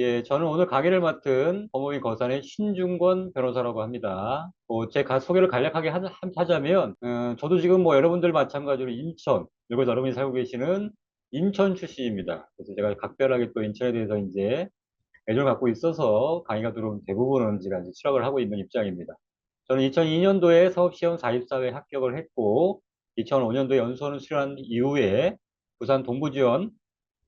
예, 저는 오늘 강의를 맡은 법무법인 거산의 신중권 변호사라고 합니다. 제 소개를 간략하게 하자면, 저도 지금 뭐 여러분들 마찬가지로 인천, 그리고 여러분이 살고 계시는 인천 출신입니다. 그래서 제가 각별하게 또 인천에 대해서 이제 애정을 갖고 있어서 강의가 들어온 대부분은 제가 이제 수락을 하고 있는 입장입니다. 저는 2002년도에 사업시험 414회 합격을 했고, 2005년도에 연수원을 수료한 이후에 부산 동부지원,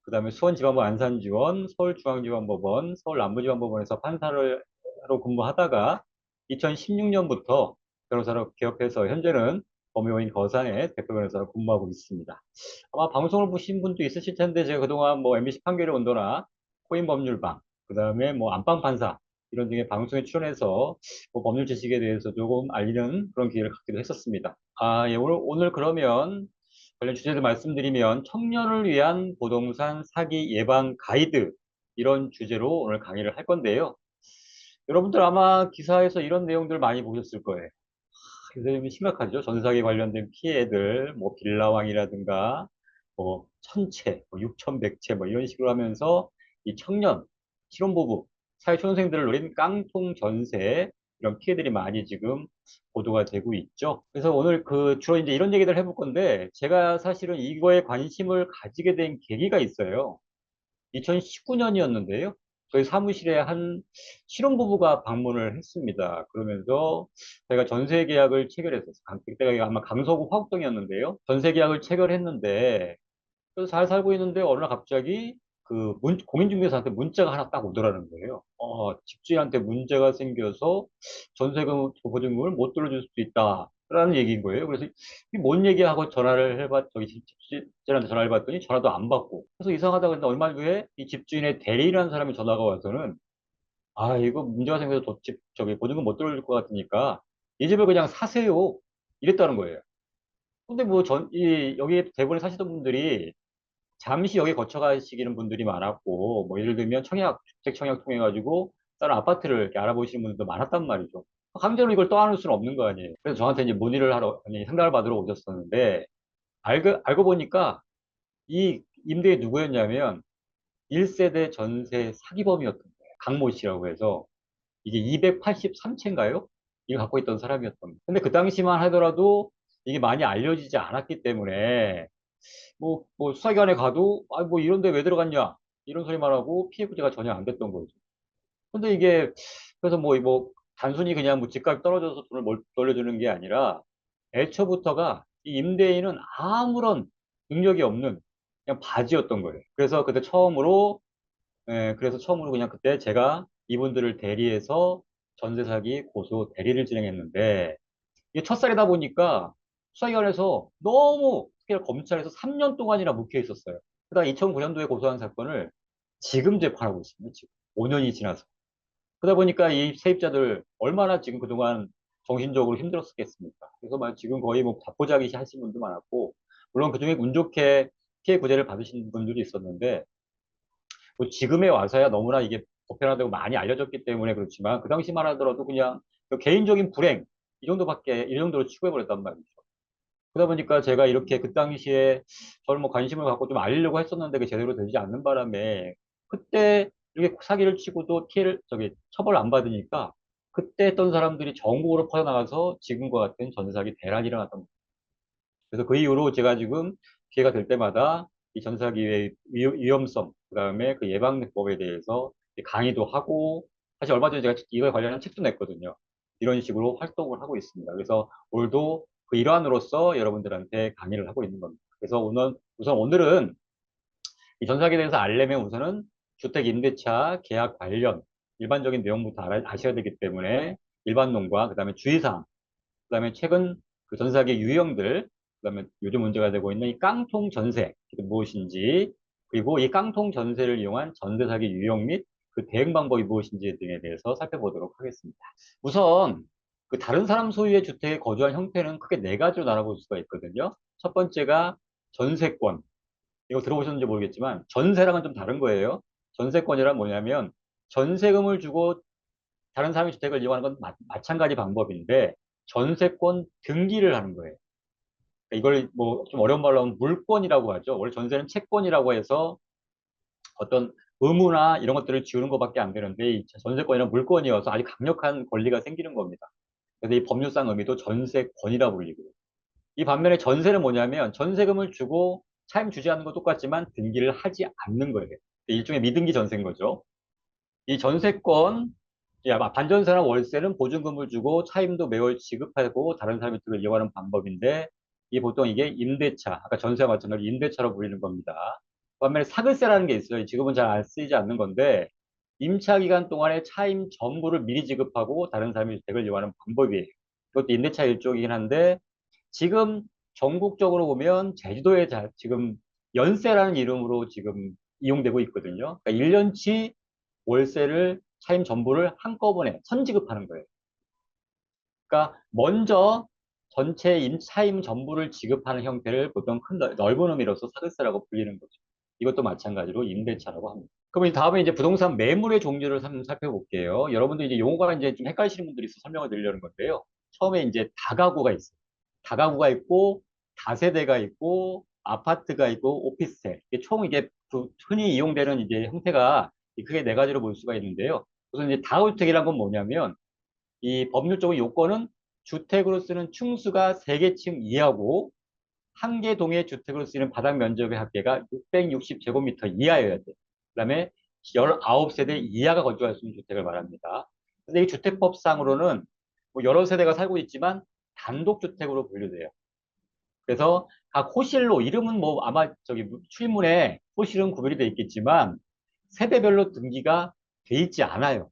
그 다음에 수원지방법 안산지원, 서울중앙지방법원, 서울남부지방법원에서 판사를 로 근무하다가 2016년부터 변호사로 개업해서 현재는 법무요인 거산의 대표 변호사로 근무하고 있습니다. 아마 방송을 보신 분도 있으실 텐데 제가 그동안 뭐 MBC 판결의 온도나 코인 법률방, 그 다음에 뭐 안방판사 이런 등의 방송에 출연해서 뭐 법률 지식에 대해서 조금 알리는 그런 기회를 갖기도 했었습니다. 예, 오늘 그러면 관련 주제를 말씀드리면 청년을 위한 부동산 사기 예방 가이드 이런 주제로 오늘 강의를 할 건데요. 여러분들 아마 기사에서 이런 내용들 많이 보셨을 거예요. 굉장히 심각하죠. 전사기 관련된 피해들, 뭐 빌라왕이라든가, 뭐 천채, 뭐 육천백채, 뭐 이런 식으로 하면서 이 청년, 신혼부부, 사회초년생들을 노린 깡통 전세 이런 피해들이 많이 지금 보도가 되고 있죠. 그래서 오늘 주로 이제 이런 얘기들 해볼 건데 제가 사실은 이거에 관심을 가지게 된 계기가 있어요. 2019년이었는데요. 저희 사무실에 한 신혼부부가 방문을 했습니다. 그러면서 저희가 전세 계약을 체결했었어요. 그때가 아마 강서구 화곡동이었는데요. 전세 계약을 체결했는데, 그래서 잘 살고 있는데 어느 날 갑자기 공인중개사한테 문자가 하나 딱 오더라는 거예요. 집주인한테 문제가 생겨서 전세금 보증금을 못 돌려줄 수도 있다. 라는 얘기인 거예요. 그래서 이게 뭔 얘기하고 저기 집주인한테 전화를 해봤더니 전화도 안 받고. 그래서 이상하다 그랬는데 얼마 후에 이 집주인의 대리라는 사람이 전화가 와서는 이거 문제가 생겨서 저기 보증금 못 돌려줄 것 같으니까 이 집을 그냥 사세요. 이랬다는 거예요. 근데 뭐 여기 대부분 사시던 분들이 잠시 여기 거쳐 가시는 분들이 많았고, 뭐 예를 들면 주택 청약 통해 가지고 다른 아파트를 이렇게 알아보시는 분들도 많았단 말이죠. 강제로 이걸 떠안을 수는 없는 거 아니에요. 그래서 저한테 이제 아니, 상담을 받으러 오셨었는데, 알고 보니까 이 임대인이 누구였냐면 1세대 전세 사기범이었던 거예요. 강모 씨라고 해서 이게 283채인가요? 이거 갖고 있던 사람이었던 거예요. 근데 그 당시만 하더라도 이게 많이 알려지지 않았기 때문에 수사기관에 가도, 뭐 이런 데 왜 들어갔냐? 이런 소리만 하고 피해 구제가 전혀 안 됐던 거죠. 근데 그래서 단순히 그냥 뭐 집값이 떨어져서 돈을 돌려주는 게 아니라, 애초부터가 이 임대인은 아무런 능력이 없는 그냥 바지였던 거예요. 그래서 처음으로 그냥 그때 제가 이분들을 대리해서 전세 사기 고소 대리를 진행했는데, 이게 첫살이다 보니까 수사기관에서 너무, 특히 검찰에서 3년 동안이나 묵혀 있었어요. 그다가 2009년도에 고소한 사건을 지금 재판하고 있습니다. 지금 5년이 지나서. 그러다 보니까 이 세입자들 얼마나 지금 그동안 정신적으로 힘들었겠습니까? 그래서 지금 거의 뭐 답보자기 하신 분도 많았고, 물론 그중에 운 좋게 피해 구제를 받으신 분들이 있었는데, 뭐 지금에 와서야 너무나 이게 보편화되고 많이 알려졌기 때문에 그렇지만 그 당시만 하더라도 그냥 그 개인적인 불행 이 정도로 취급해버렸단 말이죠. 그러다 보니까 제가 이렇게 그 당시에 저를 뭐 관심을 갖고 좀 알리려고 했었는데 그게 제대로 되지 않는 바람에 그때 이렇게 사기를 치고도 처벌 안 받으니까 그때 했던 사람들이 전국으로 퍼져나가서 지금과 같은 전사기 대란이 일어났던 거예요. 그래서 그 이후로 제가 지금 기회가 될 때마다 이 전사기의 위험성, 그 다음에 그 예방법에 대해서 강의도 하고, 사실 얼마 전에 제가 이거에 관련한 책도 냈거든요. 이런 식으로 활동을 하고 있습니다. 그래서 오늘도 그 일환으로서 여러분들한테 강의를 하고 있는 겁니다. 그래서 우선 오늘은 이 전사기에 대해서 알려면 우선은 주택 임대차 계약 관련 일반적인 내용부터 아셔야 되기 때문에 일반론과 그다음에 주의사항, 그다음에 최근 그 전세사기 유형들, 그다음에 요즘 문제가 되고 있는 이 깡통 전세, 이게 무엇인지, 그리고 이 깡통 전세를 이용한 전세 사기 유형 및 그 대응 방법이 무엇인지 등에 대해서 살펴보도록 하겠습니다. 우선 그 다른 사람 소유의 주택에 거주한 형태는 크게 네 가지로 나눠볼 수가 있거든요. 첫 번째가 전세권. 이거 들어보셨는지 모르겠지만 전세랑은 좀 다른 거예요. 전세권이란 뭐냐면 전세금을 주고 다른 사람의 주택을 이용하는 건 마찬가지 방법인데 전세권 등기를 하는 거예요. 그러니까 이걸 뭐 좀 어려운 말로 하면 물권이라고 하죠. 원래 전세는 채권이라고 해서 어떤 의무나 이런 것들을 지우는 것밖에 안 되는데 이 전세권이란 물권이어서 아주 강력한 권리가 생기는 겁니다. 그래서 이 법률상 의미도 전세권이라 불리고요. 이 반면에 전세는 뭐냐면 전세금을 주고 차임 주지 않는 거 똑같지만 등기를 하지 않는 거예요. 일종의 미등기 전세인 거죠. 이 전세권, 반전세나 월세는 보증금을 주고 차임도 매월 지급하고 다른 사람이 그걸 이용하는 방법인데 이 보통 이게 임대차, 아까 전세와 마찬가지로 임대차로 불리는 겁니다. 반면에 사글세라는 게 있어요. 지금은 잘 안 쓰이지 않는 건데 임차 기간 동안에 차임 전부를 미리 지급하고 다른 사람이 주택을 이용하는 방법이에요. 그것도 임대차 일종이긴 한데 지금 전국적으로 보면 제주도에 지금 연세라는 이름으로 지금 이용되고 있거든요. 그러니까 1년치 월세를 차임 전부를 한꺼번에 선지급하는 거예요. 그러니까 먼저 전체 차임 전부를 지급하는 형태를 보통 큰 넓은 의미로서 사글세라고 불리는 거죠. 이것도 마찬가지로 임대차라고 합니다. 그럼 다음에 이제 부동산 매물의 종류를 한번 살펴볼게요. 여러분들 이제 용어가 이제 좀 헷갈리시는 분들이 있어 설명을 드리려는 건데요. 처음에 이제 다가구가 있어요. 다가구가 있고 다세대가 있고 아파트가 있고 오피스텔. 이게 총 이게 흔히 이용되는 이제 형태가 크게 네 가지로 볼 수가 있는데요. 우선 이제 다가구주택이란 건 뭐냐면 이 법률적인 요건은 주택으로 쓰는 층수가 3개 층 이하고 한 개 동의 주택으로 쓰이는 바닥 면적의 합계가 660제곱미터 이하여야 돼. 그다음에 19세대 이하가 거주할 수 있는 주택을 말합니다. 근데 이 주택법상으로는 뭐 여러 세대가 살고 있지만 단독주택으로 분류돼요. 그래서 각 호실로 이름은 뭐 아마 저기 출문에 호실은 구별이 돼 있겠지만 세대별로 등기가 돼 있지 않아요.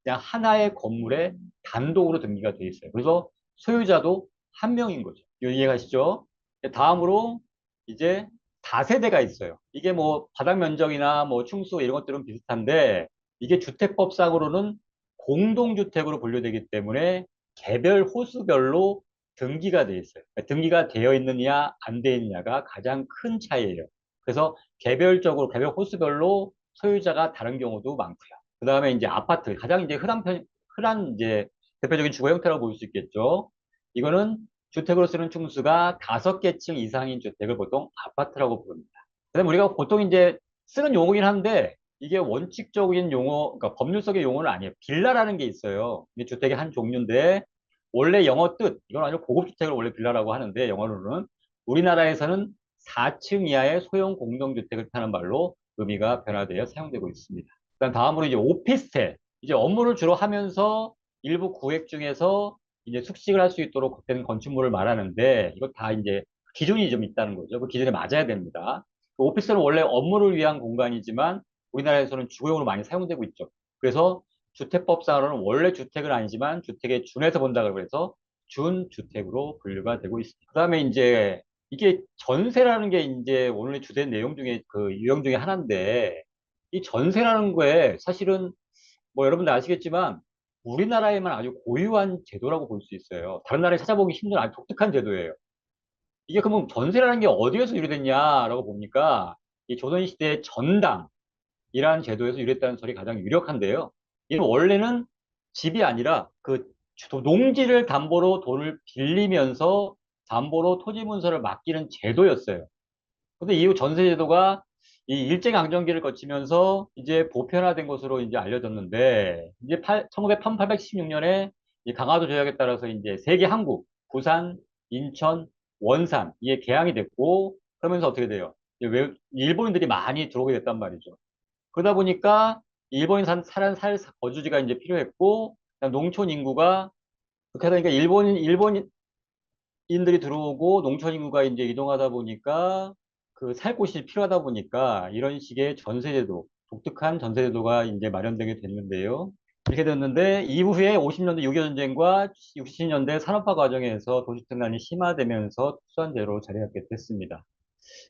그냥 하나의 건물에 단독으로 등기가 돼 있어요. 그래서 소유자도 한 명인 거죠. 이해가시죠? 다음으로 이제 다세대가 있어요. 이게 뭐 바닥 면적이나 뭐 층수 이런 것들은 비슷한데 이게 주택법상으로는 공동주택으로 분류되기 때문에 개별 호수별로 등기가 돼 있어요. 등기가 되어 있느냐 안 되어 있느냐가 가장 큰 차이예요. 그래서 개별적으로 개별 호수별로 소유자가 다른 경우도 많고요. 그 다음에 이제 아파트 가장 이제 흔한 이제 대표적인 주거 형태라고 볼 수 있겠죠. 이거는 주택으로 쓰는 층수가 5개 층 이상인 주택을 보통 아파트라고 부릅니다. 그다음에 우리가 보통 이제 쓰는 용어긴 한데 이게 원칙적인 용어, 그러니까 법률적인 용어는 아니에요. 빌라라는 게 있어요. 이게 주택의 한 종류인데 원래 영어 뜻, 이건 아주 고급 주택을 원래 빌라라고 하는데 영어로는 우리나라에서는 4층 이하의 소형 공동주택을 타는 말로 의미가 변화되어 사용되고 있습니다. 그다음 다음으로 이제 오피스텔, 이제 업무를 주로 하면서 일부 구획 중에서 이제 숙식을 할 수 있도록 된 건축물을 말하는데 이거 다 이제 기준이 좀 있다는 거죠. 그 기준에 맞아야 됩니다. 그 오피스텔은 원래 업무를 위한 공간이지만 우리나라에서는 주거용으로 많이 사용되고 있죠. 그래서 주택법상으로는 원래 주택은 아니지만 주택에 준해서 본다고 해서 준주택으로 분류가 되고 있습니다. 그다음에 이제 이게 전세라는 게 이제 오늘 주된 내용 중에 그 유형 중에 하나인데 이 전세라는 거에 사실은 뭐 여러분들 아시겠지만 우리나라에만 아주 고유한 제도라고 볼 수 있어요. 다른 나라에 찾아보기 힘든 아주 독특한 제도예요. 이게 그러면 전세라는 게 어디에서 유래됐냐라고 보니까 이 조선시대 전당이라는 제도에서 유래했다는 설이 가장 유력한데요. 이는 원래는 집이 아니라 그 농지를 담보로 돈을 빌리면서 담보로 토지 문서를 맡기는 제도였어요. 근데 이후 전세 제도가 이 일제강점기를 거치면서 이제 보편화된 것으로 이제 알려졌는데 이제 1876년에 강화도 조약에 따라서 이제 세계 항구 부산, 인천, 원산 이게 개항이 됐고 그러면서 어떻게 돼요? 일본인들이 많이 들어오게 됐단 말이죠. 그러다 보니까 일본인 살 거주지가 이제 필요했고 농촌 인구가 그렇게 하다 보니까 일본인들이 들어오고 농촌 인구가 이제 이동하다 보니까 그 살 곳이 필요하다 보니까 이런 식의 전세제도, 독특한 전세제도가 이제 마련되게 됐는데요. 이렇게 됐는데 이후에 50년대 6.25 전쟁과 60년대 산업화 과정에서 도시특난이 심화되면서 특수한제로 자리 잡게 됐습니다.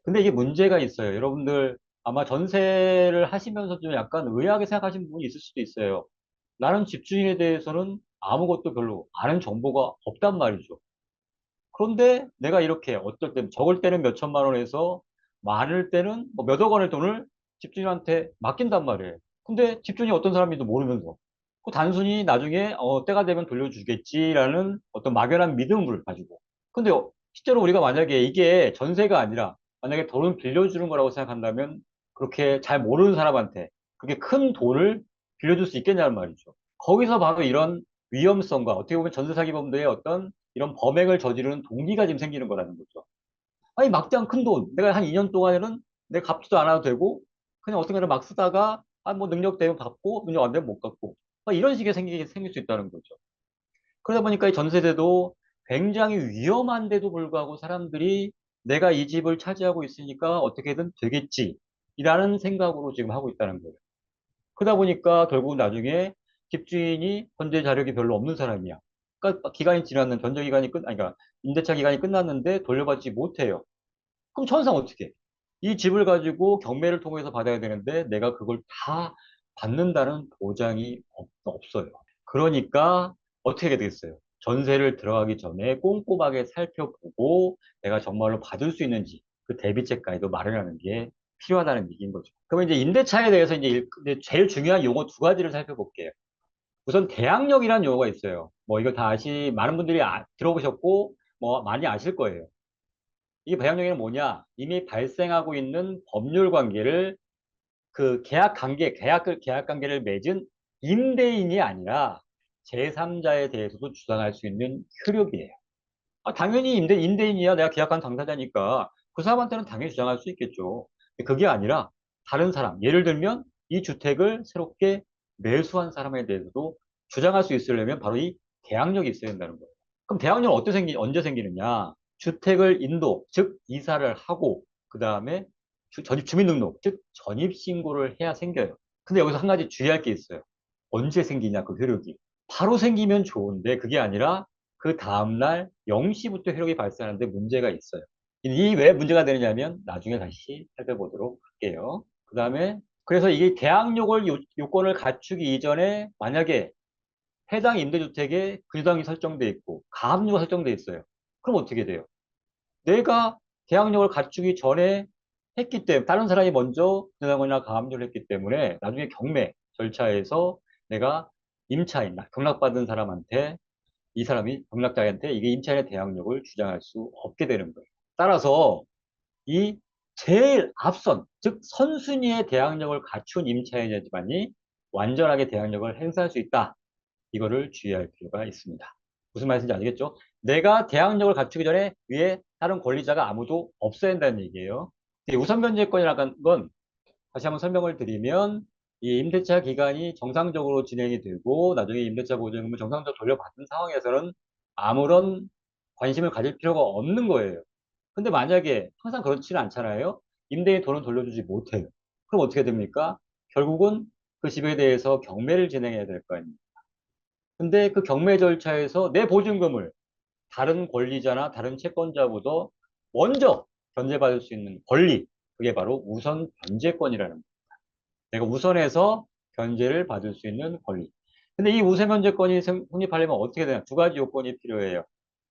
근데 이게 문제가 있어요. 여러분들 아마 전세를 하시면서 좀 약간 의아하게 생각하시는 부분이 있을 수도 있어요. 나는 집주인에 대해서는 아무것도 별로 아는 정보가 없단 말이죠. 그런데 내가 이렇게 어떨 때 적을 때는 몇 천만 원에서 많을 때는 뭐 몇억 원의 돈을 집주인한테 맡긴단 말이에요. 근데 집주인이 어떤 사람인지도 모르면서 그 단순히 나중에 때가 되면 돌려주겠지라는 어떤 막연한 믿음을 가지고 근데 실제로 우리가 만약에 이게 전세가 아니라 만약에 돈을 빌려주는 거라고 생각한다면 그렇게 잘 모르는 사람한테 그게 큰 돈을 빌려줄 수 있겠냐는 말이죠. 거기서 바로 이런 위험성과 어떻게 보면 전세 사기범들의 어떤 이런 범행을 저지르는 동기가 지금 생기는 거라는 거죠. 아니, 막대한 큰 돈. 내가 한 2년 동안에는 내가 갚지도 않아도 되고, 그냥 어떻게든 막 쓰다가, 아, 뭐 능력 되면 갚고, 능력 안 되면 못 갚고. 이런 식의 생길 수 있다는 거죠. 그러다 보니까 이 전세대도 굉장히 위험한데도 불구하고 사람들이 내가 이 집을 차지하고 있으니까 어떻게든 되겠지. 이라는 생각으로 지금 하고 있다는 거예요. 그러다 보니까 결국 나중에 집주인이 전제 자력이 별로 없는 사람이야. 그러니까 기간이 지났는 전제 기간이 아니, 그러니까 임대차 기간이 끝났는데 돌려받지 못해요. 그럼 천상 어떻게 해? 이 집을 가지고 경매를 통해서 받아야 되는데 내가 그걸 다 받는다는 보장이 없어요. 그러니까 어떻게 되겠어요? 전세를 들어가기 전에 꼼꼼하게 살펴보고 내가 정말로 받을 수 있는지 그 대비책까지도 마련하는 게 필요하다는 얘기인 거죠. 그러면 이제 임대차에 대해서 이제 제일 중요한 용어 두 가지를 살펴볼게요. 우선 대항력이라는 용어가 있어요. 뭐 이거 다 많은 분들이 들어보셨고 뭐 많이 아실 거예요. 이 배양력에는 뭐냐? 이미 발생하고 있는 법률 관계를 그 계약 관계를 맺은 임대인이 아니라 제3자에 대해서도 주장할 수 있는 효력이에요. 아, 당연히 임대인이야. 내가 계약한 당사자니까 그 사람한테는 당연히 주장할 수 있겠죠. 근데 그게 아니라 다른 사람, 예를 들면 이 주택을 새롭게 매수한 사람에 대해서도 주장할 수 있으려면 바로 이 계약력이 있어야 된다는 거예요. 그럼 계약력은 언제 생기느냐? 주택을 즉 이사를 하고 그 다음에 주민등록, 즉 전입신고를 해야 생겨요. 근데 여기서 한 가지 주의할 게 있어요. 언제 생기냐, 그 효력이. 바로 생기면 좋은데 그게 아니라 그 다음날 0시부터 효력이 발생하는데 문제가 있어요. 이 왜 문제가 되느냐면 나중에 다시 살펴보도록 할게요. 그 다음에 그래서 이게 계약력을 요건을 갖추기 이전에 만약에 해당 임대주택에 분양이 설정돼 있고 가압류가 설정돼 있어요. 그럼 어떻게 돼요? 내가 계약력을 갖추기 전에 했기 때문에 다른 사람이 먼저 분양이나 가압류를 했기 때문에 나중에 경매 절차에서 내가 임차인, 경락받은 사람한테 이 사람이 경락자한테 이게 임차인의 대항력을 주장할 수 없게 되는 거예요. 따라서 이 제일 앞선, 즉 선순위의 대항력을 갖춘 임차인이지만이 완전하게 대항력을 행사할 수 있다. 이거를 주의할 필요가 있습니다. 무슨 말인지 아시겠죠? 내가 대항력을 갖추기 전에 위에 다른 권리자가 아무도 없어야 한다는 얘기예요. 우선 변제권이라는 건 다시 한번 설명을 드리면 이 임대차 기간이 정상적으로 진행이 되고 나중에 임대차 보증금을 정상적으로 돌려받은 상황에서는 아무런 관심을 가질 필요가 없는 거예요. 근데 만약에 항상 그렇지는 않잖아요. 임대인 돈을 돌려주지 못해요. 그럼 어떻게 됩니까? 결국은 그 집에 대해서 경매를 진행해야 될 거 아닙니까? 근데 그 경매 절차에서 내 보증금을 다른 권리자나 다른 채권자보다 먼저 변제받을 수 있는 권리, 그게 바로 우선 변제권이라는 거예요. 내가 우선해서 변제를 받을 수 있는 권리. 근데 이 우선 변제권이 성립하려면 어떻게 되냐? 두 가지 요건이 필요해요.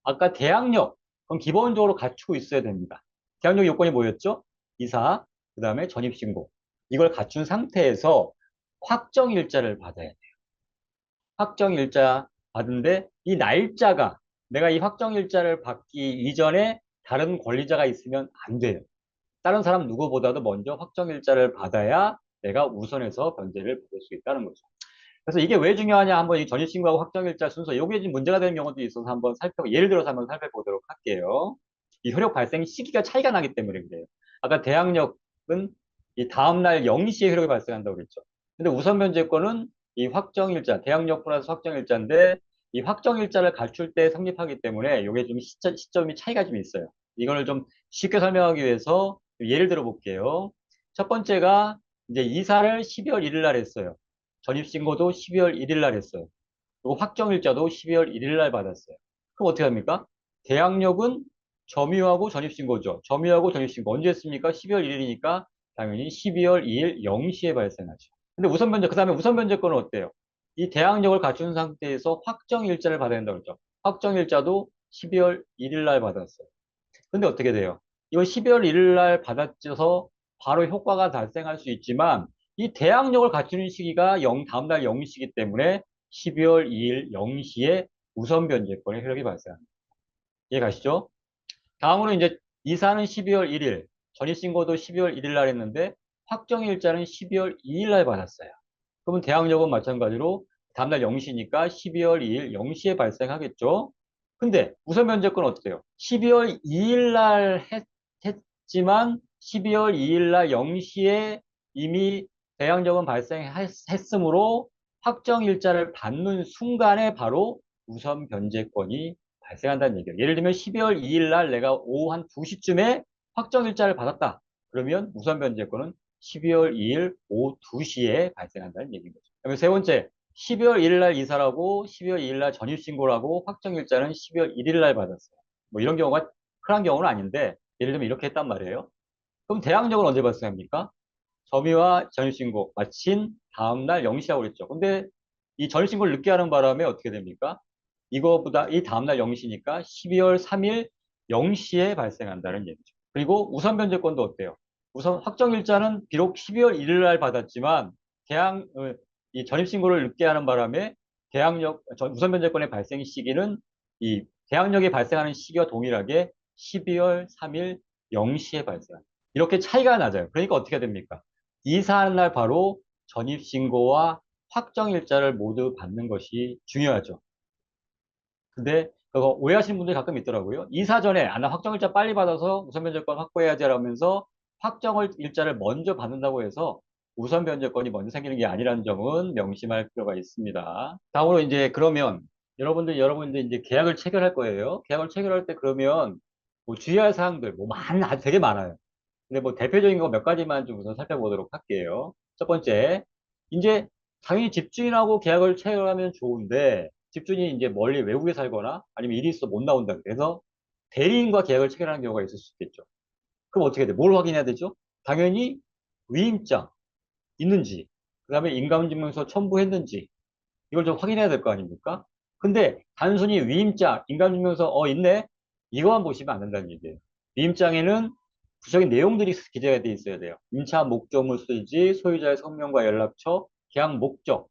아까 대항력, 그럼 기본적으로 갖추고 있어야 됩니다. 대항력 요건이 뭐였죠? 이사, 그 다음에 전입신고. 이걸 갖춘 상태에서 확정일자를 받아야 돼요. 확정일자 받은데 이 날짜가 내가 이 확정일자를 받기 이전에 다른 권리자가 있으면 안 돼요. 다른 사람 누구보다도 먼저 확정일자를 받아야 내가 우선해서 변제를 받을 수 있다는 거죠. 그래서 이게 왜 중요하냐 한번 이 전입신고하고 확정일자 순서 요게 지금 문제가 되는 경우도 있어서 한번 예를 들어서 한번 살펴보도록 할게요. 이 효력 발생 시기가 차이가 나기 때문에 그래요. 아까 대항력은 이 다음날 0시에 효력이 발생한다고 그랬죠. 근데 우선 변제권은 이 확정일자, 대항력 플러스 확정일자인데 이 확정일자를 갖출 때 성립하기 때문에 요게 좀 시점이 차이가 좀 있어요. 이거를 좀 쉽게 설명하기 위해서 예를 들어 볼게요. 첫 번째가 이제 이사를 12월 1일 날 했어요. 전입신고도 12월 1일 날 했어요. 그리고 확정일자도 12월 1일 날 받았어요. 그럼 어떻게 합니까? 대항력은 점유하고 전입신고죠. 점유하고 전입신고 언제 했습니까? 12월 1일이니까 당연히 12월 2일 0시에 발생하죠. 근데 그 다음에 우선 변제권은 어때요? 이 대항력을 갖춘 상태에서 확정일자를 받아야 된다고 그랬죠. 확정일자도 12월 1일 날 받았어요. 근데 어떻게 돼요? 이거 12월 1일 날 받아져서 바로 효과가 발생할 수 있지만 이 대항력을 갖추는 시기가 다음날 0시이기 때문에 12월 2일 0시에 우선 변제권의 효력이 발생합니다. 이해 가시죠? 다음으로 이제 이사는 12월 1일, 전입신고도 12월 1일 날 했는데 확정일자는 12월 2일 날 받았어요. 그러면 대항력은 마찬가지로 다음날 0시니까 12월 2일 0시에 발생하겠죠. 근데 우선 면제권은 어때요? 12월 2일 날 했지만 12월 2일 날 0시에 이미 대항력은 발생했으므로 확정일자를 받는 순간에 바로 우선 변제권이 발생한다는 얘기예요. 예를 들면 12월 2일 날 내가 오후 한 2시쯤에 확정일자를 받았다. 그러면 우선 변제권은 12월 2일 오후 2시에 발생한다는 얘기인 거죠. 그러면 세 번째, 12월 1일 날 이사라고 12월 2일 날 전입신고라고 확정일자는 12월 1일 날 받았어요. 뭐 이런 경우가 흔한 경우는 아닌데 예를 들면 이렇게 했단 말이에요. 그럼 대항력은 언제 발생합니까? 점유와 전입신고 마친 다음날 0시라고 그랬죠. 근데 이 전입신고를 늦게 하는 바람에 어떻게 됩니까? 이거보다 이 다음날 0시니까 12월 3일 0시에 발생한다는 얘기죠. 그리고 우선 변제권도 어때요? 우선 확정일자는 비록 12월 1일 날 받았지만 이 전입신고를 늦게 하는 바람에 우선 변제권의 발생 시기는 이 대항력이 발생하는 시기와 동일하게 12월 3일 0시에 발생합니다. 이렇게 차이가 나죠. 그러니까 어떻게 됩니까? 이사하는 날 바로 전입신고와 확정일자를 모두 받는 것이 중요하죠. 근데 그거 오해하시는 분들이 가끔 있더라고요. 이사 전에 나 확정일자 빨리 받아서 우선 변제권 확보해야지 라면서 확정일자를 먼저 받는다고 해서 우선 변제권이 먼저 생기는 게 아니라는 점은 명심할 필요가 있습니다. 다음으로 이제 그러면 여러분들 이제 계약을 체결할 거예요. 계약을 체결할 때 그러면 뭐 주의할 사항들 아주 되게 많아요. 근데 뭐 대표적인 거 몇 가지만 좀 우선 살펴보도록 할게요. 첫 번째, 이제 당연히 집주인하고 계약을 체결하면 좋은데 집주인이 이제 멀리 외국에 살거나 아니면 일이 있어 못 나온다. 그래서 대리인과 계약을 체결하는 경우가 있을 수 있겠죠. 그럼 어떻게 돼? 뭘 확인해야 되죠? 당연히 위임장 있는지, 그다음에 인감증명서 첨부했는지 이걸 좀 확인해야 될 거 아닙니까? 근데 단순히 위임장, 인감증명서 있네? 이거만 보시면 안 된다는 얘기예요. 위임장에는 구체적인 내용들이 기재가 돼 있어야 돼요. 임차 목적물 수지, 소유자의 성명과 연락처, 계약 목적,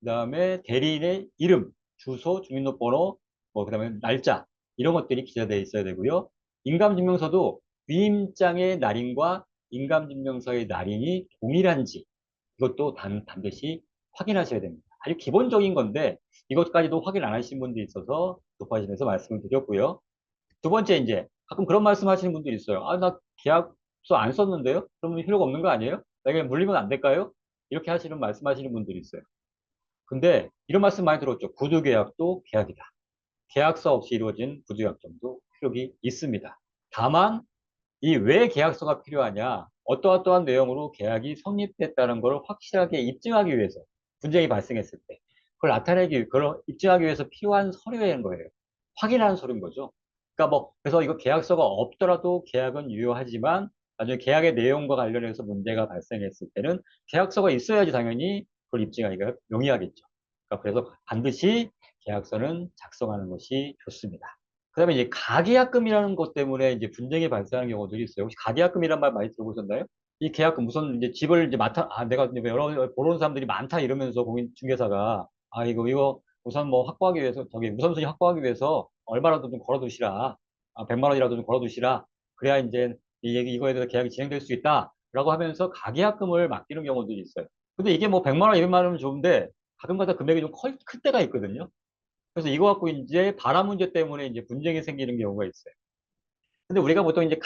그다음에 대리인의 이름, 주소, 주민등록번호, 그다음에 날짜 이런 것들이 기재되어 있어야 되고요. 인감증명서도 위임장의 날인과 인감증명서의 날인이 동일한지 이것도 반드시 확인하셔야 됩니다. 아주 기본적인 건데 이것까지도 확인 안 하신 분들이 있어서 높아지면서 말씀을 드렸고요. 두 번째 이제 가끔 그런 말씀 하시는 분들이 있어요. 나 계약서 안 썼는데요? 그러면 필요가 없는 거 아니에요? 나 그냥 물리면 안 될까요? 이렇게 말씀하시는 분들이 있어요. 근데 이런 말씀 많이 들었죠. 구두계약도 계약이다. 계약서 없이 이루어진 구두약정도 필요가 있습니다. 다만 이 왜 계약서가 필요하냐? 어떠어떠한 내용으로 계약이 성립됐다는 것을 확실하게 입증하기 위해서 분쟁이 발생했을 때 그걸 입증하기 위해서 필요한 서류인 거예요. 확인하는 서류인 거죠. 그러니까 그래서 이거 계약서가 없더라도 계약은 유효하지만 나중에 계약의 내용과 관련해서 문제가 발생했을 때는 계약서가 있어야지 당연히 그걸 입증하기가 용이하겠죠. 그러니까 그래서 반드시 계약서는 작성하는 것이 좋습니다. 그다음에 이제 가계약금이라는 것 때문에 이제 분쟁이 발생하는 경우들이 있어요. 혹시 가계약금이란 말 많이 들어보셨나요? 이 계약금 우선 이제 집을 이제 내가 이제 여러 보러 온 사람들이 많다 이러면서 공인중개사가 이거 우선 뭐 확보하기 위해서 우선순위 확보하기 위해서 얼마라도 좀 걸어두시라. 100만 원이라도 좀 걸어두시라. 그래야 이제 이거에 대해서 계약이 진행될 수 있다라고 하면서 가계약금을 맡기는 경우들이 있어요. 근데 이게 뭐 100만 원, 200만 원은 좋은데 가끔가다 금액이 좀 클 때가 있거든요. 그래서 이거 갖고 이제 발화 문제 때문에 이제 분쟁이 생기는 경우가 있어요. 근데 우리가 보통 이제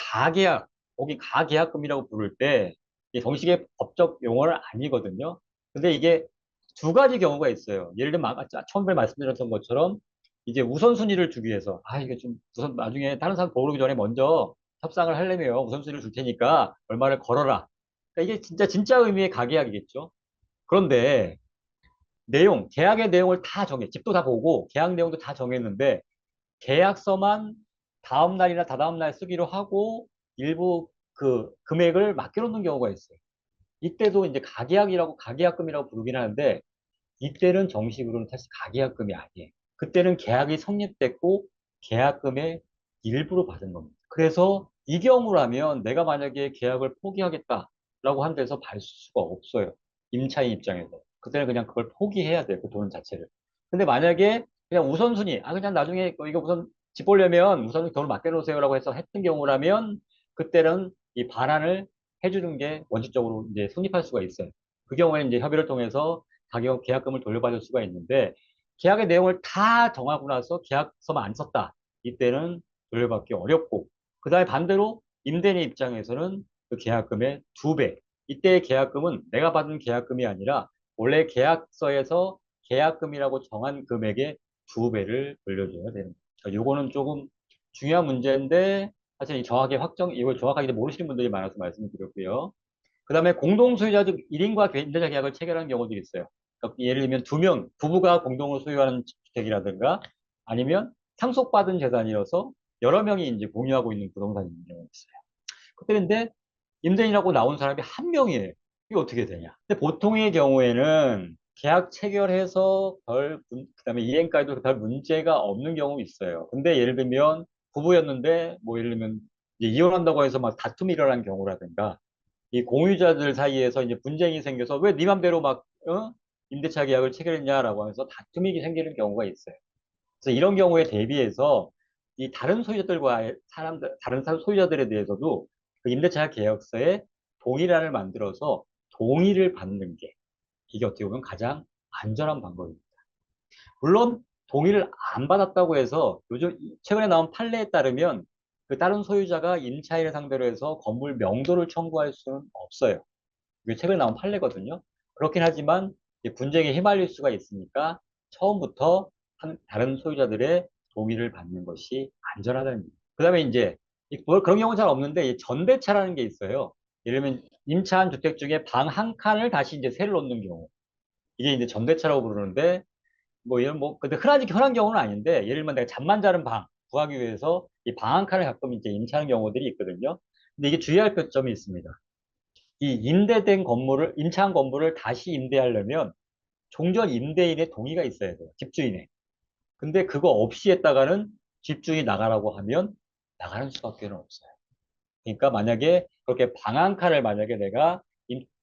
거기 가계약금이라고 부를 때 이게 정식의 법적 용어는 아니거든요. 근데 이게 두 가지 경우가 있어요. 예를 들면 처음에 말씀드렸던 것처럼 이제 우선순위를 주기 위해서 이게 좀 우선 나중에 다른 사람 보르기 전에 먼저 협상을 하려면 우선순위를 줄 테니까 얼마를 걸어라. 그러니까 이게 진짜 의미의 가계약이겠죠. 그런데 계약의 내용을 다 집도 다 보고 계약 내용도 다 정했는데 계약서만 다음 날이나 다다음 날 쓰기로 하고 일부 그 금액을 맡겨놓는 경우가 있어요. 이때도 이제 가계약금이라고 부르긴 하는데 이때는 정식으로는 사실 가계약금이 아니에요. 그때는 계약이 성립됐고 계약금의 일부로 받은 겁니다. 그래서 이 경우라면 내가 만약에 계약을 포기하겠다라고 한 데서 받을 수가 없어요. 임차인 입장에서. 그때는 그냥 그걸 포기해야 돼요. 그 돈 자체를. 근데 만약에 그냥 우선순위, 그냥 나중에 이거 우선 집 보려면 우선 돈을 맡겨놓으세요라고 해서 했던 경우라면 그때는 이 반환을 해주는 게 원칙적으로 이제 성립할 수가 있어요. 그 경우에는 이제 협의를 통해서 계약금을 돌려받을 수가 있는데 계약의 내용을 다 정하고 나서 계약서만 안 썼다. 이때는 돌려받기 어렵고 그 다음에 반대로 임대인 입장에서는 그 계약금의 2배. 이때의 계약금은 내가 받은 계약금이 아니라 원래 계약서에서 계약금이라고 정한 금액의 2배를 돌려줘야 되는 거죠. 요거는 조금 중요한 문제인데 사실 이걸 정확하게 모르시는 분들이 많아서 말씀을 드렸고요. 그 다음에 공동소유자 중 1인과 임대차 계약을 체결하는 경우들이 있어요. 그러니까 예를 들면 2명, 부부가 공동으로 소유하는 주택이라든가 아니면 상속받은 재산이어서 여러 명이 이제 공유하고 있는 부동산이 있는 경우가 있어요. 그런데 임대인이라고 나온 사람이 한 명이에요. 이게 어떻게 되냐? 근데 보통의 경우에는 계약 체결해서 그다음에 이행까지도 별 문제가 없는 경우 있어요. 근데 예를 들면 부부였는데 뭐 예를 들면 이제 이혼한다고 해서 막 다툼이 일어난 경우라든가 이 공유자들 사이에서 이제 분쟁이 생겨서 왜 네 맘대로 막 임대차 계약을 체결했냐라고 하면서 다툼이 생기는 경우가 있어요. 그래서 이런 경우에 대비해서 이 다른 소유자들과 다른 소유자들에 대해서도 그 임대차 계약서에 동의란을 만들어서 동의를 받는 게 이게 어떻게 보면 가장 안전한 방법입니다. 물론 동의를 안 받았다고 해서 요즘 최근에 나온 판례에 따르면 그 다른 소유자가 임차인을 상대로 해서 건물 명도를 청구할 수는 없어요. 이게 최근에 나온 판례거든요. 그렇긴 하지만 분쟁에 휘말릴 수가 있으니까 처음부터 다른 소유자들의 동의를 받는 것이 안전하다는 얘기예요. 그 다음에 이제 그런 경우는 잘 없는데 전대차라는 게 있어요. 예를 들면 임차한 주택 중에 방 한 칸을 다시 이제 새를 놓는 경우. 이게 이제 전대차라고 부르는데 뭐 이런 뭐 근데 흔한 경우는 아닌데 예를 들면 내가 잠만 자는 방 구하기 위해서 이 방 한 칸을 가끔 이제 임차하는 경우들이 있거든요. 근데 이게 주의할 점이 있습니다. 이 임차한 건물을 다시 임대하려면 종전 임대인의 동의가 있어야 돼요. 집주인의. 근데 그거 없이 했다가는 집주인이 나가라고 하면 나가는 수밖에 없어요. 그러니까 만약에 그렇게 방 한 칸을 만약에 내가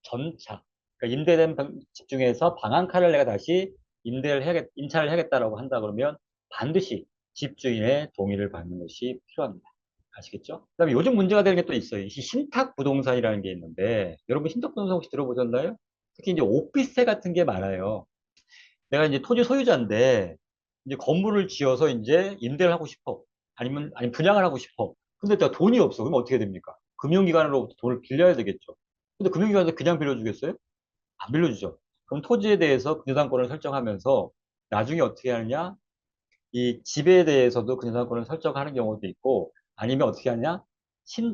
전차, 그러니까 임대된 집 중에서 방 한 칸을 내가 다시 임차를 해야겠다라고 한다 그러면 반드시 집주인의 동의를 받는 것이 필요합니다. 아시겠죠? 그다음에 요즘 문제가 되는 게 또 있어요. 이 신탁 부동산이라는 게 있는데 여러분 신탁 부동산 혹시 들어보셨나요? 특히 이제 오피스텔 같은 게 많아요. 내가 이제 토지 소유자인데 이제 건물을 지어서 이제 임대를 하고 싶어. 아니 분양을 하고 싶어. 근데 내가 돈이 없어. 그러면 어떻게 됩니까? 금융기관으로부터 돈을 빌려야 되겠죠. 근데 금융기관에서 그냥 빌려주겠어요? 안 빌려주죠. 그럼 토지에 대해서 근저당권을 설정하면서 나중에 어떻게 하느냐? 이 집에 대해서도 근저당권을 설정하는 경우도 있고 아니면 어떻게 하냐?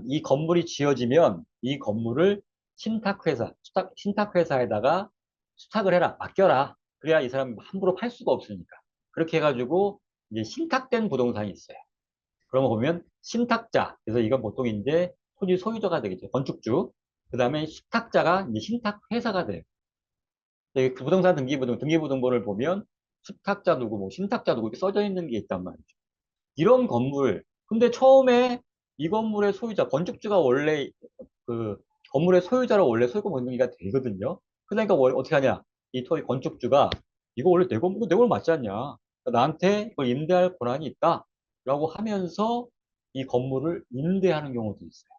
이 건물이 지어지면 이 건물을 신탁회사에다가 수탁을 해라, 맡겨라. 그래야 이 사람이 함부로 팔 수가 없으니까. 그렇게 해가지고 이제 신탁된 부동산이 있어요. 그런 거 보면 신탁자. 그래서 이건 보통 이제 토지 소유자가 되겠죠. 건축주. 그 다음에 수탁자가 이제 신탁회사가 돼요. 그 부동산 등기부등본을 보면 수탁자 누구, 뭐 신탁자 누구 이렇게 써져 있는 게 있단 말이죠. 이런 건물. 근데 처음에 이 건물의 소유자, 건축주가 원래 그 건물의 소유자로 원래 소유권 등기가 되거든요. 그러니까 어떻게 하냐? 이 토지 건축주가 이거 원래 내 건물 맞지 않냐? 그러니까 나한테 이걸 임대할 권한이 있다. 라고 하면서 이 건물을 임대하는 경우도 있어요.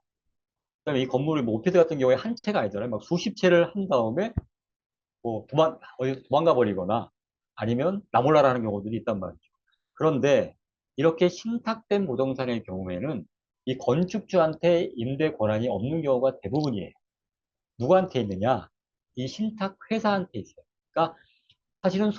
그다음에 이 건물이 뭐 오피스 같은 경우에 한 채가 아니잖아요. 막 수십 채를 한 다음에 뭐 어디 도망가 버리거나 아니면 나몰라라는 경우들이 있단 말이죠. 그런데 이렇게 신탁된 부동산의 경우에는 이 건축주한테 임대 권한이 없는 경우가 대부분이에요. 누구한테 있느냐? 이 신탁회사한테 있어요. 그러니까 사실은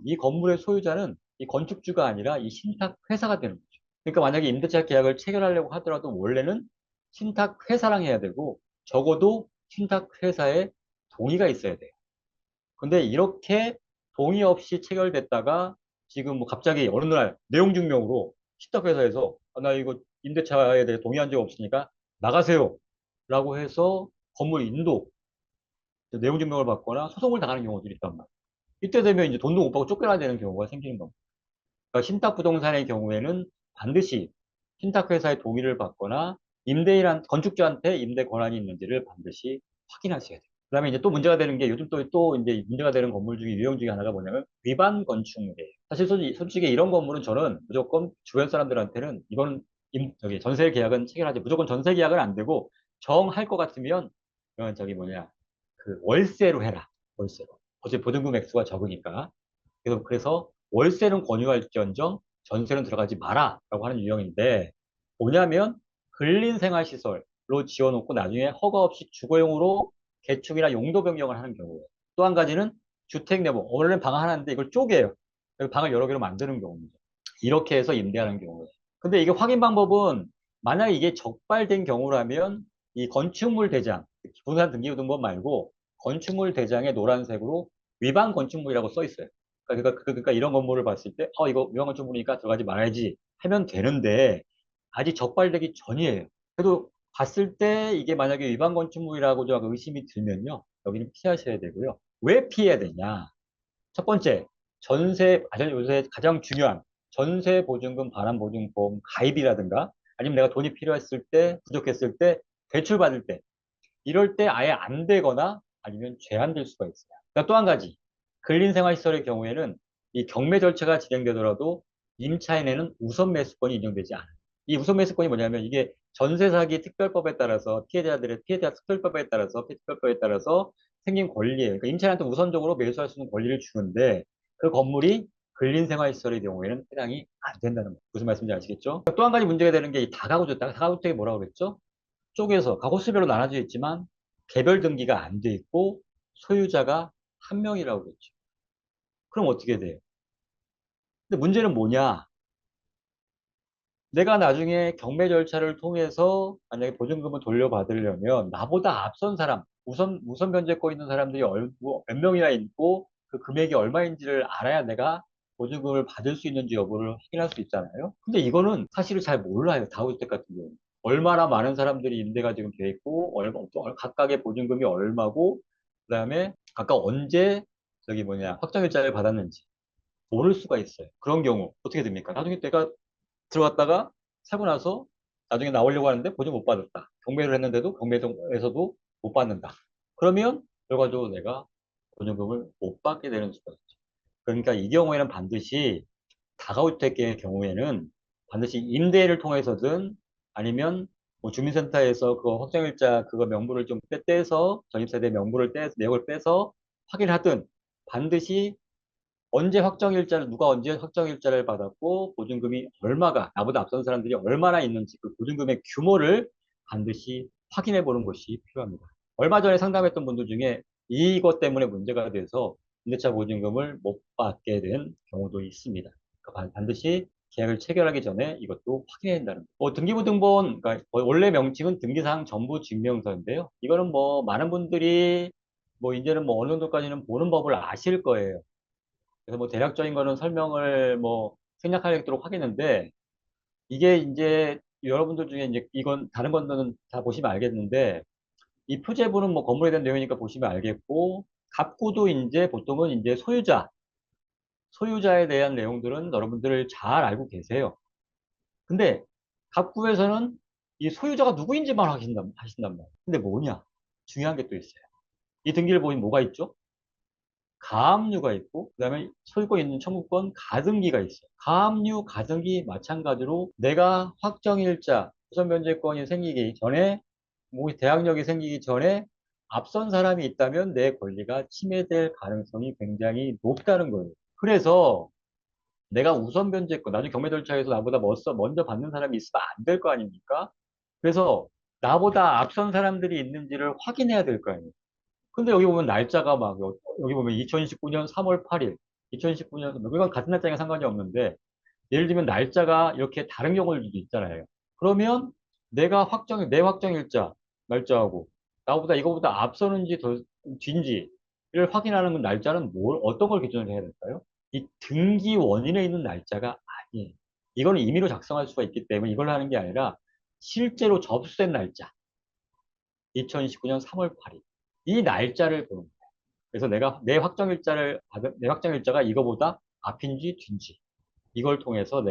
이 건물의 소유자는 이 건축주가 아니라 이 신탁회사가 되는 거죠. 그러니까 만약에 임대차 계약을 체결하려고 하더라도 원래는 신탁회사랑 해야 되고 적어도 신탁회사의 동의가 있어야 돼요. 근데 이렇게 동의 없이 체결됐다가 지금 뭐 갑자기 어느 날 내용 증명으로 신탁회사에서 나 이거 임대차에 대해 동의한 적 없으니까 나가세요. 라고 해서 건물 인도 내용 증명을 받거나 소송을 당하는 경우들이 있단 말이에요. 이때 되면 이제 돈도 못 받고 쫓겨나야 되는 경우가 생기는 겁니다. 그러니까 신탁부동산의 경우에는 반드시 신탁회사의 동의를 받거나 건축주한테 임대 권한이 있는지를 반드시 확인하셔야 돼요. 그다음에 이제 또 문제가 되는 게 요즘 또 이제 문제가 되는 건물 중에 유형 중에 하나가 뭐냐면 위반 건축물이에요. 사실 솔직히 이런 건물은 저는 무조건 주변 사람들한테는 이건 전세 계약은 체결하지 무조건 전세 계약은 안 되고 정할 것 같으면 그러면 저기 뭐냐, 그 월세로 해라. 월세로. 어차피 보증금 액수가 적으니까. 그래서 월세는 권유할지언정 전세는 들어가지 마라라고 하는 유형인데, 뭐냐면 근린생활시설로 지어놓고 나중에 허가 없이 주거용으로 개축이나 용도 변경을 하는 경우에, 또 한 가지는 주택 내부, 원래는 방 하나인데 이걸 쪼개요. 방을 여러 개로 만드는 경우입니다. 이렇게 해서 임대하는 경우에. 근데 이게 확인 방법은, 만약에 이게 적발된 경우라면 이 건축물 대장, 부동산 등기부등본 말고 건축물 대장에 노란색으로 위반 건축물이라고 써 있어요. 그러니까 이런 건물을 봤을 때, 이거 위반 건축물이니까 들어가지 말아야지 하면 되는데, 아직 적발되기 전이에요. 그래도 봤을 때 이게 만약에 위반 건축물이라고 좀 의심이 들면요, 여기는 피하셔야 되고요. 왜 피해야 되냐? 첫 번째, 요새 가장 중요한 전세 보증금, 반환 보증보험 가입이라든가, 아니면 내가 돈이 필요했을 때, 부족했을 때, 대출 받을 때, 이럴 때 아예 안 되거나 아니면 제한될 수가 있어요. 그러니까 또 한 가지, 근린생활시설의 경우에는 이 경매 절차가 진행되더라도 임차인에는 우선 매수권이 인정되지 않아요. 이 우선 매수권이 뭐냐면, 이게 전세 사기 특별법에 따라서 피해자 특별법에 따라서 생긴 권리예요. 그러니까 임차인한테 우선적으로 매수할 수 있는 권리를 주는데, 그 건물이 근린생활시설의 경우에는 해당이 안 된다는 거예요. 무슨 말씀인지 아시겠죠? 또 한 가지 문제가 되는 게 이 다가구주택이 뭐라고 그랬죠? 쪽에서 가구수별로 나눠져 있지만 개별 등기가 안 돼 있고 소유자가 한 명이라고 그랬죠. 그럼 어떻게 돼요? 근데 문제는 뭐냐? 내가 나중에 경매 절차를 통해서 만약에 보증금을 돌려받으려면 나보다 앞선 사람, 우선 변제권 있는 사람들이 몇 명이나 있고 그 금액이 얼마인지를 알아야 내가 보증금을 받을 수 있는지 여부를 확인할 수 있잖아요. 근데 이거는 사실을 잘 몰라요. 다주택 같은 경우는. 얼마나 많은 사람들이 임대가 지금 돼 있고, 각각의 보증금이 얼마고, 그다음에 각각 언제 확정일자를 받았는지 모를 수가 있어요. 그런 경우 어떻게 됩니까? 나중에 내가 들어갔다가 사고 나서 나중에 나오려고 하는데 보증 못 받았다. 경매를 했는데도 경매에서도 못 받는다. 그러면 결과적으로 내가 보증금을 못 받게 되는 수가 있죠. 그러니까 이 경우에는 반드시, 다가주택의 경우에는 반드시 임대를 통해서든 아니면 뭐 주민센터에서 그거 확정일자 그거 명부를 좀 떼서, 전입세대 명부를 내역을 빼서 확인하든, 반드시 누가 언제 확정일자를 받았고, 보증금이 얼마가, 나보다 앞선 사람들이 얼마나 있는지 그 보증금의 규모를 반드시 확인해 보는 것이 필요합니다. 얼마 전에 상담했던 분들 중에 이것 때문에 문제가 돼서 임대차 보증금을 못 받게 된 경우도 있습니다. 그러니까 반드시 계약을 체결하기 전에 이것도 확인해야 된다는 거예요. 등기부등본, 그러니까 원래 명칭은 등기사항 전부증명서인데요. 이거는 뭐 많은 분들이 이제는 어느 정도까지는 보는 법을 아실 거예요. 그래서 대략적인 거는 설명을 생략하도록 하겠는데, 이게 이제 여러분들 중에 이제 이건 다른 건들은 다 보시면 알겠는데, 이 표제부는 건물에 대한 내용이니까 보시면 알겠고, 갑구도 이제 보통은 이제 소유자에 대한 내용들은 여러분들 잘 알고 계세요. 근데 갑구에서는 이 소유자가 누구인지만 하신단 말이에요. 근데 뭐냐? 중요한 게 또 있어요. 이 등기를 보면 뭐가 있죠? 가압류가 있고, 그다음에 소유권 있는 청구권 가등기가 있어요. 가압류, 가등기 마찬가지로 내가 확정일자, 우선 변제권이 생기기 전에, 대항력이 생기기 전에 앞선 사람이 있다면 내 권리가 침해될 가능성이 굉장히 높다는 거예요. 그래서 내가 우선 변제권, 나중에 경매 절차에서 나보다 먼저 받는 사람이 있으면 안 될 거 아닙니까? 그래서 나보다 앞선 사람들이 있는지를 확인해야 될 거 아니에요. 근데 여기 보면 날짜가 여기 보면 2019년 3월 8일, 2019년, 이건 같은 날짜랑 상관이 없는데, 예를 들면 날짜가 이렇게 다른 경우들도 있잖아요. 그러면 내 확정일자, 날짜하고, 나보다 이거보다 앞서는지 뒤인지를 확인하는 날짜는 어떤 걸 기준으로 해야 될까요? 이 등기 원인에 있는 날짜가 아니에요. 이거는 임의로 작성할 수가 있기 때문에 이걸 하는 게 아니라 실제로 접수된 날짜, 2019년 3월 8일. 이 날짜를 보는 거예요. 그래서 내 확정일자가 이거보다 앞인지 뒤인지, 이걸 통해서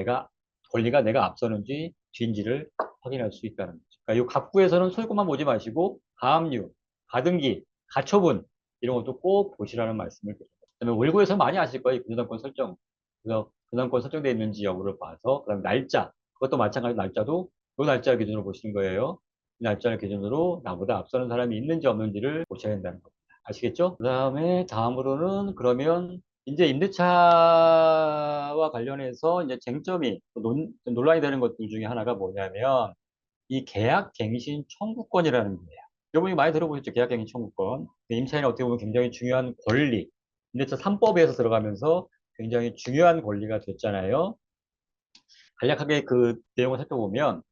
권리가 내가 앞서는지 뒤인지를 확인할 수 있다는 거죠. 그러니까 이 갑구에서는 소유권만 보지 마시고 가압류, 가등기, 가처분 이런 것도 꼭 보시라는 말씀을 드립니다. 그다음에 월구에서 많이 아실 거예요. 분양권 설정. 그래서 분양권 설정되어 있는지 여부를 봐서, 그다음에 날짜, 그것도 마찬가지로 날짜도 이 날짜 기준으로 보시는 거예요. 날짜를 기준으로 나보다 앞서는 사람이 있는지 없는지를 보셔야 된다는 겁니다. 아시겠죠? 그 다음에 다음으로는 그러면 이제 임대차와 관련해서 이제 쟁점이 논란이 되는 것들 중에 하나가 뭐냐면 이 계약갱신 청구권이라는 거예요. 여러분이 많이 들어보셨죠? 계약갱신 청구권. 임차인은 어떻게 보면 굉장히 중요한 권리, 임대차 3법에서 들어가면서 굉장히 중요한 권리가 됐잖아요. 간략하게 그 내용을 살펴보면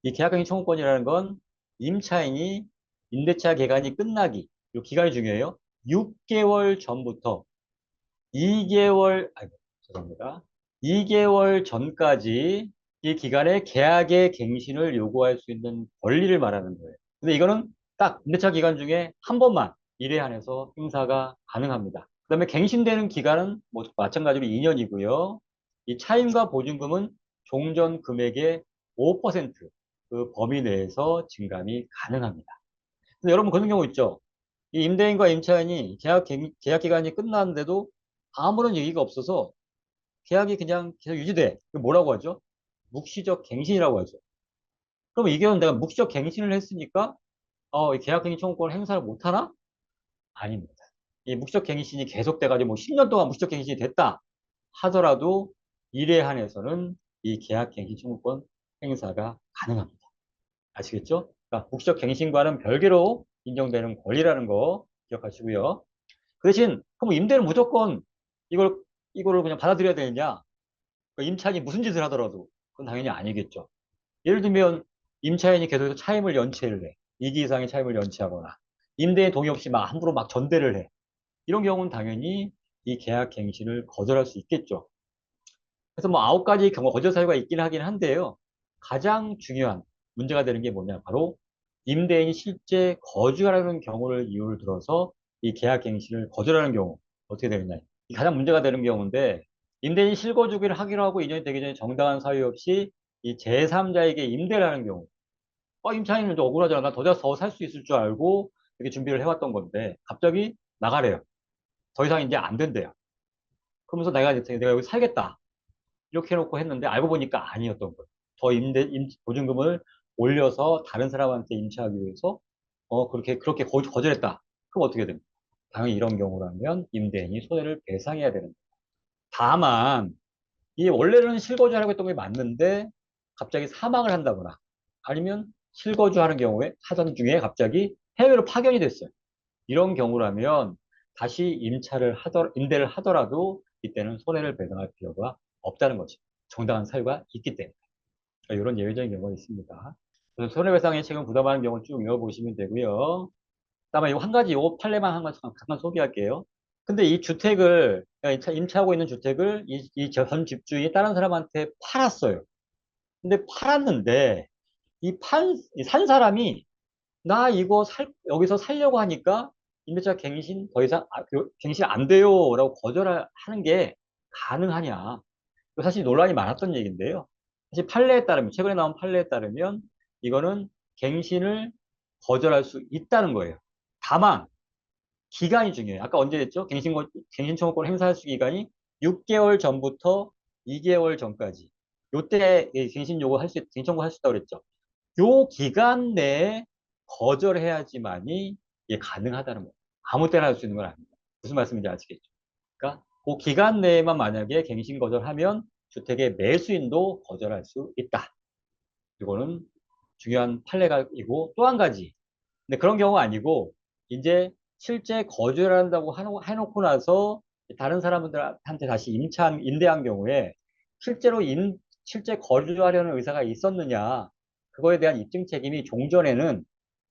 이 계약갱신 청구권이라는 건 임차인이 임대차 기간이 끝나기, 이 기간이 중요해요. 6개월 전부터 죄송합니다. 2개월 전까지 이 기간에 계약의 갱신을 요구할 수 있는 권리를 말하는 거예요. 근데 이거는 딱 임대차 기간 중에 한 번만 1회 한해서 행사가 가능합니다. 그다음에 갱신되는 기간은 뭐 마찬가지로 2년이고요. 이 차임과 보증금은 종전 금액의 5%그 범위 내에서 증감이 가능합니다. 근데 여러분 그런 경우 있죠? 이 임대인과 임차인이 계약 기간이 끝났는데도 아무런 얘기가 없어서 계약이 그냥 계속 유지돼. 그 뭐라고 하죠? 묵시적 갱신이라고 하죠. 그럼 이게 내가 묵시적 갱신을 했으니까 이 계약갱신 청구권을 행사를 못하나? 아닙니다. 이 묵시적 갱신이 계속돼가지고 뭐 10년 동안 묵시적 갱신이 됐다 하더라도 일에 한해서는 이 계약갱신 청구권 행사가 가능합니다. 아시겠죠? 그러니까 묵시적 갱신과는 별개로 인정되는 권리라는 거 기억하시고요. 그 대신 그럼 임대는 무조건 이걸 이거를 그냥 받아들여야 되느냐? 그러니까 임차인이 무슨 짓을 하더라도 그건 당연히 아니겠죠. 예를 들면 임차인이 계속해서 차임을 연체를 해. 2기 이상의 차임을 연체하거나 임대인 동의 없이 막 함부로 막 전대를 해. 이런 경우는 당연히 이 계약 갱신을 거절할 수 있겠죠. 그래서 뭐 9가지 경우 거절 사유가 있긴 하긴 한데요. 가장 중요한 문제가 되는 게 뭐냐? 바로 임대인이 실제 거주하려는 경우를 이유를 들어서 이 계약 갱신을 거절하는 경우 어떻게 되느냐? 이 가장 문제가 되는 경우인데 임대인이 실거주기를 하기로 하고 2년이 되기 전에 정당한 사유 없이 이 제3자에게 임대를 하는 경우 임차인은 좀 억울하잖아. 나 더 살 수 있을 줄 알고 이렇게 준비를 해왔던 건데 갑자기 나가래요. 더 이상 이제 안 된대요. 그러면서 내가 여기 살겠다. 이렇게 해놓고 했는데 알고 보니까 아니었던 거예요. 보증금을 올려서 다른 사람한테 임차하기 위해서 그렇게 거절했다. 그럼 어떻게 됩니까? 당연히 이런 경우라면 임대인이 손해를 배상해야 되는 거예요. 다만 이 원래는 실거주하려고 했던 게 맞는데 갑자기 사망을 한다거나 아니면 실거주하는 경우에 하던 중에 갑자기 해외로 파견이 됐어요. 이런 경우라면 다시 임대를 하더라도 이때는 손해를 배상할 필요가 없다는 거죠. 정당한 사유가 있기 때문에. 그러니까 이런 예외적인 경우가 있습니다. 그래서 손해배상의 책임 부담하는 경우 쭉 읽어보시면 되고요. 다음에 한 가지 요 판례만 한 가지 잠깐 소개할게요. 근데 이 주택을 그러니까 임차하고 있는 주택을 이 전 집주인이 다른 사람한테 팔았어요. 근데 팔았는데 이산 사람이 나 이거 여기서 살려고 하니까 임대차 갱신 더 이상 갱신 안 돼요라고 거절하는 게 가능하냐? 이거 사실 논란이 많았던 얘기인데요. 사실 판례에 따르면 최근에 나온 판례에 따르면 이거는 갱신을 거절할 수 있다는 거예요. 다만 기간이 중요해요. 아까 언제 했죠? 갱신 청구권 행사할 수 기간이 6개월 전부터 2개월 전까지. 요때 갱신 청구할 수 있다고 그랬죠. 요 기간 내에 거절해야지만이 이게 가능하다는 거예요. 아무 때나 할 수 있는 건 아닙니다. 무슨 말씀인지 아시겠죠? 그러니까 그 기간 내에만 만약에 갱신 거절하면 주택의 매수인도 거절할 수 있다. 이거는 중요한 판례가이고 또 한 가지. 근데 그런 경우가 아니고 이제 실제 거주를 한다고 해놓고 나서 다른 사람들한테 다시 임대한 경우에 실제로 실제 거주하려는 의사가 있었느냐 그거에 대한 입증 책임이 종전에는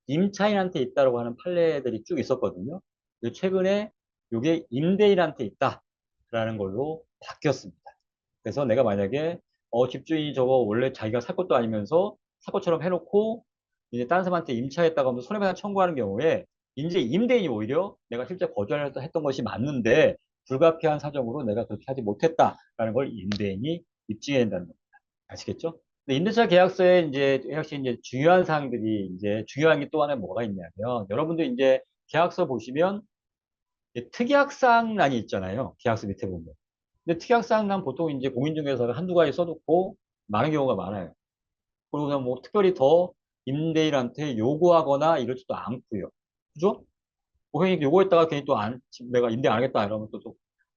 임차인한테 있다고 하는 판례들이 쭉 있었거든요. 근데 최근에 이게 임대인한테 있다라는 걸로 바뀌었습니다. 그래서 내가 만약에 집주인이 저거 원래 자기가 살 것도 아니면서 살 것처럼 해놓고 이제 다른 사람한테 임차했다고 하면서 손해배상 청구하는 경우에 이제 임대인이 오히려 내가 실제 거주하려 했던 것이 맞는데 불가피한 사정으로 내가 그렇게 하지 못했다라는 걸 임대인이 입증해야 된다는 겁니다. 아시겠죠? 근데 임대차 계약서에 이제 역시 이제 중요한 사항들이 이제 중요한 게 또 하나 뭐가 있냐면 여러분들 이제 계약서 보시면 특약사항란이 있잖아요. 계약서 밑에 보면. 근데 특약사항란 보통 이제 공인중개사가 한두 가지 써놓고 많은 경우가 많아요. 그리고 그냥 뭐 특별히 더 임대인한테 요구하거나 이러지도 않고요. 그죠? 뭐 괜히 요구했다가 괜히 또 안, 내가 임대 안 하겠다 이러면 또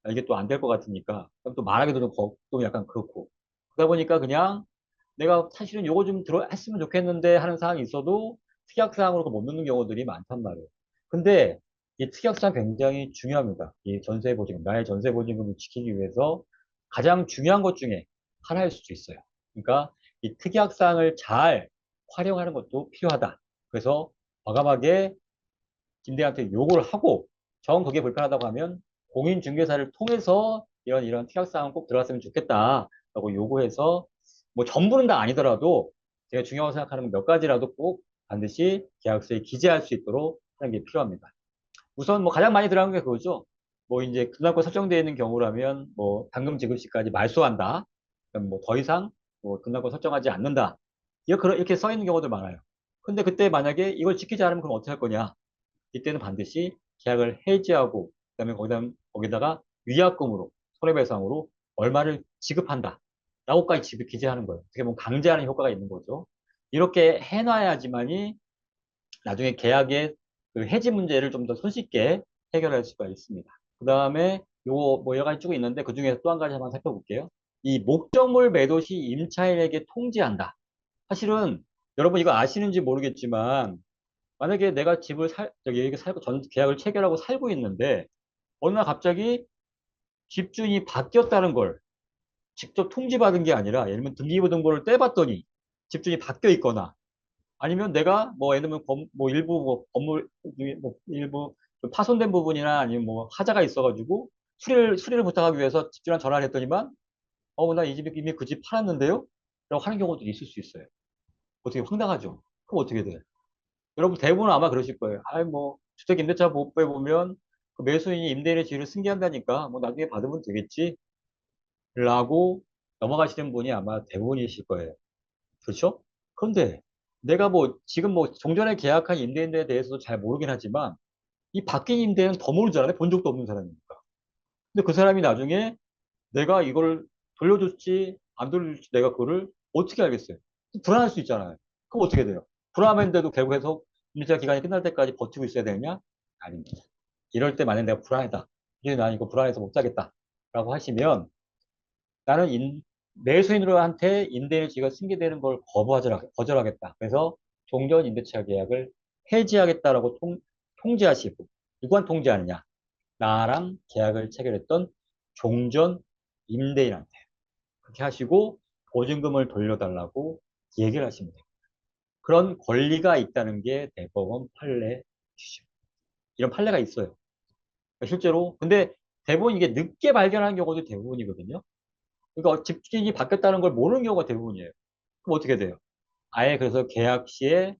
이게 또 안 될 것 같으니까 그럼 또 말하기도 좀 약간 그렇고. 그러다 보니까 그냥 내가 사실은 요거 좀 했으면 좋겠는데 하는 사항이 있어도 특약사항으로 못 넣는 경우들이 많단 말이에요. 근데 이 특약사항 굉장히 중요합니다. 이 전세보증금, 나의 전세보증금을 지키기 위해서 가장 중요한 것 중에 하나일 수도 있어요. 그러니까 이 특약사항을 잘 활용하는 것도 필요하다. 그래서 과감하게 김대한테 요구를 하고 정 그게 불편하다고 하면 공인중개사를 통해서 이런 특약사항 꼭 들어갔으면 좋겠다라고 요구해서 뭐 전부는 다 아니더라도 제가 중요하다고 생각하는 몇 가지라도 꼭 반드시 계약서에 기재할 수 있도록 하는 게 필요합니다. 우선 뭐 가장 많이 들어간 게 그거죠. 뭐 이제 금융권 설정되어 있는 경우라면 뭐 당금 지급 시까지 말소한다. 그럼 뭐 더 이상 뭐 금융권 설정하지 않는다. 이렇게 써 있는 경우도 많아요. 근데 그때 만약에 이걸 지키지 않으면 그럼 어떻게 할 거냐? 이때는 반드시 계약을 해지하고 그다음에 거기다가 위약금으로 손해배상으로 얼마를 지급한다. 라고까지 기재하는 거예요. 어떻게 보면 강제하는 효과가 있는 거죠. 이렇게 해놔야지만이 나중에 계약의 그 해지 문제를 좀 더 손쉽게 해결할 수가 있습니다. 그 다음에 요거 뭐 여러 가지 쭉 있는데 그 중에서 또 한 가지 한번 살펴볼게요. 이 목적물 매도 시 임차인에게 통지한다. 사실은 여러분 이거 아시는지 모르겠지만 만약에 내가 집을 여기 살고 계약을 체결하고 살고 있는데 어느 날 갑자기 집주인이 바뀌었다는 걸 직접 통지받은 게 아니라 예를 들면 등기부등본을 떼봤더니 집주인이 바뀌어 있거나 아니면 내가 뭐 예를 들면 뭐 일부 뭐 건물 뭐 일부 좀 파손된 부분이나 아니면 뭐 하자가 있어가지고 수리를 부탁하기 위해서 집주인한테 전화를 했더니만 나 이 집이 이미 그 집 팔았는데요? 라고 하는 경우도 있을 수 있어요. 어떻게 황당하죠? 그럼 어떻게 돼요? 여러분 대부분 아마 그러실 거예요. 아이 뭐 주택임대차 보호법에 보면 그 매수인이 임대인의 지위를 승계한다니까 뭐 나중에 받으면 되겠지 라고 넘어가시는 분이 아마 대부분이실 거예요. 그렇죠? 그런데 내가 뭐 지금 뭐 종전에 계약한 임대인에 대해서도 잘 모르긴 하지만 이 바뀐 임대인은 더 모르잖아요. 본 적도 없는 사람이니까. 근데 그 사람이 나중에 내가 이걸 돌려줄지 안 돌려줄지 내가 그거를 어떻게 알겠어요? 불안할 수 있잖아요. 그럼 어떻게 돼요? 불안한데도 계속해서 임대차 기간이 끝날 때까지 버티고 있어야 되느냐? 아닙니다. 이럴 때 만약 내가 불안하다. 이제 난 이거 불안해서 못 자겠다. 라고 하시면 나는 매수인으로한테 임대인의 지위가 승계되는 걸 거절하겠다. 그래서 종전 임대차 계약을 해지하겠다라고 통지하시고 누구한테 통지하느냐? 나랑 계약을 체결했던 종전 임대인한테 그렇게 하시고 보증금을 돌려달라고 얘기를 하시면 돼요. 그런 권리가 있다는 게 대법원 판례 규정. 이런 판례가 있어요. 실제로. 근데 대부분 이게 늦게 발견하는 경우도 대부분이거든요. 그러니까 집주인이 바뀌었다는 걸 모르는 경우가 대부분이에요. 그럼 어떻게 돼요? 아예 그래서 계약 시에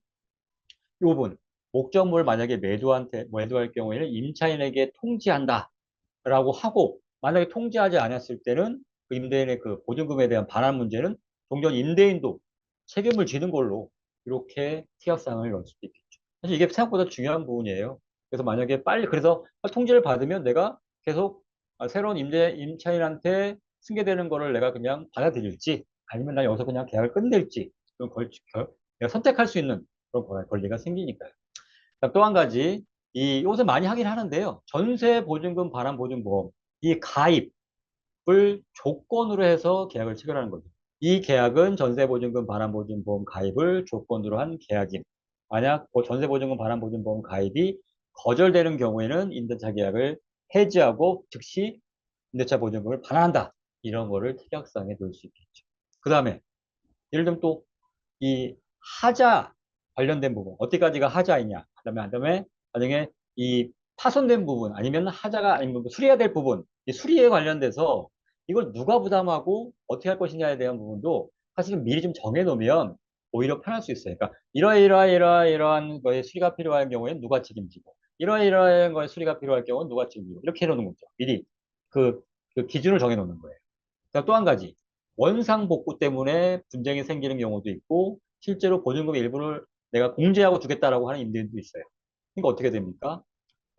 이 부분, 목적물 만약에 매도할 경우에는 임차인에게 통지한다라고 하고, 만약에 통지하지 않았을 때는 그 임대인의 그 보증금에 대한 반환 문제는 종전 임대인도 책임을 지는 걸로 이렇게 특약사항을 넣을 수도 있겠죠. 사실 이게 생각보다 중요한 부분이에요. 그래서 만약에 그래서 통지를 받으면 내가 계속 새로운 임차인한테 승계되는 거를 내가 그냥 받아들일지 아니면 나 여기서 그냥 계약을 끝낼지 그런 내가 선택할 수 있는 그런 권리가 생기니까요. 또 한 가지, 요새 많이 하긴 하는데요. 전세 보증금 반환 보증보험, 이 가입을 조건으로 해서 계약을 체결하는 거죠. 이 계약은 전세보증금 반환보증보험 가입을 조건으로 한 계약임. 만약 전세보증금 반환보증보험 가입이 거절되는 경우에는 임대차 계약을 해지하고 즉시 임대차 보증금을 반환한다. 이런 거를 특약사항에 넣을 수 있겠죠. 그 다음에 예를 들면 또 이 하자 관련된 부분 어디까지가 하자이냐 그다음에 나중에 이 파손된 부분 아니면 하자가 아니면 수리해야 될 부분 이 수리에 관련돼서 이걸 누가 부담하고 어떻게 할 것이냐에 대한 부분도 사실은 미리 좀 정해놓으면 오히려 편할 수 있어요. 그러니까 이러한 거에 수리가 필요한 경우에는 누가 책임지고 이러이러한 거에 수리가 필요할 경우는 누가 책임지고 이렇게 해놓는 거죠. 미리 그, 그 기준을 정해놓는 거예요. 또 한 가지, 원상복구 때문에 분쟁이 생기는 경우도 있고, 실제로 보증금 일부를 내가 공제하고 주겠다라고 하는 임대인도 있어요. 그러니까 어떻게 됩니까?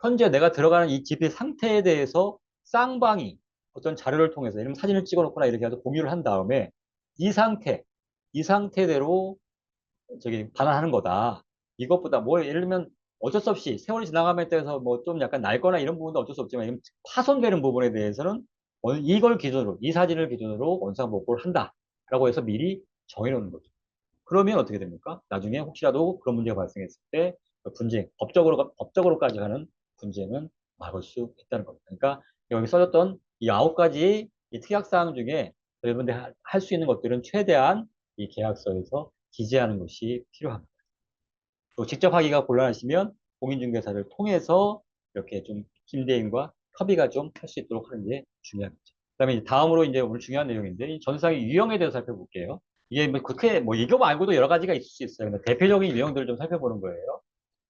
현재 내가 들어가는 이 집의 상태에 대해서 쌍방이 어떤 자료를 통해서, 예를 들면 사진을 찍어 놓거나 이렇게 해서 공유를 한 다음에 이 상태대로 반환하는 거다. 이것보다 뭐 예를 들면 어쩔 수 없이 세월이 지나감에 따라서 뭐 좀 약간 낡거나 이런 부분도 어쩔 수 없지만 이건 파손되는 부분에 대해서는 이걸 기준으로 이 사진을 기준으로 원상복구를 한다라고 해서 미리 정해놓는 거죠. 그러면 어떻게 됩니까? 나중에 혹시라도 그런 문제가 발생했을 때 분쟁, 법적으로까지 가는 분쟁은 막을 수 있다는 겁니다. 그러니까 여기 써졌던 이 9가지 이 특약사항 중에 여러분들이 할 수 있는 것들은 최대한 이 계약서에서 기재하는 것이 필요합니다. 또 직접 하기가 곤란하시면 공인중개사를 통해서 이렇게 좀 임대인과 협의가 좀 할 수 있도록 하는 게 중요합니다. 그다음에 다음으로 이제 오늘 중요한 내용인데 이 전상의 유형에 대해서 살펴볼게요. 이게 뭐 그렇게 뭐 이거 말고도 여러 가지가 있을 수 있어요. 근데 대표적인 유형들을 좀 살펴보는 거예요.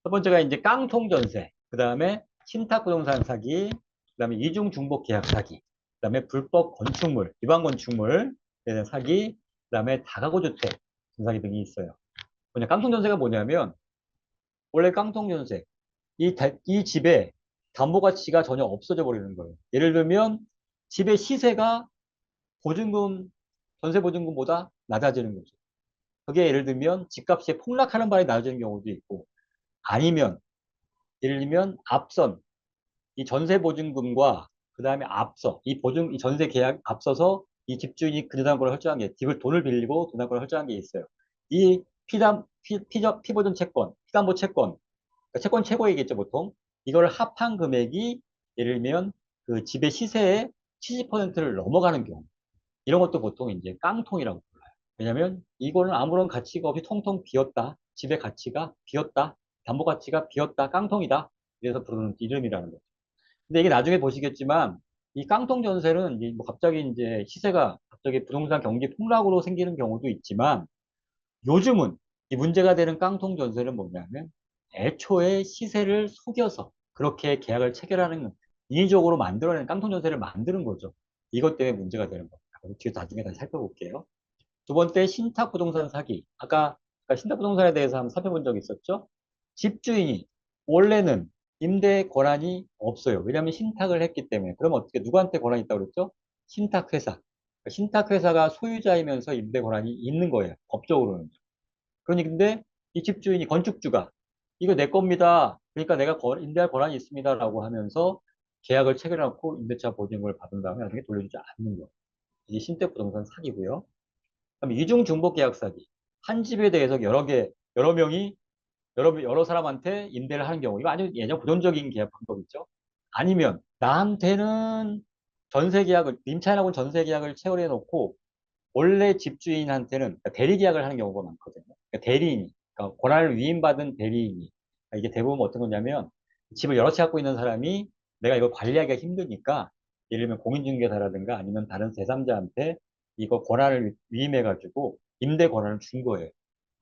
첫 번째가 이제 깡통 전세, 그다음에 신탁 부동산 사기, 그다음에 이중 중복 계약 사기, 그다음에 불법 건축물, 위반 건축물에 대한 사기, 그다음에 다가구 주택 사기 등이 있어요. 뭐냐 깡통 전세가 뭐냐면 원래 깡통 전세 이 집에 담보 가치가 전혀 없어져 버리는 거예요. 예를 들면 집의 시세가 보증금 전세 보증금보다 낮아지는 거죠. 그게 예를 들면 집값이 폭락하는 바에 낮아지는 경우도 있고 아니면 예를 들면 앞선 이 전세 보증금과 그 다음에 앞서 이 전세 계약 앞서서 이 집주인이 그녀당권을 설정한 게 집을 돈을 빌리고 그녀당권을 설정한 게 있어요. 이 피보증 채권, 피담보 채권, 그러니까 채권 최고이겠죠 보통. 이걸 합한 금액이 예를 들면 그 집의 시세의 70%를 넘어가는 경우 이런 것도 보통 이제 깡통이라고 불러요. 왜냐하면 이거는 아무런 가치가 없이 통통 비었다. 집의 가치가 비었다. 담보 가치가 비었다. 깡통이다. 그래서 부르는 이름이라는 거죠. 근데 이게 나중에 보시겠지만 이 깡통 전세는 이제 뭐 갑자기 이제 시세가 갑자기 부동산 경기 폭락으로 생기는 경우도 있지만 요즘은 이 문제가 되는 깡통 전세는 뭐냐면 애초에 시세를 속여서 그렇게 계약을 체결하는 인위적으로 만들어낸 깡통 전세를 만드는 거죠. 이것 때문에 문제가 되는 겁니다. 뒤에 나중에 다시 살펴볼게요. 두 번째 신탁 부동산 사기. 아까 신탁 부동산에 대해서 한번 살펴본 적이 있었죠. 집주인이 원래는 임대 권한이 없어요. 왜냐하면 신탁을 했기 때문에. 그러면 어떻게 누구한테 권한이 있다고 그랬죠? 신탁회사. 신탁회사가 소유자이면서 임대 권한이 있는 거예요. 법적으로는. 그러니 근데 이 집주인이 건축주가 이거 내 겁니다. 그러니까 내가 임대할 권한이 있습니다라고 하면서 계약을 체결해놓고 임대차 보증금을 받은 다음에 나중에 돌려주지 않는 거. 이게 신탁부동산 사기고요. 그다음에 이중 중복 계약 사기. 한 집에 대해서 여러 명이 여러 사람한테 임대를 하는 경우. 이거 아주 예전 고전적인 계약 방법이죠. 아니면 나한테는 전세 계약을 임차인하고 전세 계약을 체결해 놓고 원래 집주인한테는 그러니까 대리 계약을 하는 경우가 많거든요. 그러니까 대리인이, 그러니까 권한을 위임받은 대리인이. 그러니까 이게 대부분 어떤 거냐면 집을 여러 채 갖고 있는 사람이 내가 이걸 관리하기가 힘드니까 예를 들면 공인중개사라든가 아니면 다른 제3자한테 이거 권한을 위임해가지고 임대 권한을 준 거예요.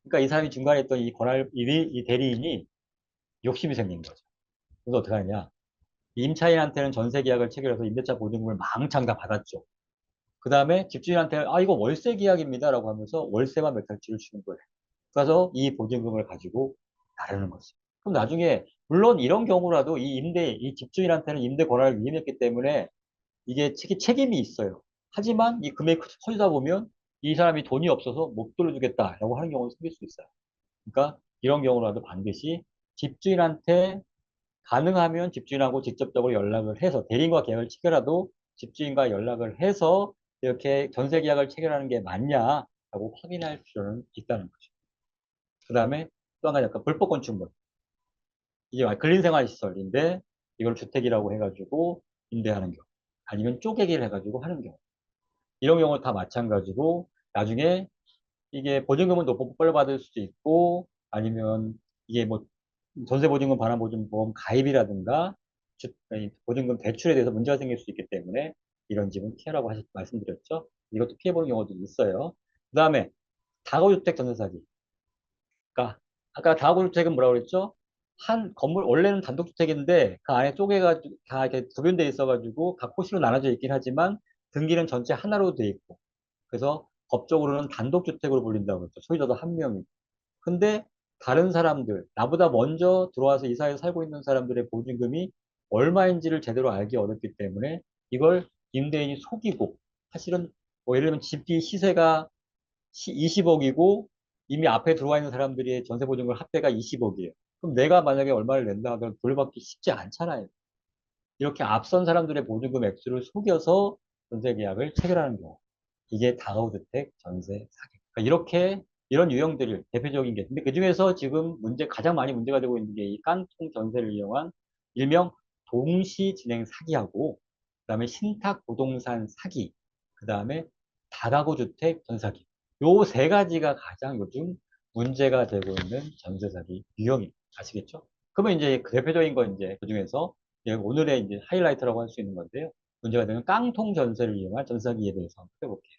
그러니까 이 사람이 중간에 있던 이 대리인이 욕심이 생긴 거죠. 그래서 어떻게 하냐. 임차인한테는 전세 계약을 체결해서 임대차 보증금을 망창 다 받았죠. 그 다음에 집주인한테 이거 월세 계약입니다라고 하면서 월세만 몇 달치를 주는 거예요. 그래서 이 보증금을 가지고 나르는 거죠. 그럼 나중에 물론 이런 경우라도 이 집주인한테는 임대 권한을 위임했기 때문에 이게 책임이 있어요. 하지만 이 금액이 커지다 보면 이 사람이 돈이 없어서 못 돌려주겠다라고 하는 경우가 생길 수 있어요. 그러니까 이런 경우라도 반드시 집주인한테 가능하면 집주인하고 직접적으로 연락을 해서 대리인과 계약을 체결하도 집주인과 연락을 해서 이렇게 전세 계약을 체결하는 게 맞냐라고 확인할 필요는 있다는 거죠. 그 다음에 또 한 가지 약간 불법 건축물. 이게 근린생활시설인데 이걸 주택이라고 해가지고 임대하는 경우. 아니면 쪼개기를 해가지고 하는 경우. 이런 경우 다 마찬가지고 나중에 이게 보증금은 못 벌받을 수도 있고 아니면 이게 뭐 전세보증금 반환보증보험 가입이라든가 보증금 대출에 대해서 문제가 생길 수 있기 때문에 이런 집은 피하라고 말씀드렸죠. 이것도 피해보는 경우도 있어요. 그 다음에 다가구주택 전세사기. 그러니까 아까 다가구주택은 뭐라고 그랬죠? 한 건물 원래는 단독주택인데 그 안에 쪼개가지고 다 이렇게 구별돼 있어가지고 각 호실로 나눠져 있긴 하지만 등기는 전체 하나로 돼 있고 그래서 법적으로는 단독주택으로 불린다고 그랬죠. 소유자도 한 명이. 근데 다른 사람들, 나보다 먼저 들어와서 이 사회에 살고 있는 사람들의 보증금이 얼마인지를 제대로 알기 어렵기 때문에 이걸 임대인이 속이고 사실은 뭐 예를 들면 집이 시세가 20억이고 이미 앞에 들어와 있는 사람들이 전세 보증금 합계가 20억이에요. 그럼 내가 만약에 얼마를 낸다 하더라도 돌려받기 쉽지 않잖아요. 이렇게 앞선 사람들의 보증금 액수를 속여서 전세 계약을 체결하는 경우. 이게 다가구주택 전세 사기. 그러니까 이렇게 이런 유형들을 대표적인 게. 근데 그중에서 지금 가장 많이 문제가 되고 있는 게 이 깡통 전세를 이용한 일명 동시 진행 사기하고, 그다음에 신탁 부동산 사기, 그다음에 다가구 주택 전세 사기. 요 세 가지가 가장 요즘 문제가 되고 있는 전세 사기 유형입니다. 아시겠죠? 그러면 이제 그 대표적인 거 이제 그중에서 이제 오늘의 이제 하이라이트라고 할 수 있는 건데요. 문제가 되는 깡통 전세를 이용한 전세 사기에 대해서 한번 해볼게요.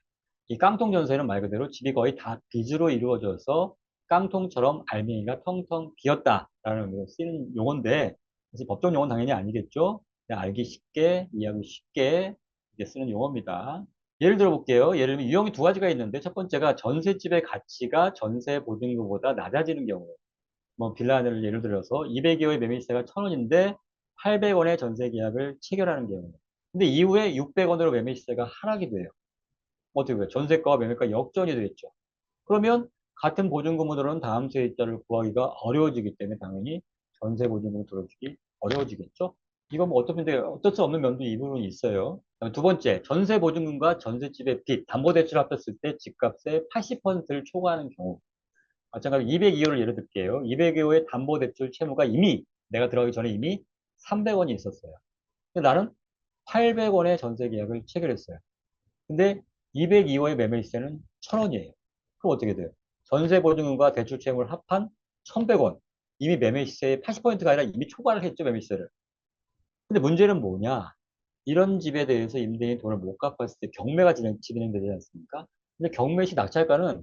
이 깡통 전세는 말 그대로 집이 거의 다 빚으로 이루어져서 깡통처럼 알맹이가 텅텅 비었다라는 의미로 쓰이는 용어인데, 사실 법적 용어는 당연히 아니겠죠. 그냥 알기 쉽게, 이해하기 쉽게 이제 쓰는 용어입니다. 예를 들어 볼게요. 예를 들면 유형이 두 가지가 있는데, 첫 번째가 전셋집의 가치가 전세 보증금보다 낮아지는 경우예요. 뭐 빌라 하나를 예를 들어서 200여의 매매시세가 1,000원인데 800원의 전세 계약을 체결하는 경우. 근데 이후에 600원으로 매매시세가 하락이 돼요. 어떻게 돼요? 전세가와 매매가 역전이 되겠죠. 그러면 같은 보증금으로는 다음 세입자를 구하기가 어려워지기 때문에 당연히 전세 보증금을 들어주기 어려워지겠죠. 이건 뭐 어쩔 수 없는 면도 이 부분이 있어요. 그다음에 두 번째, 전세 보증금과 전셋집의 빚, 담보대출 합쳤을 때 집값의 80%를 초과하는 경우. 마찬가지로 202호를 예를 들게요. 202호의 담보대출 채무가 이미 내가 들어가기 전에 이미 300원이 있었어요. 근데 나는 800원의 전세 계약을 체결했어요. 근데 202호의 매매 시세는 1,000원이에요. 그럼 어떻게 돼요? 전세 보증금과 대출 채무를 합한 1,100원. 이미 매매 시세의 80%가 아니라 이미 초과를 했죠, 매매 시세를. 근데 문제는 뭐냐? 이런 집에 대해서 임대인이 돈을 못 갚았을 때 경매가 진행되지 않습니까? 근데 경매 시 낙찰가는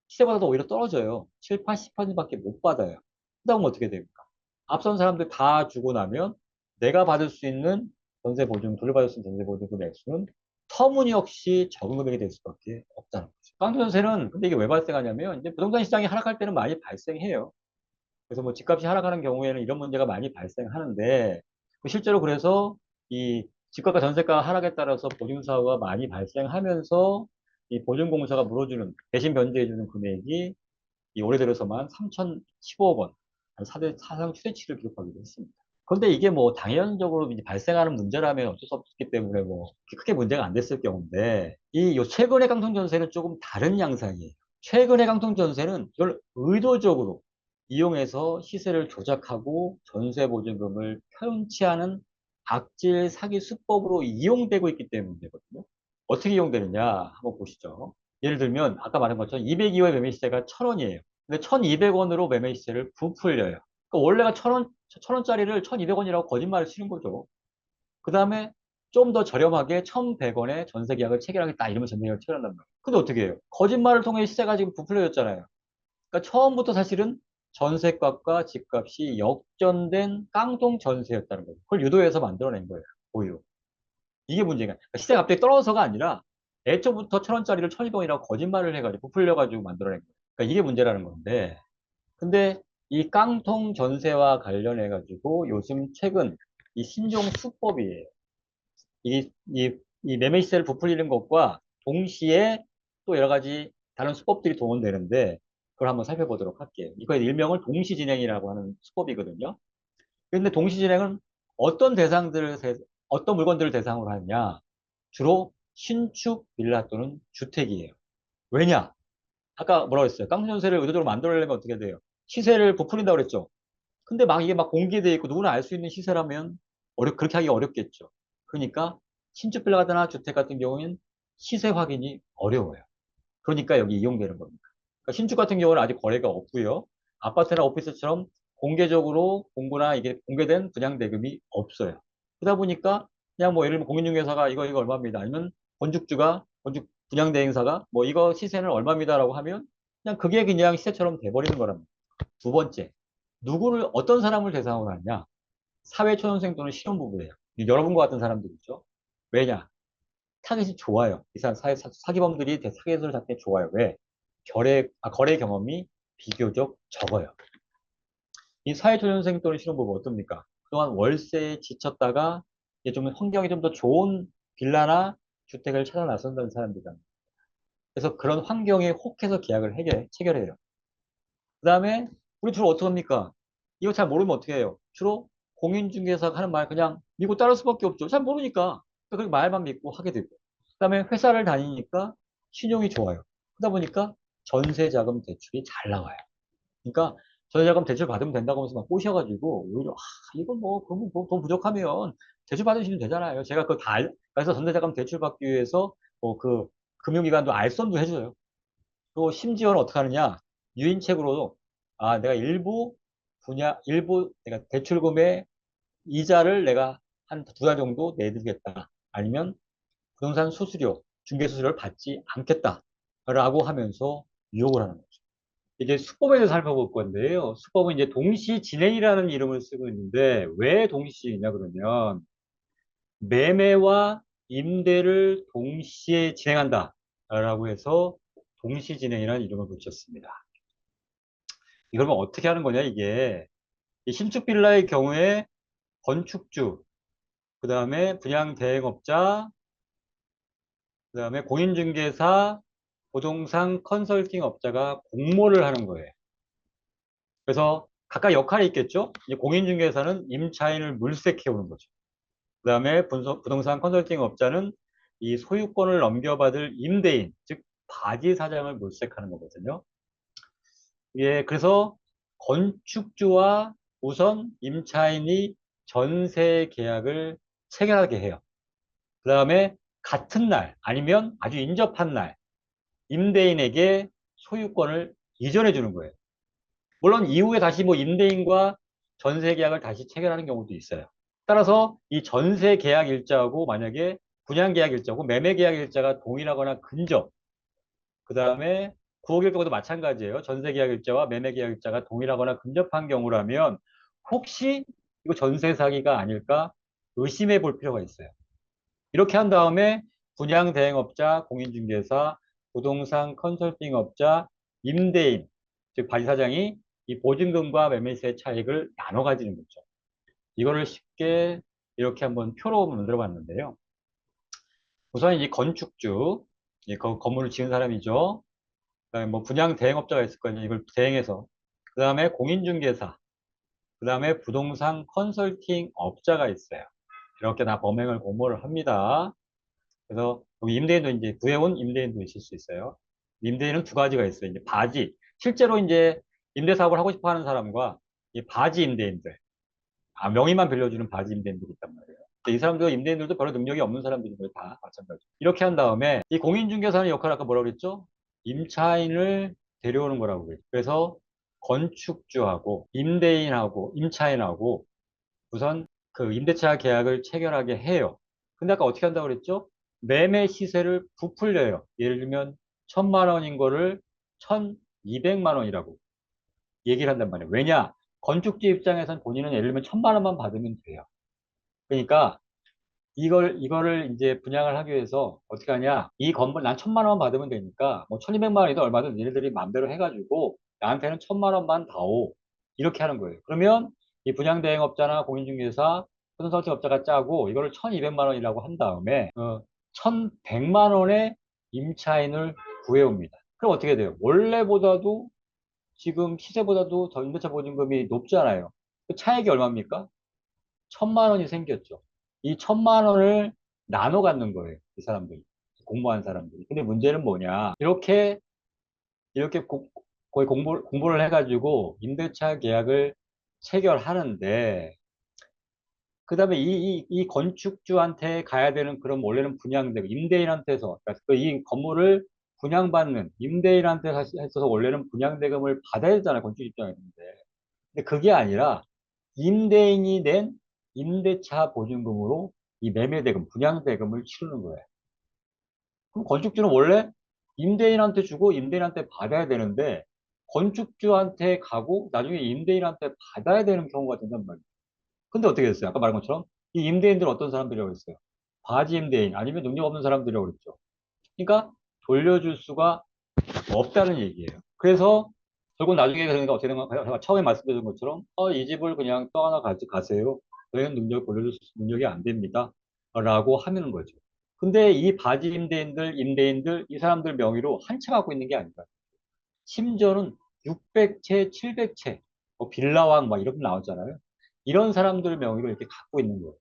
시세보다도 오히려 떨어져요. 7, 80%밖에 못 받아요. 그다음 어떻게 됩니까? 앞선 사람들 다 주고 나면 내가 받을 수 있는 돌려받을 수 있는 전세 보증금 액수는 터무니없이 적은 금액이 될 수밖에 없다는 거죠. 깡통 전세는 근데 이게 왜 발생하냐면 이제 부동산 시장이 하락할 때는 많이 발생해요. 그래서 뭐 집값이 하락하는 경우에는 이런 문제가 많이 발생하는데, 실제로 그래서 이 집값과 전세가 하락에 따라서 보증사고가 많이 발생하면서 이 보증공사가 물어주는 대신 변제해주는 금액이 이 올해 들어서만 3,015억 원, 사상 최대치를 기록하기도 했습니다. 그런데 이게 뭐 당연적으로 이제 발생하는 문제라면 어쩔 수 없기 때문에 뭐 크게 문제가 안 됐을 경우인데, 이 요 최근의 강통전세는 조금 다른 양상이에요. 최근의 강통전세는 이걸 의도적으로 이용해서 시세를 조작하고 전세 보증금을 편취하는 악질 사기 수법으로 이용되고 있기 때문이거든요. 어떻게 이용되느냐 한번 보시죠. 예를 들면 아까 말한 것처럼 202호의 매매 시세가 1,000원이에요. 근데 1,200원으로 매매 시세를 부풀려요. 그러니까 원래가 1,000원짜리를 1,200원이라고 거짓말을 치는 거죠. 그 다음에 좀 더 저렴하게 1,100원에 전세 계약을 체결하겠다 이러면 전세 계약을 체결한단 말이에요. 근데 어떻게 해요? 거짓말을 통해 시세가 지금 부풀려졌잖아요. 그러니까 처음부터 사실은 전세값과 집값이 역전된 깡통 전세였다는 거예요. 그걸 유도해서 만들어낸 거예요. 오히려. 이게 문제가. 그러니까 시세가 갑자기 떨어져서가 아니라 애초부터 1,000원짜리를 1,200원이라고 거짓말을 해가지고 부풀려가지고 만들어낸 거예요. 그러니까 이게 문제라는 건데. 근데 이 깡통 전세와 관련해가지고 요즘 최근 이 신종 수법이에요. 이 매매 시세를 부풀리는 것과 동시에 또 여러 가지 다른 수법들이 동원되는데, 그걸 한번 살펴보도록 할게요. 이거의 일명을 동시진행이라고 하는 수법이거든요. 근데 동시진행은 어떤 어떤 물건들을 대상으로 하느냐? 주로 신축 빌라 또는 주택이에요. 왜냐? 아까 뭐라고 했어요? 깡통전세를 의도적으로 만들어내려면 어떻게 돼요? 시세를 부풀린다고 그랬죠? 근데 막 이게 막 공개되어 있고 누구나 알 수 있는 시세라면 그렇게 하기 어렵겠죠. 그러니까 신축 빌라 같은 주택 같은 경우에는 시세 확인이 어려워요. 그러니까 여기 이용되는 겁니다. 그러니까 신축 같은 경우는 아직 거래가 없고요. 아파트나 오피스처럼 공개적으로 공고나 이게 공개된 분양 대금이 없어요. 그러다 보니까 그냥 뭐 예를 들면 공인중개사가 이거 얼마입니다. 아니면 건축 분양 대행사가 뭐 이거 시세는 얼마입니다라고 하면 그냥 그게 그냥 시세처럼 돼버리는 거랍니다. 두 번째, 어떤 사람을 대상으로 하냐? 사회초년생 또는 신혼부부예요. 여러분과 같은 사람들이죠. 왜냐? 타겟이 좋아요. 이 사기범들이 타겟을 잡기 좋아요. 왜? 거래 경험이 비교적 적어요. 이 사회초년생 또는 신혼부부 어떻습니까? 그동안 월세에 지쳤다가 이제 좀 환경이 좀 더 좋은 빌라나 주택을 찾아 나선다는 사람들이다. 그래서 그런 환경에 혹해서 계약을 체결해요. 그다음에 우리 주로 어떻게 합니까? 이거 잘 모르면 어떻게 해요? 주로 공인중개사가 하는 말 그냥 믿고 따를 수밖에 없죠. 잘 모르니까. 그러니까 그 말만 믿고 하게 되고. 그다음에 회사를 다니니까 신용이 좋아요. 그러다 보니까 전세자금 대출이 잘 나와요. 그러니까 전세자금 대출 받으면 된다고 하면서 막 꼬셔가지고 오히려 이건 뭐 그러면 뭐돈 부족하면 대출 받으시면 되잖아요. 제가 그거 다 그래서 전세자금 대출 받기 위해서 뭐 그 금융기관도 알선도 해줘요. 또 심지어는 어떻게 하느냐? 유인책으로도 내가 일부 내가 대출금의 이자를 내가 한 두 달 정도 내드리겠다. 아니면 부동산 수수료, 중개 수수료를 받지 않겠다라고 하면서 유혹을 하는 거죠. 이제 수법에 대해서 살펴볼 건데요. 수법은 이제 동시진행이라는 이름을 쓰고 있는데 왜 동시이냐 그러면 매매와 임대를 동시에 진행한다라고 해서 동시진행이라는 이름을 붙였습니다. 이러면 어떻게 하는 거냐 이게 이 신축 빌라의 경우에 건축주, 그 다음에 분양대행업자, 그 다음에 공인중개사, 부동산 컨설팅 업자가 공모를 하는 거예요. 그래서 각각 역할이 있겠죠? 이제 공인중개사는 임차인을 물색해오는 거죠. 그 다음에 부동산 컨설팅 업자는 이 소유권을 넘겨받을 임대인, 즉 바지 사장을 물색하는 거거든요. 예, 그래서 건축주와 우선 임차인이 전세 계약을 체결하게 해요. 그 다음에 같은 날 아니면 아주 인접한 날 임대인에게 소유권을 이전해 주는 거예요. 물론 이후에 다시 뭐 임대인과 전세 계약을 다시 체결하는 경우도 있어요. 따라서 이 전세 계약 일자하고 만약에 분양 계약 일자고 매매 계약 일자가 동일하거나 근접, 그 다음에 구억일 경우도 마찬가지예요. 전세 계약 일자와 매매 계약 일자가 동일하거나 근접한 경우라면 혹시 이거 전세 사기가 아닐까 의심해 볼 필요가 있어요. 이렇게 한 다음에 분양 대행업자, 공인중개사, 부동산 컨설팅업자, 임대인, 즉 관리사장이 이 보증금과 매매세 차익을 나눠 가지는 거죠. 이거를 쉽게 이렇게 한번 표로 만들어 봤는데요. 우선 이 건축주, 이 건물을 지은 사람이죠. 그다음에 뭐 분양 대행업자가 있을 거예요. 이걸 대행해서. 그다음에 공인중개사, 그다음에 부동산 컨설팅 업자가 있어요. 이렇게 다 범행을 공모를 합니다. 그래서 여기 임대인도 이제 구해온 임대인도 있을 수 있어요. 임대인은 두 가지가 있어요. 이제 바지. 실제로 이제 임대 사업을 하고 싶어 하는 사람과 이 바지 임대인들. 명의만 빌려주는 바지 임대인들이 있단 말이에요. 이 사람들 임대인들도 별로 능력이 없는 사람들인 거예요. 다 마찬가지. 이렇게 한 다음에 이 공인중개사의 역할 아까 뭐라고 그랬죠? 임차인을 데려오는 거라고 그랬죠. 그래서 건축주하고 임대인하고 임차인하고 우선 그 임대차 계약을 체결하게 해요. 근데 아까 어떻게 한다고 그랬죠? 매매 시세를 부풀려요. 예를 들면 1,000만 원인 거를 1,200만 원이라고 얘기를 한단 말이에요. 왜냐? 건축주 입장에선 본인은 예를 들면 1,000만 원만 받으면 돼요. 그러니까 이거를 이제 분양을 하기 위해서 어떻게 하냐? 이 건물 난 1,000만 원만 받으면 되니까 뭐 1,200만 원이든 얼마든 얘네들이 마음대로 해가지고 나한테는 1,000만 원만 다오. 이렇게 하는 거예요. 그러면 이 분양대행업자나 공인중개사, 컨설팅업자가 짜고 이거를 1,200만 원이라고 한 다음에 1,100만 원의 임차인을 구해옵니다. 그럼 어떻게 돼요? 원래보다도 지금 시세보다도 더 임대차 보증금이 높잖아요. 그 차액이 얼마입니까? 1,000만 원이 생겼죠. 이 1,000만 원을 나눠 갖는 거예요. 이 사람들이. 공모한 사람들이. 근데 문제는 뭐냐. 이렇게 거의 공부를 해가지고 임대차 계약을 체결하는데, 그 다음에 이 건축주한테 가야 되는 그럼 원래는 분양대금, 임대인한테서, 그러니까 이 건물을 분양받는 임대인한테 해서 원래는 분양대금을 받아야 되잖아요. 건축 입장에서는. 근데 그게 아니라 임대인이 낸 임대차 보증금으로 이 매매대금, 분양대금을 치르는 거예요. 그럼 건축주는 원래 임대인한테 주고 임대인한테 받아야 되는데 건축주한테 가고 나중에 임대인한테 받아야 되는 경우가 된단 말이에요. 근데 어떻게 됐어요? 아까 말한 것처럼 이 임대인들은 어떤 사람들이라고 했어요? 바지 임대인 아니면 능력 없는 사람들이라고 그랬죠. 그러니까 돌려줄 수가 없다는 얘기예요. 그래서 결국 나중에 그러니까 어떻게 된 건가요? 제가 처음에 말씀드린 것처럼 이 집을 그냥 떠나 가세요. 저희는 돌려줄 능력이 안 됩니다. 라고 하는 거죠. 근데 이 바지 임대인들, 임대인들 이 사람들 명의로 한 채 갖고 있는 게 아니다. 심지어는 600채, 700채, 뭐 빌라왕 막 이렇게 나왔잖아요. 이런 사람들 명의로 이렇게 갖고 있는 거예요.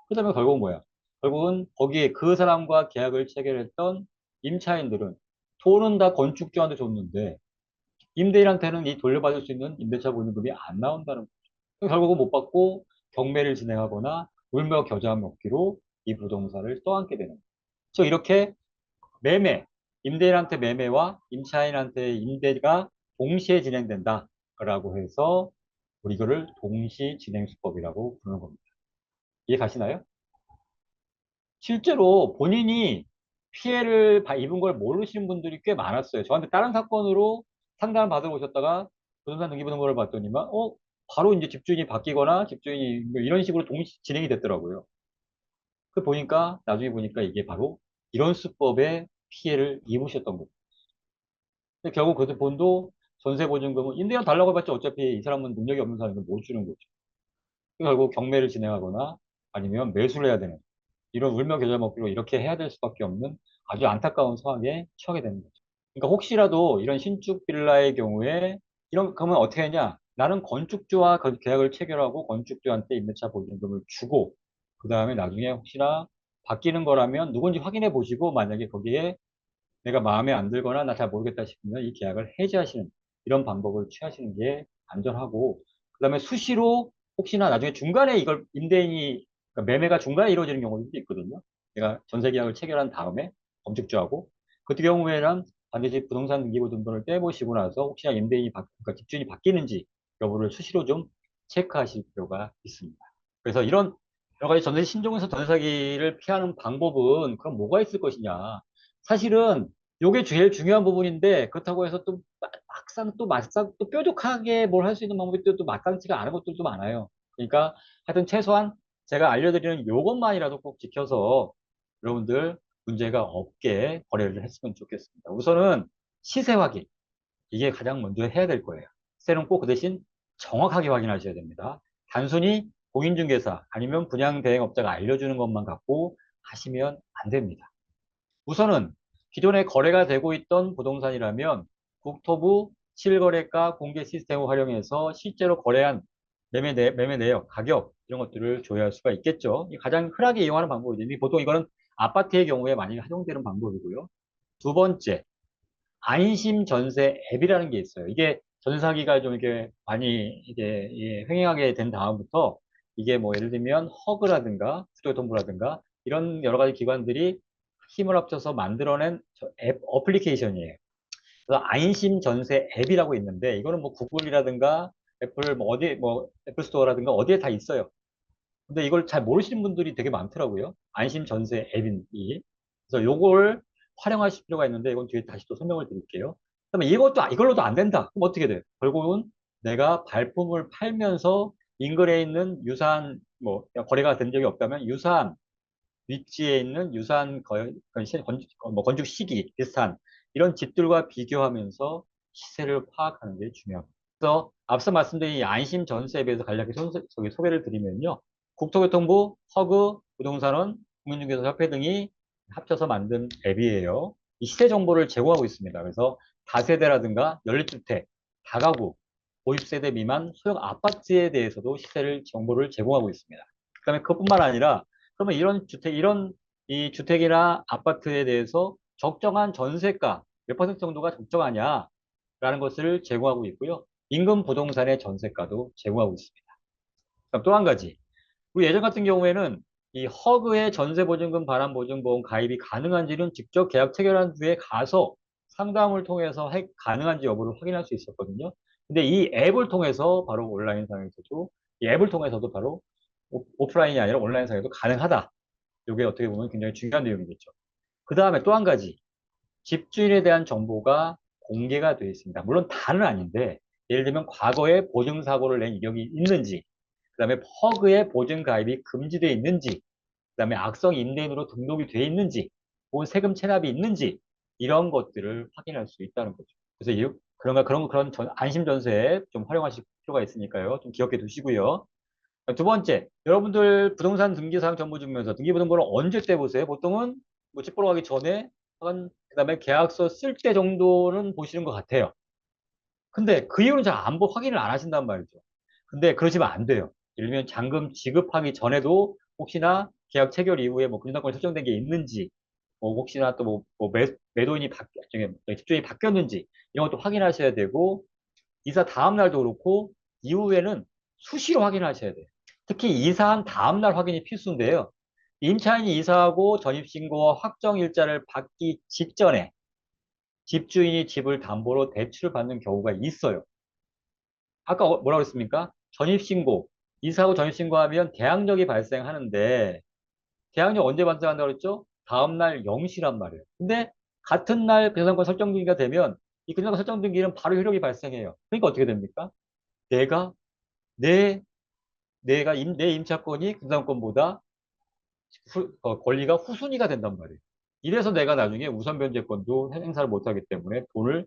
그다음에 결국은 뭐야? 결국은 거기에 그 사람과 계약을 체결했던 임차인들은 돈은 다 건축주한테 줬는데 임대인한테는 이 돌려받을 수 있는 임대차 보증금이 안 나온다는 거죠. 결국은 못 받고 경매를 진행하거나 울며 겨자 먹기로 이 부동산을 떠안게 되는 거죠. 그래서 이렇게 매매, 임대인한테 매매와 임차인한테 임대가 동시에 진행된다라고 해서 우리 이거를 동시진행수법이라고 부르는 겁니다. 이해 가시나요? 실제로 본인이 피해를 입은 걸 모르시는 분들이 꽤 많았어요. 저한테 다른 사건으로 상담을 받으러 오셨다가 부동산 등기부등본을 봤더니만, 바로 이제 집주인이 바뀌거나 집주인이 뭐 이런 식으로 동시 진행이 됐더라고요. 그 보니까, 나중에 보니까 이게 바로 이런 수법의 피해를 입으셨던 거죠. 근데 결국 그 돈도 전세보증금은 임대료 달라고 해봤자 어차피 이 사람은 능력이 없는 사람이면 못 주는 거죠. 결국 경매를 진행하거나 아니면 매수를 해야 되는 이런 울며 겨자 먹기로 이렇게 해야 될 수밖에 없는 아주 안타까운 상황에 처하게 되는 거죠. 그러니까 혹시라도 이런 신축 빌라의 경우에 그러면 어떻게 하냐? 나는 건축주와 계약을 체결하고 건축주한테 임대차 보증금을 주고 그 다음에 나중에 혹시나 바뀌는 거라면 누군지 확인해 보시고 만약에 거기에 내가 마음에 안 들거나 나 잘 모르겠다 싶으면 이 계약을 해지하시는 이런 방법을 취하시는 게 안전하고 그다음에 수시로 혹시나 나중에 중간에 이걸 임대인이 그러니까 매매가 중간에 이루어지는 경우도 있거든요. 내가 전세 계약을 체결한 다음에 건축주하고 그 경우에는 반드시 부동산 등기부등본을 떼보시고 나서 혹시나 그러니까 집주인이 바뀌는지 여부를 수시로 좀 체크하실 필요가 있습니다. 그래서 이런 여러 가지 전세 신종에서 전세 사기를 피하는 방법은 그럼 뭐가 있을 것이냐? 사실은 요게 제일 중요한 부분인데 그렇다고 해서 또 막상 또 뾰족하게 뭘 할 수 있는 방법이 또 마땅치가 않은 것들도 많아요. 그러니까 하여튼 최소한 제가 알려드리는 요것만이라도 꼭 지켜서 여러분들 문제가 없게 거래를 했으면 좋겠습니다. 우선은 시세 확인. 이게 가장 먼저 해야 될 거예요. 시세는 꼭 그 대신 정확하게 확인하셔야 됩니다. 단순히 공인중개사 아니면 분양대행업자가 알려주는 것만 갖고 하시면 안 됩니다. 우선은 기존에 거래가 되고 있던 부동산이라면 국토부 실거래가 공개 시스템을 활용해서 실제로 거래한 매매 내역, 가격 이런 것들을 조회할 수가 있겠죠. 가장 흔하게 이용하는 방법이죠. 보통 이거는 아파트의 경우에 많이 활용되는 방법이고요. 두 번째, 안심 전세 앱이라는 게 있어요. 이게 전세 사기가 좀 이게 많이 이게 횡행하게 된 다음부터 이게 뭐 예를 들면 허그라든가 국토교통부라든가 이런 여러 가지 기관들이 힘을 합쳐서 만들어낸 앱 어플리케이션이에요. 그래서 안심 전세 앱이라고 있는데 이거는 뭐 구글이라든가 애플 뭐 어디 뭐 애플 스토어라든가 어디에 다 있어요. 근데 이걸 잘 모르시는 분들이 되게 많더라고요. 안심 전세 앱이. 그래서 요걸 활용하실 필요가 있는데 이건 뒤에 다시 또 설명을 드릴게요. 그다음에 이걸로도 안 된다. 그럼 어떻게 돼요? 결국은 내가 발품을 팔면서 인근에 있는 유사한 뭐 거래가 된 적이 없다면 유사한 위치에 있는 유사한 건축 시기 비슷한 이런 집들과 비교하면서 시세를 파악하는 게 중요합니다. 그래서 앞서 말씀드린 이 안심 전세에 대해서 간략히 소개를 드리면요. 국토교통부, 허그, 부동산원, 국민중개사협회 등이 합쳐서 만든 앱이에요. 이 시세 정보를 제공하고 있습니다. 그래서 다세대라든가 연립주택, 다가구, 50세대 미만 소형 아파트에 대해서도 정보를 제공하고 있습니다. 그다음에 그것뿐만 아니라 그러면 이런 이 주택이나 아파트에 대해서 적정한 전세가 몇 퍼센트 정도가 적정하냐라는 것을 제공하고 있고요. 인근 부동산의 전세가도 제공하고 있습니다. 그럼 또 한 가지. 우리 예전 같은 경우에는 이 허그의 전세보증금 반환보증보험 가입이 가능한지는 직접 계약 체결한 뒤에 가서 상담을 통해서 가능한지 여부를 확인할 수 있었거든요. 근데 이 앱을 통해서 바로 온라인상에서도 이 앱을 통해서도 바로 오프라인이 아니라 온라인상에도 가능하다. 이게 어떻게 보면 굉장히 중요한 내용이겠죠. 그 다음에 또 한 가지. 집주인에 대한 정보가 공개가 되어 있습니다. 물론 다는 아닌데, 예를 들면 과거에 보증사고를 낸 이력이 있는지, 그 다음에 퍼그의 보증 가입이 금지되어 있는지, 그 다음에 악성 임대인으로 등록이 되어 있는지, 혹은 세금 체납이 있는지, 이런 것들을 확인할 수 있다는 거죠. 그래서 그런 안심 전세에 좀 활용하실 필요가 있으니까요. 좀 기억해 두시고요. 두 번째, 여러분들 부동산 등기사항 정보증명서, 등기부등본을 언제 떼보세요? 보통은 뭐 집 보러 가기 전에, 그다음에 계약서 쓸 때 정도는 보시는 것 같아요. 근데 그 이유는 잘 확인을 안 하신단 말이죠. 근데 그러시면 안 돼요. 예를 들면 잔금 지급하기 전에도 혹시나 계약 체결 이후에 뭐 금융권이 설정된 게 있는지, 뭐 혹시나 또 매도인이 집주인이 바뀌었는지 이런 것도 확인하셔야 되고, 이사 다음 날도 그렇고 이후에는 수시로 확인하셔야 돼요. 특히 이사한 다음 날 확인이 필수인데요. 임차인이 이사하고 전입신고와 확정일자를 받기 직전에 집주인이 집을 담보로 대출을 받는 경우가 있어요. 아까 뭐라고 그랬습니까? 전입신고, 이사하고 전입신고하면 대항력이 발생하는데, 대항력 언제 발생한다고 그랬죠? 다음날 0시란 말이에요. 근데 같은 날 금융권 설정등기가 되면 이 금융권 설정등기는 바로 효력이 발생해요. 그러니까 어떻게 됩니까? 내가 내 내 임차권이 금융권보다 권리가 후순위가 된단 말이에요. 이래서 내가 나중에 우선 변제권도 행사를 못하기 때문에 돈을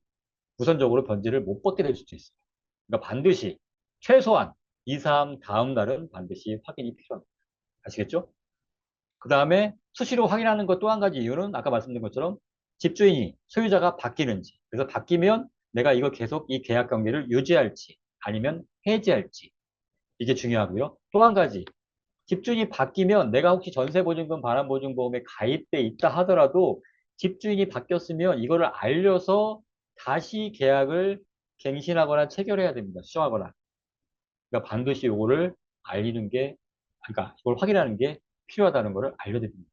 우선적으로 변제를 못 받게 될 수도 있어요. 그러니까 반드시 최소한 2, 3 다음 날은 반드시 확인이 필요합니다. 아시겠죠? 그 다음에 수시로 확인하는 것 또 한 가지 이유는 아까 말씀드린 것처럼 집주인이 소유자가 바뀌는지, 그래서 바뀌면 내가 이거 계속 이 계약 관계를 유지할지 아니면 해지할지, 이게 중요하고요. 또 한 가지, 집주인이 바뀌면 내가 혹시 전세보증금, 반환보증보험에 가입돼 있다 하더라도 집주인이 바뀌었으면 이거를 알려서 다시 계약을 갱신하거나 체결해야 됩니다. 수정하거나. 그러니까 반드시 이거를 알리는 게, 그러니까 이걸 확인하는 게 필요하다는 것을 알려드립니다.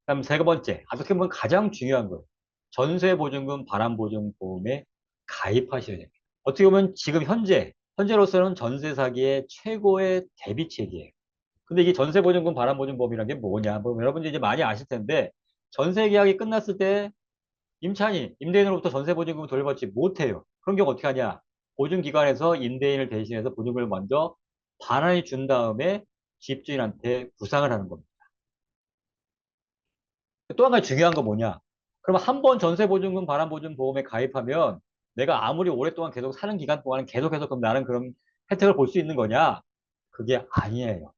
그다음 세 번째, 어떻게 보면 가장 중요한 거예요. 전세보증금, 반환보증보험에 가입하셔야 됩니다. 어떻게 보면 지금 현재로서는 전세 사기의 최고의 대비책이에요. 근데 이게 전세보증금, 반환보증보험이라는 게 뭐냐? 뭐 여러분들이 이제 많이 아실 텐데, 전세 계약이 끝났을 때 임차인이 임대인으로부터 전세보증금을 돌려받지 못해요. 그런 경우 어떻게 하냐? 보증기관에서 임대인을 대신해서 보증금을 먼저 반환해 준 다음에 집주인한테 부상을 하는 겁니다. 또 한 가지 중요한 건 뭐냐? 그럼 한 번 전세보증금, 반환보증보험에 가입하면 내가 아무리 오랫동안 계속 사는 기간 동안 계속해서 그럼 나는 그런 혜택을 볼 수 있는 거냐? 그게 아니에요.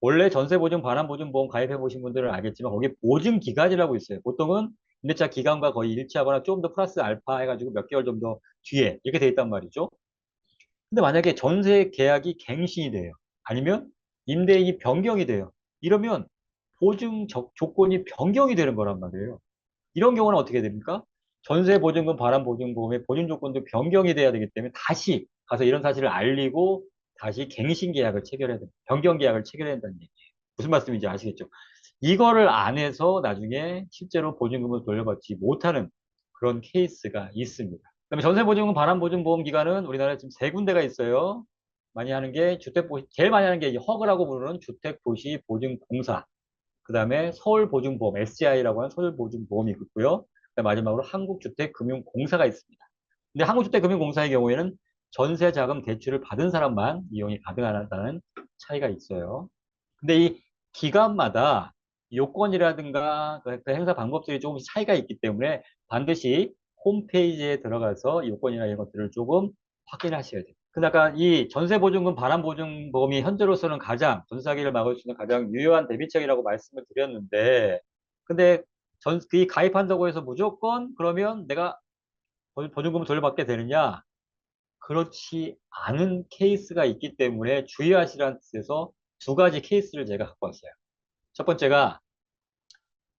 원래 전세보증, 반환보증보험 가입해 보신 분들은 알겠지만 거기에 보증기간이라고 있어요. 보통은 임대차 기간과 거의 일치하거나 조금 더 플러스 알파 해가지고 몇 개월 정도 뒤에 이렇게 돼 있단 말이죠. 근데 만약에 전세 계약이 갱신이 돼요. 아니면 임대인이 변경이 돼요. 이러면 조건이 변경이 되는 거란 말이에요. 이런 경우는 어떻게 됩니까? 전세보증금, 반환보증보험의 보증 조건도 변경이 돼야 되기 때문에 다시 가서 이런 사실을 알리고 다시 갱신 계약을 체결해야 됩니다. 변경 계약을 체결해야 된다는 얘기예요. 무슨 말씀인지 아시겠죠? 이거를 안 해서 나중에 실제로 보증금을 돌려받지 못하는 그런 케이스가 있습니다. 그다음에 전세보증금, 반환보증보험 기관은 우리나라에 지금 세 군데가 있어요. 많이 하는 게 제일 많이 하는 게 허그라고 부르는 주택도시보증공사. 그 다음에 서울보증보험, SGI라고 하는 서울보증보험이 있고요. 그다음에 마지막으로 한국주택금융공사가 있습니다. 근데 한국주택금융공사의 경우에는 전세자금 대출을 받은 사람만 이용이 가능하다는 차이가 있어요. 근데 이 기관마다 요건이라든가 그 행사 방법들이 조금씩 차이가 있기 때문에 반드시 홈페이지에 들어가서 요건이나 이런 것들을 조금 확인하셔야 돼요. 근데 아까 이 전세보증금, 반환보증보험이 현재로서는 가장 전세 사기를 막을 수 있는 가장 유효한 대비책이라고 말씀을 드렸는데, 근데 그 가입한다고 해서 무조건 그러면 내가 보증금을 돌려받게 되느냐? 그렇지 않은 케이스가 있기 때문에 주의하시라는 뜻에서 두 가지 케이스를 제가 갖고 왔어요. 첫 번째가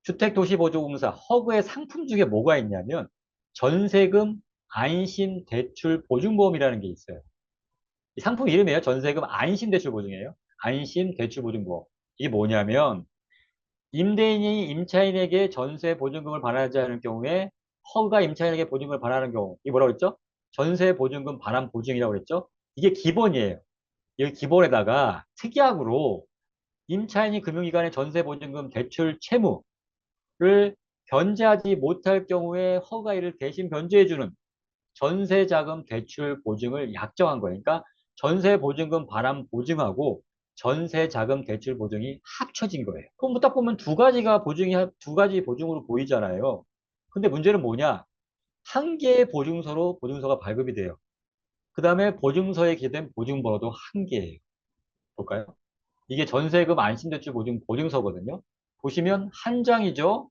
주택도시보증공사 허그의 상품 중에 뭐가 있냐면 전세금 안심대출보증보험이라는 게 있어요. 이 상품 이름이에요. 전세금 안심대출보증이에요. 안심대출보증보험. 이게 뭐냐면 임대인이 임차인에게 전세보증금을 반환하지 않을 경우에 허그가 임차인에게 보증금을 반환하는 경우, 이게 뭐라고 그랬죠? 전세보증금 반환보증이라고 그랬죠? 이게 기본이에요. 여기 기본에다가 특약으로 임차인이 금융기관의 전세보증금 대출 채무를 변제하지 못할 경우에 허가 이를 대신 변제해주는 전세자금 대출 보증을 약정한 거예요. 그러니까 전세보증금 반환 보증하고 전세자금 대출 보증이 합쳐진 거예요. 그럼 딱 보면 두 가지 보증으로 보이잖아요. 근데 문제는 뭐냐? 한 개의 보증서로 보증서가 발급이 돼요. 그 다음에 보증서에 기재된 보증번호도 한 개예요. 볼까요? 이게 전세금 안심대출 보증서거든요. 보시면 한 장이죠.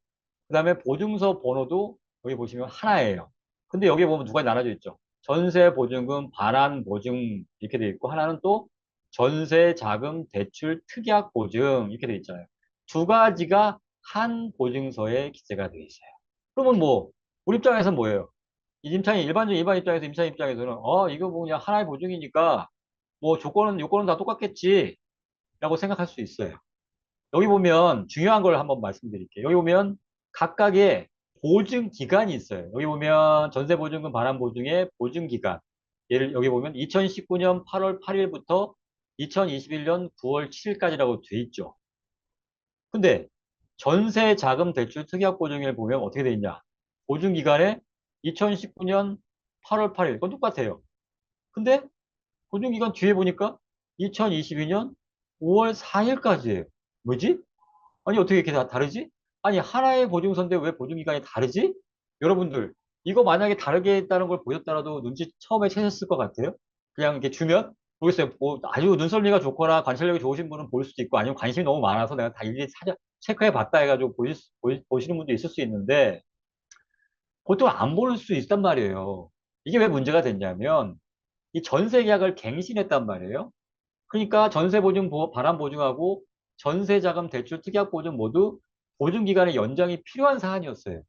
그 다음에 보증서 번호도 여기 보시면 하나예요. 근데 여기 보면 누가 나눠져 있죠? 전세보증금 반환보증 이렇게 돼 있고 하나는 또 전세자금 대출 특약 보증 이렇게 돼 있잖아요. 두 가지가 한 보증서에 기재가 돼 있어요. 그러면 뭐 우리 입장에서 뭐예요? 이 임차인 일반 입장에서 임차인 입장에서는 이거 뭐 그냥 하나의 보증이니까 뭐 조건은 요건은 다 똑같겠지 라고 생각할 수 있어요. 여기 보면 중요한 걸 한번 말씀드릴게요. 여기 보면 각각의 보증 기간이 있어요. 여기 보면 전세보증금 반환보증의 보증 기간. 예를 여기 보면 2019년 8월 8일부터 2021년 9월 7일까지라고 돼 있죠. 근데 전세자금 대출 특약보증을 보면 어떻게 돼 있냐? 보증 기간에 2019년 8월 8일. 그건 똑같아요. 근데 보증 기간 뒤에 보니까 2022년 5월 4일까지예요. 뭐지? 아니, 어떻게 이렇게 다 다르지? 아니, 하나의 보증서인데 왜 보증기간이 다르지? 여러분들, 이거 만약에 다르게 했다는 걸 보셨더라도 눈치 처음에 채셨을 것 같아요? 그냥 이렇게 주면? 모르겠어요. 뭐, 아주 눈썰미가 좋거나 관찰력이 좋으신 분은 볼 수도 있고, 아니면 관심이 너무 많아서 내가 다 일일이 체크해 봤다 해가지고 보시는 분도 있을 수 있는데, 보통 안 볼 수 있단 말이에요. 이게 왜 문제가 됐냐면, 이 전세 계약을 갱신했단 말이에요. 그러니까 전세보증 반환보증하고 전세자금 대출 특약보증 모두 보증기간의 연장이 필요한 사안이었어요.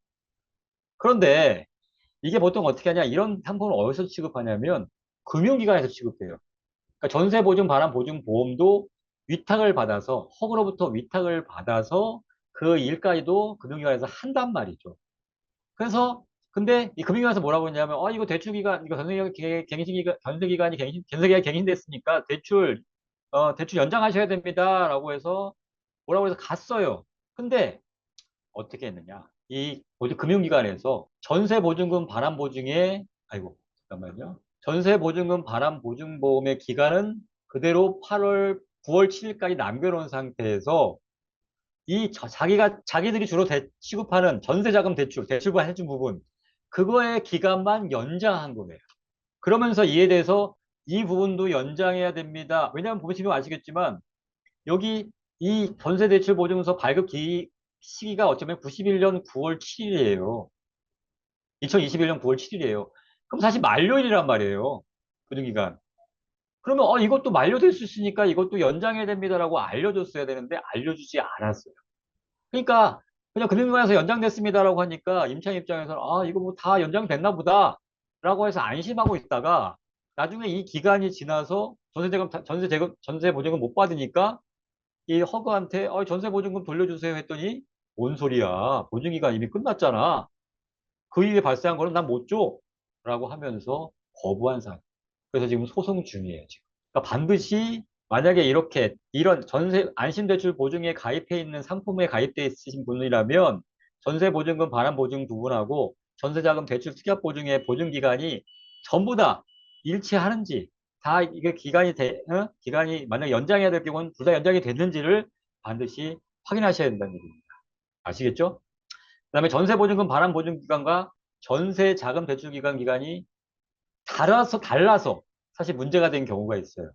그런데 이게 보통 어떻게 하냐, 이런 상품을 어디서 취급하냐면 금융기관에서 취급해요. 그러니까 전세보증 반환보증보험도 위탁을 받아서 허그로부터 위탁을 받아서 그 일까지도 금융기관에서 한단 말이죠. 그래서 근데 이 금융위에서 뭐라고 했냐면 이거 대출 기간 이거 전세 기간이 전세 기간이 갱신됐으니까 대출 연장하셔야 됩니다라고 해서 뭐라고 해서 갔어요. 근데 어떻게 했느냐? 이 금융기관에서 전세 보증금 반환 보증에 아이고 잠깐만요. 전세 보증금 반환 보증보험의 기간은 그대로 8월 9월 7일까지 남겨놓은 상태에서 자기들이 주로 취급하는 전세자금 대출과 해준 부분, 그거의 기간만 연장한 거예요. 그러면서 이에 대해서 이 부분도 연장해야 됩니다. 왜냐하면 보시면 아시겠지만, 여기 이 전세대출보증서 시기가 어쩌면 91년 9월 7일이에요. 2021년 9월 7일이에요. 그럼 사실 만료일이란 말이에요. 보증기간. 그러면 이것도 만료될 수 있으니까 이것도 연장해야 됩니다라고 알려줬어야 되는데 알려주지 않았어요. 그러니까 그냥 금융기관에서 연장됐습니다라고 하니까 임차인 입장에서는 이거 뭐 다 연장됐나 보다라고 해서 안심하고 있다가 나중에 이 기간이 지나서 전세 보증금 못 받으니까 이 허그한테 전세보증금 돌려주세요 했더니 뭔 소리야, 보증기간 이미 끝났잖아, 그 일이 발생한 거는 난 못 줘 라고 하면서 거부한 사람. 그래서 지금 소송 중이에요 지금. 그러니까 반드시 만약에 이런 안심대출 보증에 가입해 있는 상품에 가입돼 있으신 분이라면 전세보증금 반환보증 부분하고 전세자금 대출 특약보증의 보증기간이 전부 다 일치하는지, 다 이게 기간이 만약 연장해야 될 경우는 둘 다 연장이 됐는지를 반드시 확인하셔야 된다는 얘기입니다. 아시겠죠? 그다음에 전세보증금 반환보증기간과 전세자금 대출기간 기간이 달라서 사실 문제가 된 경우가 있어요.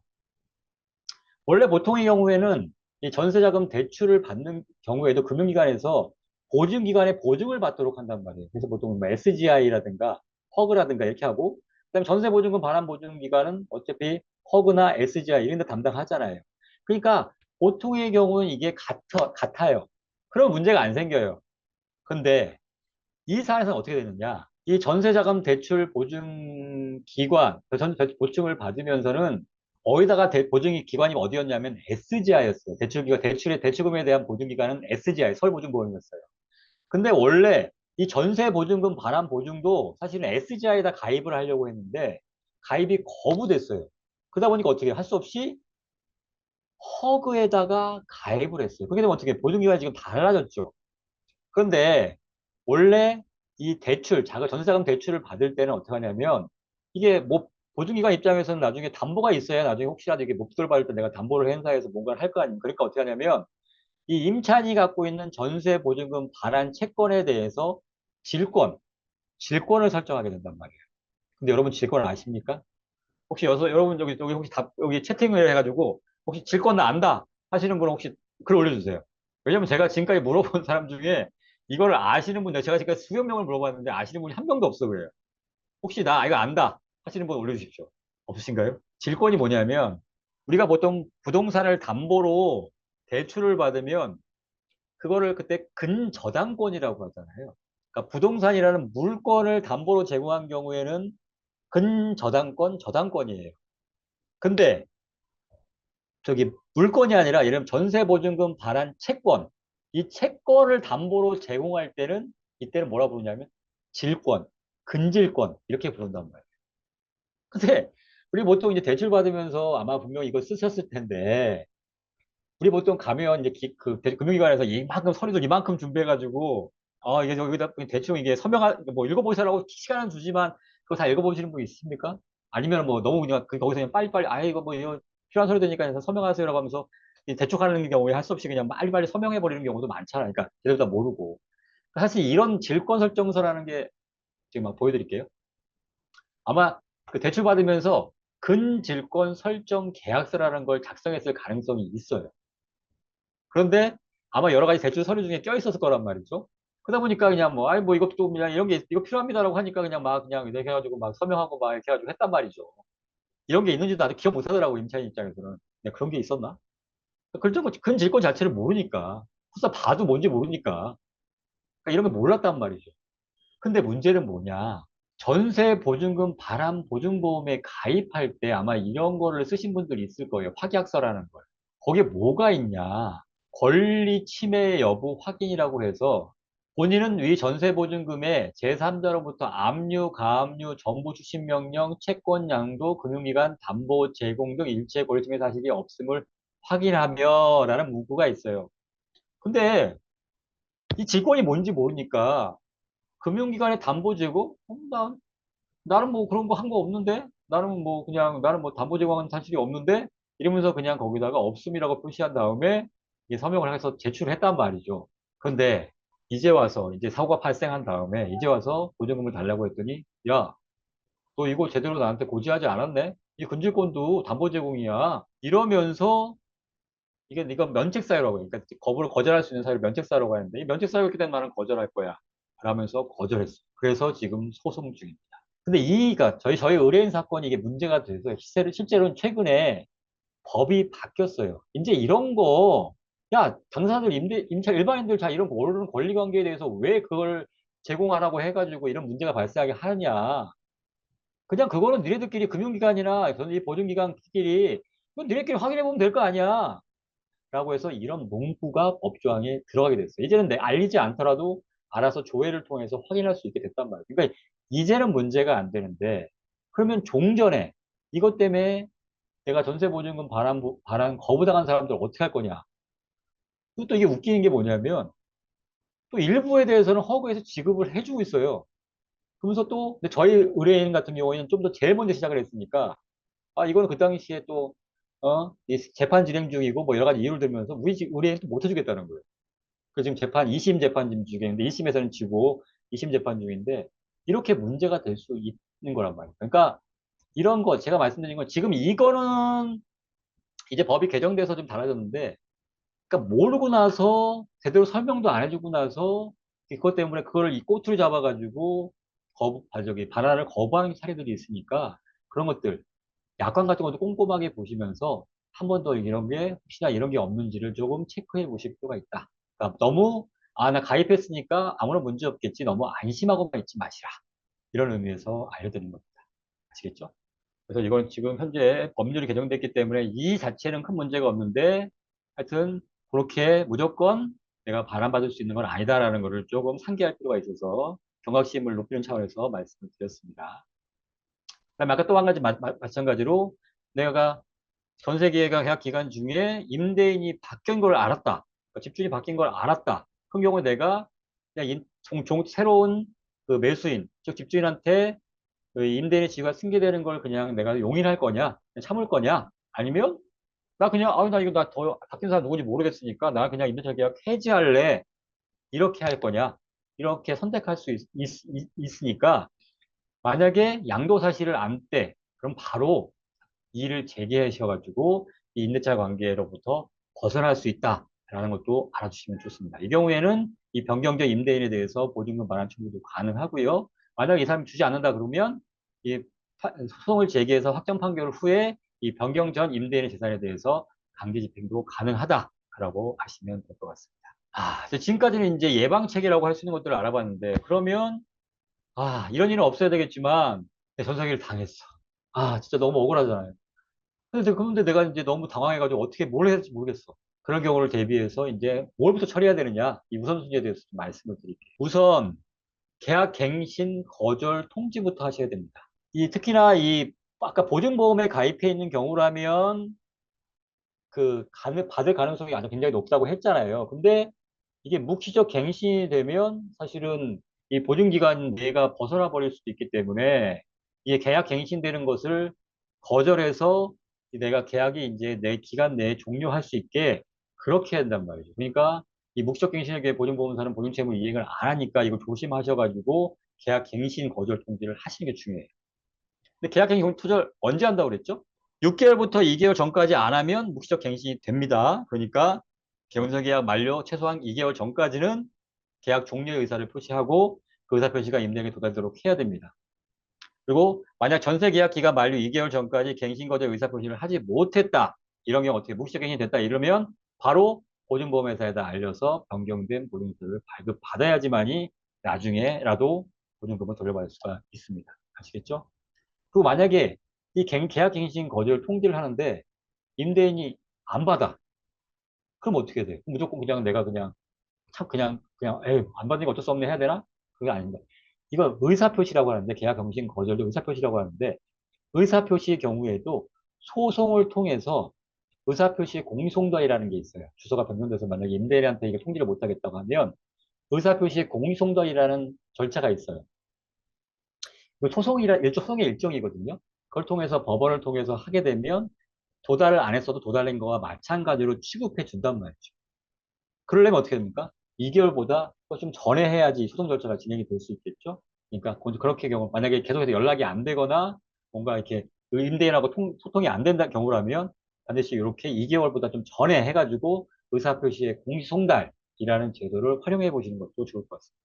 원래 보통의 경우에는 이 전세자금 대출을 받는 경우에도 금융기관에서 보증기관에 보증을 받도록 한단 말이에요. 그래서 보통 뭐 SGI라든가 허그라든가 이렇게 하고, 그다음에 전세보증금 반환보증기관은 어차피 허그나 SGI 이런 데 담당하잖아요. 그러니까 보통의 경우는 이게 같아요. 그럼 문제가 안 생겨요. 근데 이 사안에서는 어떻게 되느냐? 이 전세자금 대출 보증 기관, 보증을 받으면서는 어디다가 보증 기관이 어디였냐면 SGI였어요. 대출금에 대한 보증 기관은 SGI, 서울보증보험이었어요. 근데 원래 이 전세보증금 반환 보증도 사실은 SGI에다 가입을 하려고 했는데 가입이 거부됐어요. 그러다 보니까 어떻게 할 수 없이 허그에다가 가입을 했어요. 그게 되면 어떻게 보증기관이 지금 달라졌죠. 그런데 원래 이 전세자금 대출을 받을 때는 어떻게 하냐면 이게 뭐 보증기관 입장에서는 나중에 담보가 있어야 나중에 혹시라도 이게 목돈을 받을 때 내가 담보를 행사해서 뭔가를 할 거 아닙니까? 그러니까 어떻게 하냐면 이 임차인이 갖고 있는 전세 보증금 반환 채권에 대해서 질권, 질권을 설정하게 된단 말이에요. 근데 여러분 질권 아십니까? 혹시 여러분 여기 혹시 여기 채팅을 해가지고 혹시 질권 나 안다 하시는 분 혹시 글 올려주세요. 왜냐면 제가 지금까지 물어본 사람 중에 이걸 아시는 분, 제가 지금까지 수백 명을 물어봤는데 아시는 분이 한 명도 없어 그래요. 혹시 나 이거 안다 하시는 분 올려주십시오. 없으신가요? 질권이 뭐냐면 우리가 보통 부동산을 담보로 대출을 받으면 그거를 그때 근저당권이라고 하잖아요. 그러니까 부동산이라는 물건을 담보로 제공한 경우에는 근저당권, 저당권이에요. 근데 저기 물건이 아니라 예를 들면 전세보증금 반환 채권, 이 채권을 담보로 제공할 때는 이때는 뭐라 부르냐면 질권, 근질권 이렇게 부른단 말이에요. 근데 우리 보통 이제 대출 받으면서 아마 분명히 이거 쓰셨을 텐데 우리 보통 가면 이제 금융기관에서 이만큼 서류들 이만큼 준비해가지고 이게 여기다 대충 이게 서명한 뭐 읽어보시라고 시간은 주지만 그거 다 읽어보시는 분 있습니까? 아니면 뭐 너무 그냥 거기서 그냥 빨리빨리 이거 뭐 이거 필요한 서류 되니까 해서 서명하세요라고 하면서 이 대충하는 경우에 할 수 없이 그냥 빨리빨리 서명해 버리는 경우도 많잖아요. 그러니까 제대로 다 모르고 사실 이런 질권 설정서라는 게 지금 막 보여드릴게요. 아마 그 대출 받으면서 근질권 설정 계약서라는 걸 작성했을 가능성이 있어요. 그런데 아마 여러 가지 대출 서류 중에 껴있었을 거란 말이죠. 그러다 보니까 그냥 뭐, 뭐 이것도 그냥 이런 게, 이거 필요합니다라고 하니까 그냥 막 그냥 이렇게 해가지고 막 서명하고 막 이렇게 해가지고 했단 말이죠. 이런 게 있는지도 나도 기억 못 하더라고, 임차인 입장에서는. 그런 게 있었나? 근질권 자체를 모르니까. 설사 봐도 뭔지 모르니까. 그러니까 이런 거 몰랐단 말이죠. 근데 문제는 뭐냐? 전세 보증금 반환 보증보험에 가입할 때 아마 이런 거를 쓰신 분들이 있을 거예요. 확약서라는 걸. 거기에 뭐가 있냐? 권리 침해 여부 확인이라고 해서 본인은 위 전세보증금에 제3자로부터 압류, 가압류, 정부 추심 명령, 채권 양도, 금융기관 담보 제공 등 일체 권리 침해 사실이 없음을 확인하며 라는 문구가 있어요. 근데 이 직권이 뭔지 모르니까 금융기관의 담보 제공? 나는 뭐 그런 거 한 거 없는데? 나는 뭐 담보 제공한 사실이 없는데? 이러면서 그냥 거기다가 없음이라고 표시한 다음에 이게 서명을 해서 제출을 했단 말이죠. 근데 이제 와서 이제 사고가 발생한 다음에 이제 와서 보증금을 달라고 했더니 야, 너 이거 제대로 나한테 고지하지 않았네? 이 근질권도 담보 제공이야. 이러면서 이게 네가 면책사유라고 해. 그러니까 거부를 거절할 수 있는 사유를 면책사유라고 하는데 이 면책사유가 있기 때문에 나는 거절할 거야. 라면서 거절했어. 그래서 지금 소송 중입니다. 근데 이가 저희 의뢰인 사건이 이게 문제가 돼서 실제로는 최근에 법이 바뀌었어요. 이제 이런 거, 야, 당사자들 임차 일반인들 다 이런 모르는 권리 관계에 대해서 왜 그걸 제공하라고 해가지고 이런 문제가 발생하게 하느냐. 그냥 그거는 니네들끼리 금융기관이나 이 보증기관끼리 그건 니네끼리 확인해 보면 될 거 아니야. 라고 해서 이런 문구가 법조항에 들어가게 됐어요. 이제는 알리지 않더라도 알아서 조회를 통해서 확인할 수 있게 됐단 말이에요. 그러니까 이제는 문제가 안 되는데 그러면 종전에 이것 때문에 내가 전세보증금 반환 거부당한 사람들 어떻게 할 거냐. 또 이게 웃기는 게 뭐냐면 또 일부에 대해서는 허그해서 지급을 해주고 있어요. 그러면서 또 근데 저희 의뢰인 같은 경우에는 좀 더 제일 먼저 시작을 했으니까 이거는 그 당시에 또 이 재판 진행 중이고 뭐 여러 가지 이유를 들면서 우리 또 못 해주겠다는 거예요. 그 지금 2심 재판 중인데 1심에서는 지고 2심 재판 중인데 이렇게 문제가 될 수 있는 거란 말이에요. 그러니까 이런 거 제가 말씀드린 건 지금 이거는 이제 법이 개정돼서 좀 달라졌는데 그러니까 모르고 나서 제대로 설명도 안 해주고 나서 그것 때문에 그걸 이 꼬투리 잡아가지고 반환을 거부하는 사례들이 있으니까 그런 것들 약관 같은 것도 꼼꼼하게 보시면서 한 번 더 이런 게 혹시나 이런 게 없는지를 조금 체크해 보실 필요가 있다. 그러니까 너무 나 가입했으니까 아무런 문제 없겠지. 너무 안심하고만 있지 마시라. 이런 의미에서 알려드리는 겁니다. 아시겠죠? 그래서 이건 지금 현재 법률이 개정됐기 때문에 이 자체는 큰 문제가 없는데 하여튼 그렇게 무조건 내가 반환받을 수 있는 건 아니다라는 것을 조금 상기할 필요가 있어서 경각심을 높이는 차원에서 말씀을 드렸습니다. 그다음에 아까 또 한 가지 마찬가지로 내가 전세계약 기간 중에 임대인이 바뀐 걸 알았다. 그러니까 집주인이 바뀐 걸 알았다. 그런 경우에 내가 그냥 새로운 그 매수인, 즉 집주인한테 그 임대인의 지위가 승계되는 걸 그냥 내가 용인할 거냐, 참을 거냐, 아니면 나 그냥 나 이거 나 더 바뀐 사람 누군지 모르겠으니까 나 그냥 임대차 계약 해지할래. 이렇게 할 거냐. 이렇게 선택할 수 있으니까 만약에 양도 사실을 안 떼, 그럼 바로 이의를 제기하셔가지고 이 임대차 관계로부터 벗어날 수 있다라는 것도 알아주시면 좋습니다. 이 경우에는 이 변경된 임대인에 대해서 보증금 반환 청구도 가능하고요. 만약 이 사람이 주지 않는다 그러면 이 소송을 제기해서 확정 판결 후에 이 변경 전 임대인의 재산에 대해서 강제 집행도 가능하다라고 하시면 될 것 같습니다. 지금까지는 이제 예방책이라고 할 수 있는 것들을 알아봤는데, 그러면, 이런 일은 없어야 되겠지만, 내 전세기를 당했어. 진짜 너무 억울하잖아요. 근데 내가 이제 너무 당황해가지고 어떻게 뭘 해야 될지 모르겠어. 그런 경우를 대비해서 이제 뭘부터 처리해야 되느냐, 이 우선순위에 대해서 좀 말씀을 드릴게요. 우선, 계약 갱신 거절 통지부터 하셔야 됩니다. 특히나 아까 보증보험에 가입해 있는 경우라면, 받을 가능성이 아주 굉장히 높다고 했잖아요. 근데 이게 묵시적 갱신이 되면 사실은 이 보증기간 내가 벗어나 버릴 수도 있기 때문에 이게 계약 갱신되는 것을 거절해서 내가 계약이 이제 내 기간 내에 종료할 수 있게 그렇게 한단 말이죠. 그러니까 이 묵시적 갱신에 대해 보증보험사는 보증채무 이행을 안 하니까 이걸 조심하셔가지고 계약 갱신 거절 통지를 하시는 게 중요해요. 근데 계약 갱신 거절 언제 한다고 그랬죠? 6개월부터 2개월 전까지 안 하면 묵시적 갱신이 됩니다. 그러니까 계약서 계약 만료 최소한 2개월 전까지는 계약 종료의 의사를 표시하고 그 의사 표시가 임대인에 도달되도록 해야 됩니다. 그리고 만약 전세 계약 기간 만료 2개월 전까지 갱신 거절 의사 표시를 하지 못했다. 이런 경우 어떻게 묵시적 갱신이 됐다 이러면 바로 보증보험회사에다 알려서 변경된 보증서를 발급받아야지만이 나중에라도 보증금을 돌려받을 수가 있습니다. 아시겠죠? 그리고 만약에 이 계약 갱신 거절 통지를 하는데 임대인이 안 받아. 그럼 어떻게 돼? 무조건 그냥 내가 그냥 참 그냥 에이, 안 받으니까 어쩔 수 없네 해야 되나? 그게 아닙니다. 이거 의사표시라고 하는데 계약 갱신 거절도 의사표시라고 하는데 의사표시의 경우에도 소송을 통해서 의사표시 공송달이라는 게 있어요. 주소가 변경돼서 만약에 임대인한테 이게 통지를 못 하겠다고 하면 의사표시 공송달이라는 절차가 있어요. 그 소송의 일종이거든요. 그걸 통해서 법원을 통해서 하게 되면 도달을 안 했어도 도달된 거와 마찬가지로 취급해 준단 말이죠. 그러려면 어떻게 됩니까? 2개월보다 좀 전에 해야지 소송 절차가 진행이 될 수 있겠죠? 그러니까 그렇게 경우 만약에 계속해서 연락이 안 되거나 뭔가 이렇게 임대인하고 소통이 안 된다는 경우라면 반드시 이렇게 2개월보다 좀 전에 해가지고 의사표시의 공시송달이라는 제도를 활용해 보시는 것도 좋을 것 같습니다.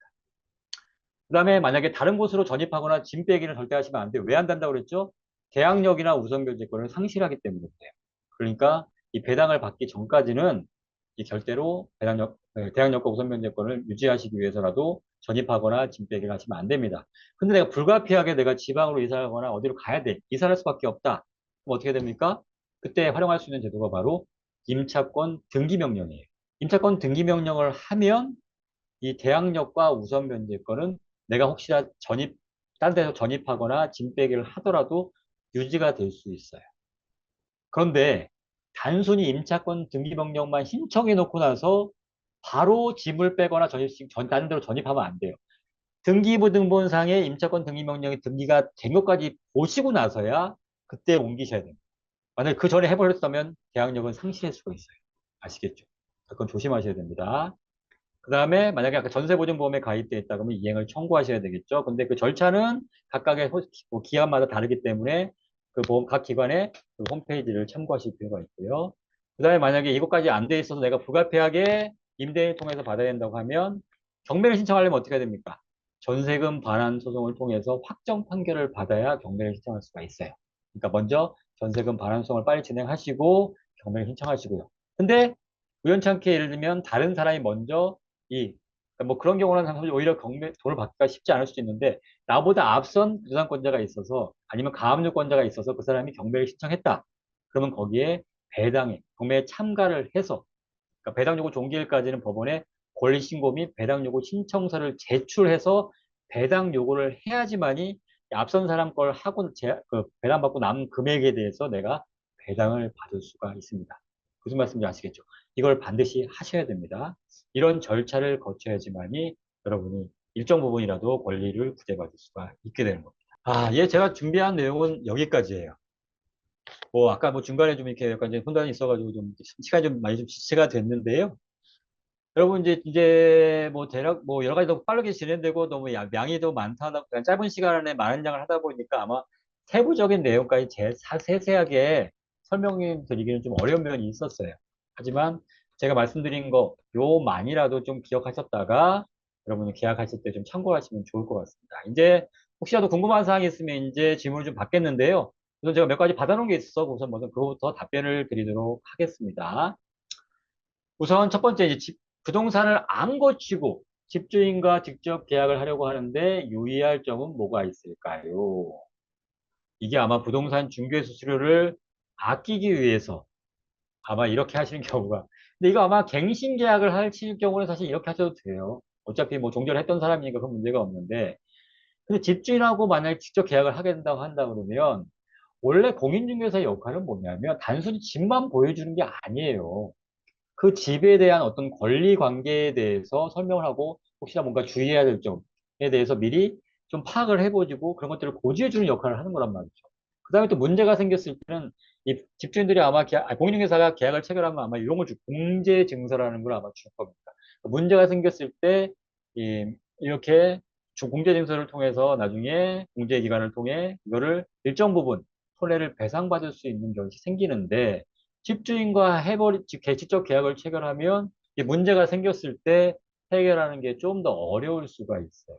그 다음에 만약에 다른 곳으로 전입하거나 짐 빼기는 절대 하시면 안 돼요. 왜 안 된다고 그랬죠? 계약력이나 우선결제권을 상실하기 때문에 그래요. 그러니까 이 배당을 받기 전까지는 이 절대로 대항력과 우선변제권을 유지하시기 위해서라도 전입하거나 짐 빼기를 하시면 안 됩니다. 근데 내가 불가피하게 내가 지방으로 이사하거나 어디로 가야 돼. 이사할 수밖에 없다. 그럼 어떻게 됩니까? 그때 활용할 수 있는 제도가 바로 임차권 등기명령이에요. 임차권 등기명령을 하면 이 대항력과 우선변제권은 내가 혹시나 딴 데서 전입하거나 짐 빼기를 하더라도 유지가 될 수 있어요. 그런데 단순히 임차권 등기명령만 신청해 놓고 나서 바로 짐을 빼거나 다른 데로 전입하면 안 돼요. 등기부등본상에 임차권 등기명령이 등기가 된 것까지 보시고 나서야 그때 옮기셔야 됩니다. 만약에 그 전에 해버렸다면 대항력은 상실할 수가 있어요. 아시겠죠? 그건 조심하셔야 됩니다. 그 다음에 만약에 아까 전세보증보험에 가입되어 있다 그러면 이행을 청구하셔야 되겠죠. 근데 그 절차는 각각의 기관마다 다르기 때문에 그 각 기관의 그 홈페이지를 참고하실 필요가 있고요. 그 다음에 만약에 이것까지 안 돼 있어서 내가 불가피하게 임대인을 통해서 받아야 된다고 하면 경매를 신청하려면 어떻게 해야 됩니까? 전세금 반환 소송을 통해서 확정 판결을 받아야 경매를 신청할 수가 있어요. 그러니까 먼저 전세금 반환 소송을 빨리 진행하시고 경매를 신청하시고요. 근데 우연찮게 예를 들면 다른 사람이 먼저 그러니까 뭐 그런 경우는 사실 오히려 돈을 받기가 쉽지 않을 수도 있는데 나보다 앞선 부담권자가 있어서 아니면 가압류권자가 있어서 그 사람이 경매를 신청했다. 그러면 거기에 경매에 참가를 해서 그러니까 배당 요구 종기일까지는 법원에 권리신고 및 배당 요구 신청서를 제출해서 배당 요구를 해야지만이 앞선 사람 걸 하고 배당받고 남은 금액에 대해서 내가 배당을 받을 수가 있습니다. 무슨 말씀인지 아시겠죠? 이걸 반드시 하셔야 됩니다. 이런 절차를 거쳐야지만이 여러분이 일정 부분이라도 권리를 구제받을 수가 있게 되는 겁니다. 제가 준비한 내용은 여기까지예요. 아까 중간에 좀 이렇게 약간 이제 혼란이 있어가지고 좀 시간이 좀 많이 좀 지체가 됐는데요. 여러분 이제 뭐 대략 뭐 여러 가지 더 빠르게 진행되고 너무 양이 더 많다, 그냥 짧은 시간에 많은 양을 하다 보니까 아마 세부적인 내용까지 세세하게 설명해 드리기는 좀 어려운 면이 있었어요. 하지만 제가 말씀드린 거 요만이라도 좀 기억하셨다가 여러분이 계약하실 때 좀 참고하시면 좋을 것 같습니다. 이제 혹시라도 궁금한 사항이 있으면 이제 질문을 좀 받겠는데요. 우선 제가 몇 가지 받아놓은 게 있어서 우선 먼저 그거부터 답변을 드리도록 하겠습니다. 우선 첫 번째, 이제 부동산을 안 고치고 집주인과 직접 계약을 하려고 하는데 유의할 점은 뭐가 있을까요? 이게 아마 부동산 중개 수수료를 아끼기 위해서 아마 이렇게 하시는 경우가. 근데 이거 아마 갱신 계약을 하실 경우는 사실 이렇게 하셔도 돼요. 어차피 뭐 종전을 했던 사람이니까 그런 문제가 없는데. 근데 집주인하고 만약에 직접 계약을 하게 된다고 한다 그러면 원래 공인중개사의 역할은 뭐냐면 단순히 집만 보여주는 게 아니에요. 그 집에 대한 어떤 권리 관계에 대해서 설명을 하고 혹시나 뭔가 주의해야 될 점에 대해서 미리 좀 파악을 해보시고 그런 것들을 고지해주는 역할을 하는 거란 말이죠. 그 다음에 또 문제가 생겼을 때는 이 집주인들이 아마 공인중개사가 계약을 체결하면 아마 이런 걸 공제 증서라는 걸 아마 줄 겁니다. 문제가 생겼을 때 이렇게 공제 증서를 통해서 나중에 공제 기간을 통해 이거를 일정 부분 손해를 배상받을 수 있는 것이 생기는데 집주인과 직접 계약을 체결하면 이 문제가 생겼을 때 해결하는 게 좀 더 어려울 수가 있어요.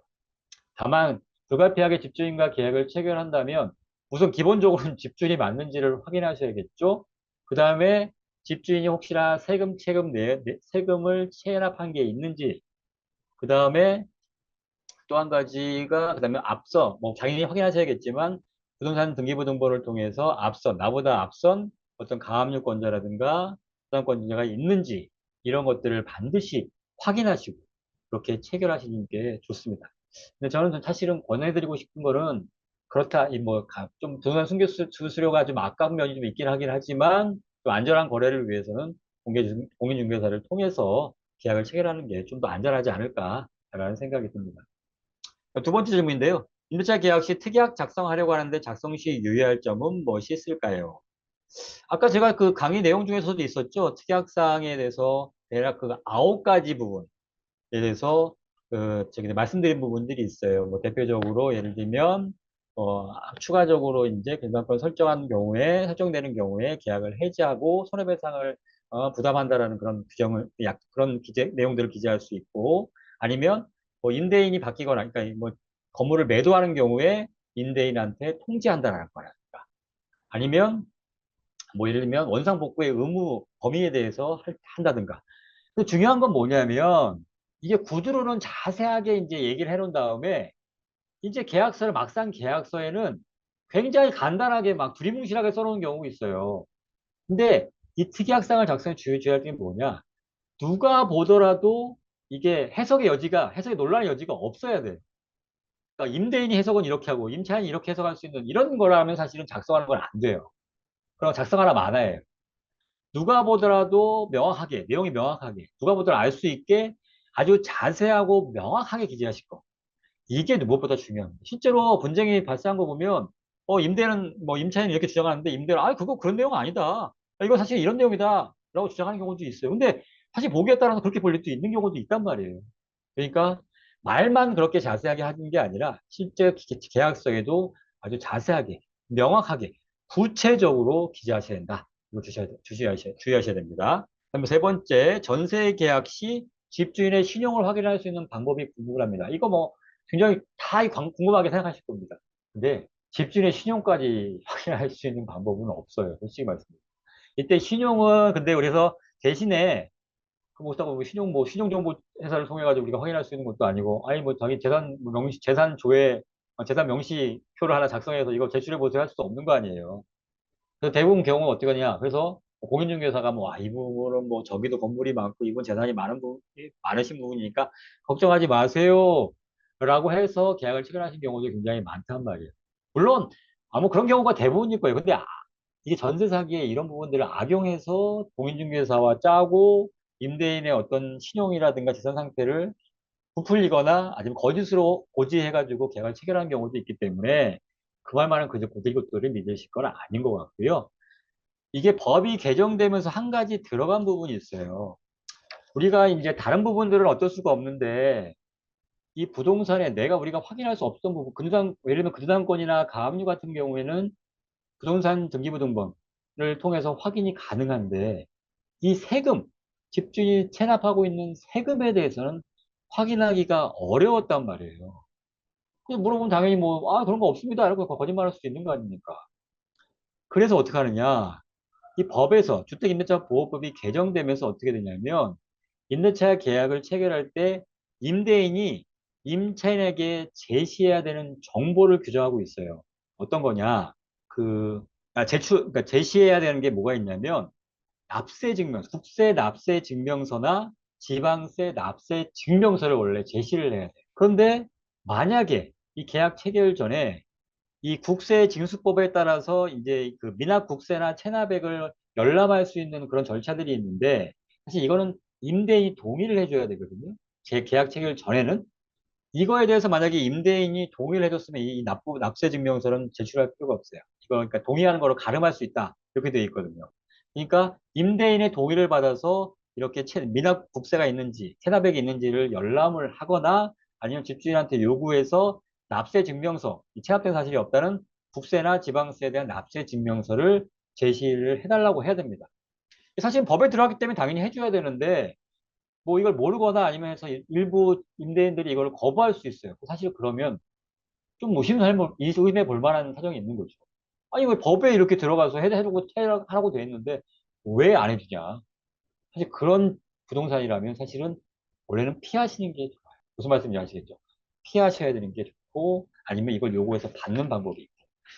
다만 불가피하게 집주인과 계약을 체결한다면 우선 기본적으로는 집주인이 맞는지를 확인하셔야겠죠. 그 다음에 집주인이 혹시나 세금을 체납한 게 있는지, 그 다음에 또 한 가지가, 그 다음에 앞서, 뭐, 당연히 확인하셔야겠지만, 부동산 등기부등본을 통해서 나보다 앞선 어떤 가압류권자라든가 부담권자가 있는지, 이런 것들을 반드시 확인하시고, 그렇게 체결하시는 게 좋습니다. 근데 저는 사실은 권해드리고 싶은 거는, 그렇다, 좀 부동산 수수료가 좀 아까운 면이 좀 있긴 하긴 하지만, 또 안전한 거래를 위해서는 공인중개사를 통해서 계약을 체결하는 게 좀 더 안전하지 않을까라는 생각이 듭니다. 두 번째 질문인데요. 임대차 계약 시 특약 작성하려고 하는데 작성 시 유의할 점은 무엇이 있을까요? 아까 제가 그 강의 내용 중에서도 있었죠. 특약사항에 대해서 대략 그 9가지 부분에 대해서 말씀드린 부분들이 있어요. 뭐 대표적으로 예를 들면 추가적으로 이제 변상권 설정되는 경우에 계약을 해지하고 손해배상을 부담한다라는 그런 그런 내용들을 기재할 수 있고 아니면 뭐 임대인이 바뀌거나 그러니까 뭐 건물을 매도하는 경우에 임대인한테 통지한다라는 거야. 아니면 뭐 예를 들면 원상복구의 의무 범위에 대해서 한다든가. 근데 중요한 건 뭐냐면 이게 구두로는 자세하게 이제 얘기를 해놓은 다음에 이제 막상 계약서에는 굉장히 간단하게 막 두리뭉실하게 써놓은 경우가 있어요. 근데 이 특이학상을 작성에 주의할 게 뭐냐? 누가 보더라도 이게 해석의 논란의 여지가 없어야 돼. 그러니까 임대인이 해석은 이렇게 하고 임차인이 이렇게 해석할 수 있는 이런 거라면 사실은 작성하는 건 안 돼요. 그럼 작성하라 마나예요. 누가 보더라도 내용이 명확하게, 누가 보더라도 알 수 있게 아주 자세하고 명확하게 기재하실 거. 이게 무엇보다 중요합니다. 실제로 분쟁이 발생한 거 보면, 임차인은 이렇게 주장하는데, 그거 그런 내용 아니다. 이거 사실 이런 내용이다. 라고 주장하는 경우도 있어요. 근데 사실 보기에 따라서 그렇게 볼 수도 있는 경우도 있단 말이에요. 그러니까 말만 그렇게 자세하게 하는 게 아니라 실제 계약서에도 아주 자세하게, 명확하게, 구체적으로 기재하셔야 된다. 이거 주의하셔야 됩니다. 그다음에 세 번째, 전세 계약 시 집주인의 신용을 확인할 수 있는 방법이 궁금합니다. 이거 뭐 굉장히 다 궁금하게 생각하실 겁니다. 근데 집주인의 신용까지 확인할 수 있는 방법은 없어요. 솔직히 말씀드립니다. 이때 신용은 근데 그래서 대신에 그 못하고 신용정보 회사를 통해 가지고 우리가 확인할 수 있는 것도 아니고 아니 뭐 자기 재산 명시표를 하나 작성해서 이거 제출해 보세요 할 수도 없는 거 아니에요. 그래서 대부분 경우는 어떻게 하냐. 그래서 공인중개사가 이 부분은 뭐 저기도 건물이 많고 이분 재산이 많으신 부분이니까 걱정하지 마세요. 라고 해서 계약을 체결하신 경우도 굉장히 많단 말이에요. 물론, 뭐 그런 경우가 대부분일 거예요. 근데 이게 전세 사기에 이런 부분들을 악용해서 공인중개사와 짜고 임대인의 어떤 신용이라든가 재산 상태를 부풀리거나 아니면 거짓으로 고지해가지고 계약을 체결한 경우도 있기 때문에 그 말만은 그것들을 믿으실 건 아닌 것 같고요. 이게 법이 개정되면서 한 가지 들어간 부분이 있어요. 우리가 이제 다른 부분들은 어쩔 수가 없는데 이 부동산에 우리가 확인할 수 없던 부분, 예를 들면 근저당권이나 가압류 같은 경우에는 부동산 등기부등본을 통해서 확인이 가능한데 이 집주인이 체납하고 있는 세금에 대해서는 확인하기가 어려웠단 말이에요. 그래서 물어보면 당연히 뭐, 그런 거 없습니다. 이렇게 거짓말할 수도 있는 거 아닙니까? 그래서 어떻게 하느냐? 이 법에서 주택임대차 보호법이 개정되면서 어떻게 되냐면 임대차 계약을 체결할 때 임대인이 임차인에게 제시해야 되는 정보를 규정하고 있어요. 어떤 거냐? 그, 그러니까 제시해야 되는 게 뭐가 있냐면 납세 증명서, 국세 납세 증명서나 지방세 납세 증명서를 원래 제시를 해야 돼요. 그런데 만약에 이 계약 체결 전에 이 국세 징수법에 따라서 이제 그 미납 국세나 체납액을 열람할 수 있는 그런 절차들이 있는데 사실 이거는 임대인이 동의를 해줘야 되거든요. 제 계약 체결 전에는 이거에 대해서 만약에 임대인이 동의를 해줬으면 이 납세 증명서는 제출할 필요가 없어요. 이거 그러니까 동의하는 거로 가름할 수 있다 이렇게 되어 있거든요. 그러니까 임대인의 동의를 받아서 이렇게 미납 국세가 있는지 체납액이 있는지를 열람을 하거나 아니면 집주인한테 요구해서 납세 증명서, 이 체납된 사실이 없다는 국세나 지방세에 대한 납세 증명서를 제시를 해달라고 해야 됩니다. 사실 법에 들어갔기 때문에 당연히 해줘야 되는데 뭐 이걸 모르거나 아니면 해서 일부 임대인들이 이걸 거부할 수 있어요. 사실 그러면 좀 의심해 볼 만한 사정이 있는 거죠. 아니 왜 법에 이렇게 들어가서 해주고 하라고 돼 있는데 왜 안 해주냐? 사실 그런 부동산이라면 사실은 원래는 피하시는 게 좋아요. 무슨 말씀인지 아시겠죠? 피하셔야 되는 게 좋고 아니면 이걸 요구해서 받는 방법이 있고.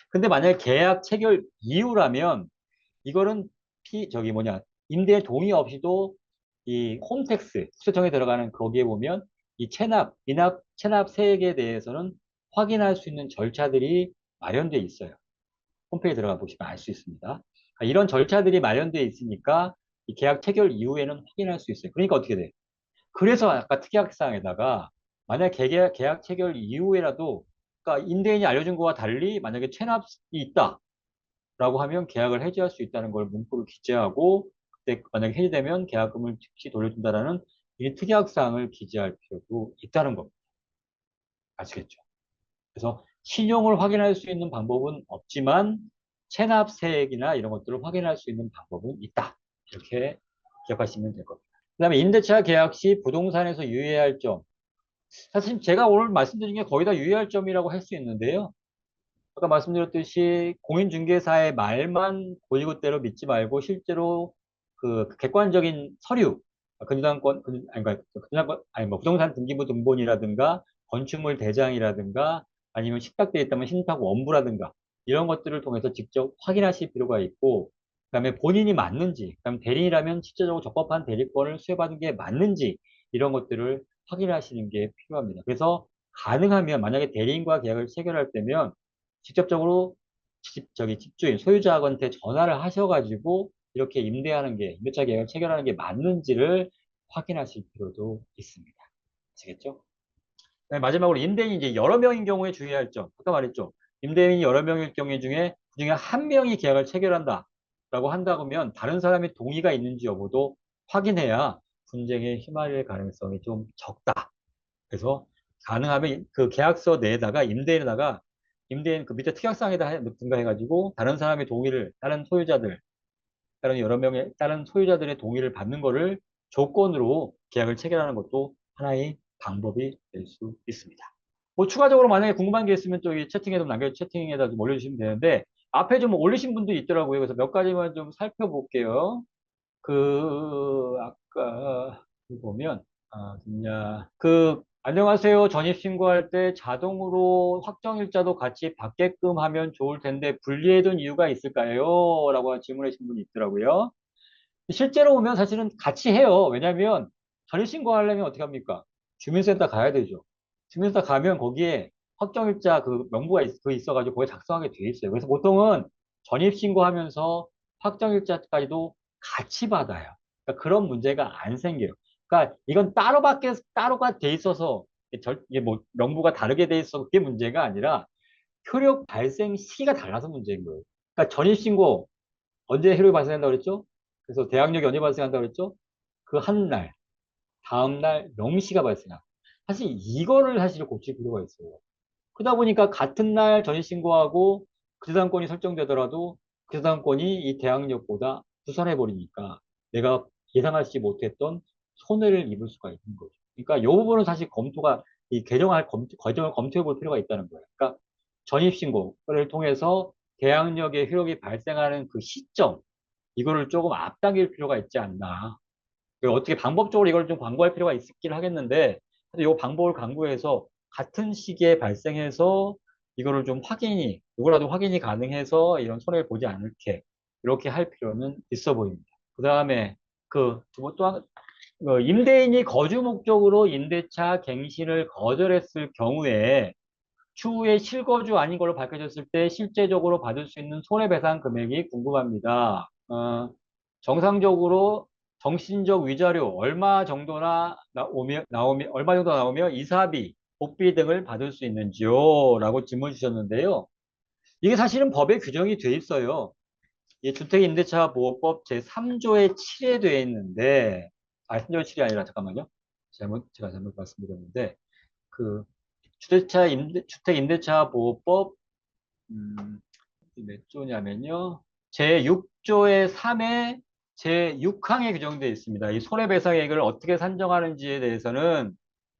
근데 만약에 계약 체결 이후라면 이거는 저기 뭐냐 임대 동의 없이도 이 홈택스 국세청에 들어가는 거기에 보면 이 체납 세액에 대해서는 확인할 수 있는 절차들이 마련되어 있어요. 홈페이지에 들어가 보시면 알 수 있습니다. 그러니까 이런 절차들이 마련되어 있으니까 이 계약 체결 이후에는 확인할 수 있어요. 그러니까 어떻게 돼? 그래서 아까 특약사항에다가 만약 계약 체결 이후에라도 그러니까 임대인이 알려준 거와 달리 만약에 체납이 있다. 라고 하면 계약을 해지할 수 있다는 걸 문구를 기재하고 그때 만약에 해지되면 계약금을 즉시 돌려준다라는 이 특약사항을 기재할 필요도 있다는 겁니다. 아시겠죠? 그래서 신용을 확인할 수 있는 방법은 없지만 체납세액이나 이런 것들을 확인할 수 있는 방법은 있다. 이렇게 기억하시면 될 겁니다. 그 다음에 임대차 계약 시 부동산에서 유의해야 할 점. 사실 제가 오늘 말씀드린 게 거의 다 유의할 점이라고 할 수 있는데요. 아까 말씀드렸듯이 공인중개사의 말만 고지고대로 믿지 말고 실제로 그 객관적인 서류, 아니, 그러니까 아니, 뭐 부동산 등기부 등본이라든가 건축물 대장이라든가 아니면 신탁되어 있다면 신탁 원부라든가 이런 것들을 통해서 직접 확인하실 필요가 있고, 그다음에 본인이 맞는지, 그다음 대리인이라면 실제적으로 적법한 대리권을 수여받은 게 맞는지 이런 것들을 확인하시는 게 필요합니다. 그래서 가능하면 만약에 대리인과 계약을 체결할 때면 직접적으로 집주인, 소유자한테 전화를 하셔가지고 이렇게 임대차 계약을 체결하는 게 맞는지를 확인하실 필요도 있습니다. 아시겠죠? 네, 마지막으로 임대인이 이제 여러 명인 경우에 주의할 점. 아까 말했죠. 임대인이 여러 명일 경우 중에 그중에 한 명이 계약을 체결한다. 라고 한다면 다른 사람의 동의가 있는지 여부도 확인해야 분쟁에 휘말릴 가능성이 좀 적다. 그래서 가능하면 그 계약서 내에다가 임대인 그 밑에 특약사항에다 등가해가지고 다른 사람의 동의를 다른 소유자들의 동의를 받는 거를 조건으로 계약을 체결하는 것도 하나의 방법이 될 수 있습니다. 뭐 추가적으로 만약에 궁금한 게 있으면 저기 채팅에다 좀 올려주시면 되는데 앞에 좀 올리신 분도 있더라고요. 그래서 몇 가지만 좀 살펴볼게요. 아까 보면, 안녕하세요. 전입신고할 때 자동으로 확정일자도 같이 받게끔 하면 좋을 텐데, 분리해둔 이유가 있을까요? 라고 질문해 주신 분이 있더라고요. 실제로 보면 사실은 같이 해요. 왜냐면, 전입신고하려면 어떻게 합니까? 주민센터 가야 되죠. 주민센터 가면 거기에 확정일자 그 명부가 있어가지고 거기에 작성하게 돼 있어요. 그래서 보통은 전입신고하면서 확정일자까지도 같이 받아요. 그러니까 그런 문제가 안 생겨요. 그러니까 이건 따로가 돼 있어서 이게 뭐 명부가 다르게 돼 있어 그게 문제가 아니라 효력 발생 시기가 달라서 문제인 거예요. 그러니까 전입신고 언제 효력이 발생한다고 그랬죠? 그래서 대항력이 언제 발생한다고 그랬죠? 그 한 날, 다음 날 명시가 발생합니다. 사실 이거를 사실 고칠 필요가 있어요. 그러다 보니까 같은 날 전입신고하고 그 저당권이 설정되더라도 그 저당권이 이 대항력보다 부산해버리니까 내가 예상하지 못했던 손해를 입을 수가 있는 거죠. 그러니까 이 부분은 사실 검토가 이 과정을 검토해 볼 필요가 있다는 거예요. 그러니까 전입신고를 통해서 계약력의 효력이 발생하는 그 시점, 이거를 조금 앞당길 필요가 있지 않나. 어떻게 방법적으로 이걸 좀 광고할 필요가 있긴 하겠는데, 근데 이 방법을 강구해서 같은 시기에 발생해서 이거를 좀 누구라도 확인이 가능해서 이런 손해를 보지 않게 이렇게 할 필요는 있어 보입니다. 그 다음에 임대인이 거주 목적으로 임대차 갱신을 거절했을 경우에 추후에 실거주 아닌 걸로 밝혀졌을 때 실제적으로 받을 수 있는 손해배상 금액이 궁금합니다. 정상적으로 정신적 위자료 얼마 정도 나오며 이사비, 복비 등을 받을 수 있는지요? 라고 질문 주셨는데요. 이게 사실은 법에 규정이 돼 있어요. 이 주택임대차보호법 제3조의 7에 되어 있는데, 3조 7이 아니라 잠깐만요. 제가 잘못 말씀드렸는데, 그 주택임대차보호법 몇 조냐면요. 제6조의 3에 제6항에 규정되어 있습니다. 이 손해배상액을 어떻게 산정하는지에 대해서는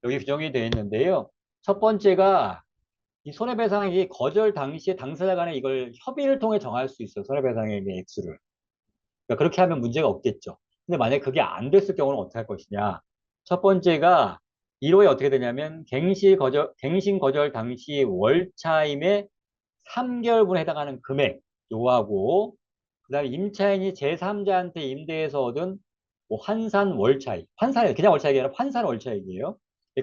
여기 규정이 되어 있는데요. 첫 번째가 이 손해배상액이 거절 당시에 당사자 간에 이걸 협의를 통해 정할 수 있어요. 손해배상액의 액수를. 그러니까 그렇게 하면 문제가 없겠죠. 근데 만약에 그게 안 됐을 경우는 어떻게 할 것이냐. 첫 번째가 1호에 어떻게 되냐면 갱신 거절 당시 월차임의 3개월분에 해당하는 금액 요하고 그다음에 임차인이 제3자한테 임대해서 얻은 뭐 환산 월차익, 그냥 월차익이 아니라 환산 월차익이에요.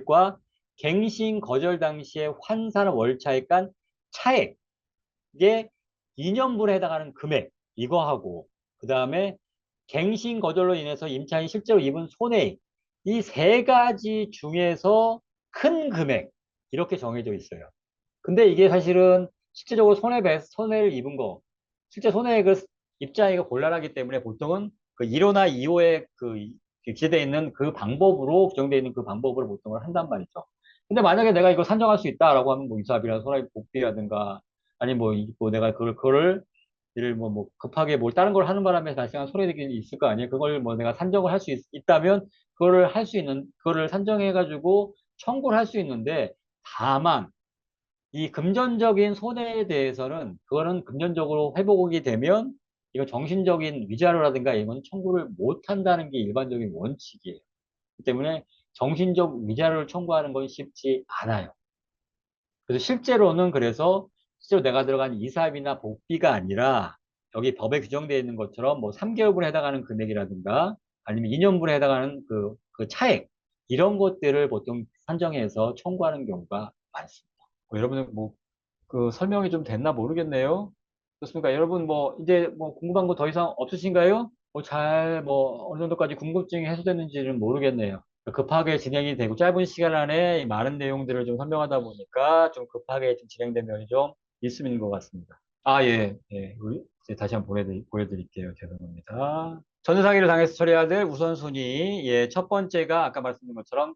과 갱신 거절 당시에 환산 월차익 간 차액 이게 2년분에 해당하는 금액 이거 하고 그다음에 갱신 거절로 인해서 임차인이 실제로 입은 손해액 이 세 가지 중에서 큰 금액 이렇게 정해져 있어요. 근데 이게 사실은 실제적으로 손해를 입은 거, 실제 손해액을 입자이가 곤란하기 때문에 보통은 그 1호나 2호에 기재되어 있는 그 방법으로, 규정되어 있는 그 방법으로 보통을 한단 말이죠. 근데 만약에 내가 이거 산정할 수 있다라고 하면 뭐 이사비나 손해액 복비라든가, 아니 뭐 내가 그거를 예를 뭐 급하게 뭘 다른 걸 하는 바람에 발생한 손해액이 있을 거 아니에요. 그걸 뭐 내가 산정을 할 수 있다면 그거를 산정해가지고 청구를 할 수 있는데 다만 이 금전적인 손해에 대해서는 그거는 금전적으로 회복이 되면 이거 정신적인 위자료라든가 이건 청구를 못 한다는 게 일반적인 원칙이에요. 그렇기 때문에 정신적 위자료를 청구하는 건 쉽지 않아요. 그래서 실제로 내가 들어간 이사비나 복비가 아니라 여기 법에 규정되어 있는 것처럼 뭐 3개월분에 해당하는 금액이라든가 아니면 2년분에 해당하는 그 차액 이런 것들을 보통 산정해서 청구하는 경우가 많습니다. 여러분은 그 설명이 좀 됐나 모르겠네요. 그렇습니까? 여러분 이제 궁금한 거 더 이상 없으신가요? 어느 정도까지 궁금증이 해소됐는지는 모르겠네요. 급하게 진행이 되고 짧은 시간 안에 많은 내용들을 좀 설명하다 보니까 좀 급하게 좀 진행된 면이 좀 있는 것 같습니다. 아, 예, 예. 이제 다시 한번 보여드릴게요. 죄송합니다. 전자상의를 당해서 처리해야 될 우선순위. 예, 첫 번째가 아까 말씀드린 것처럼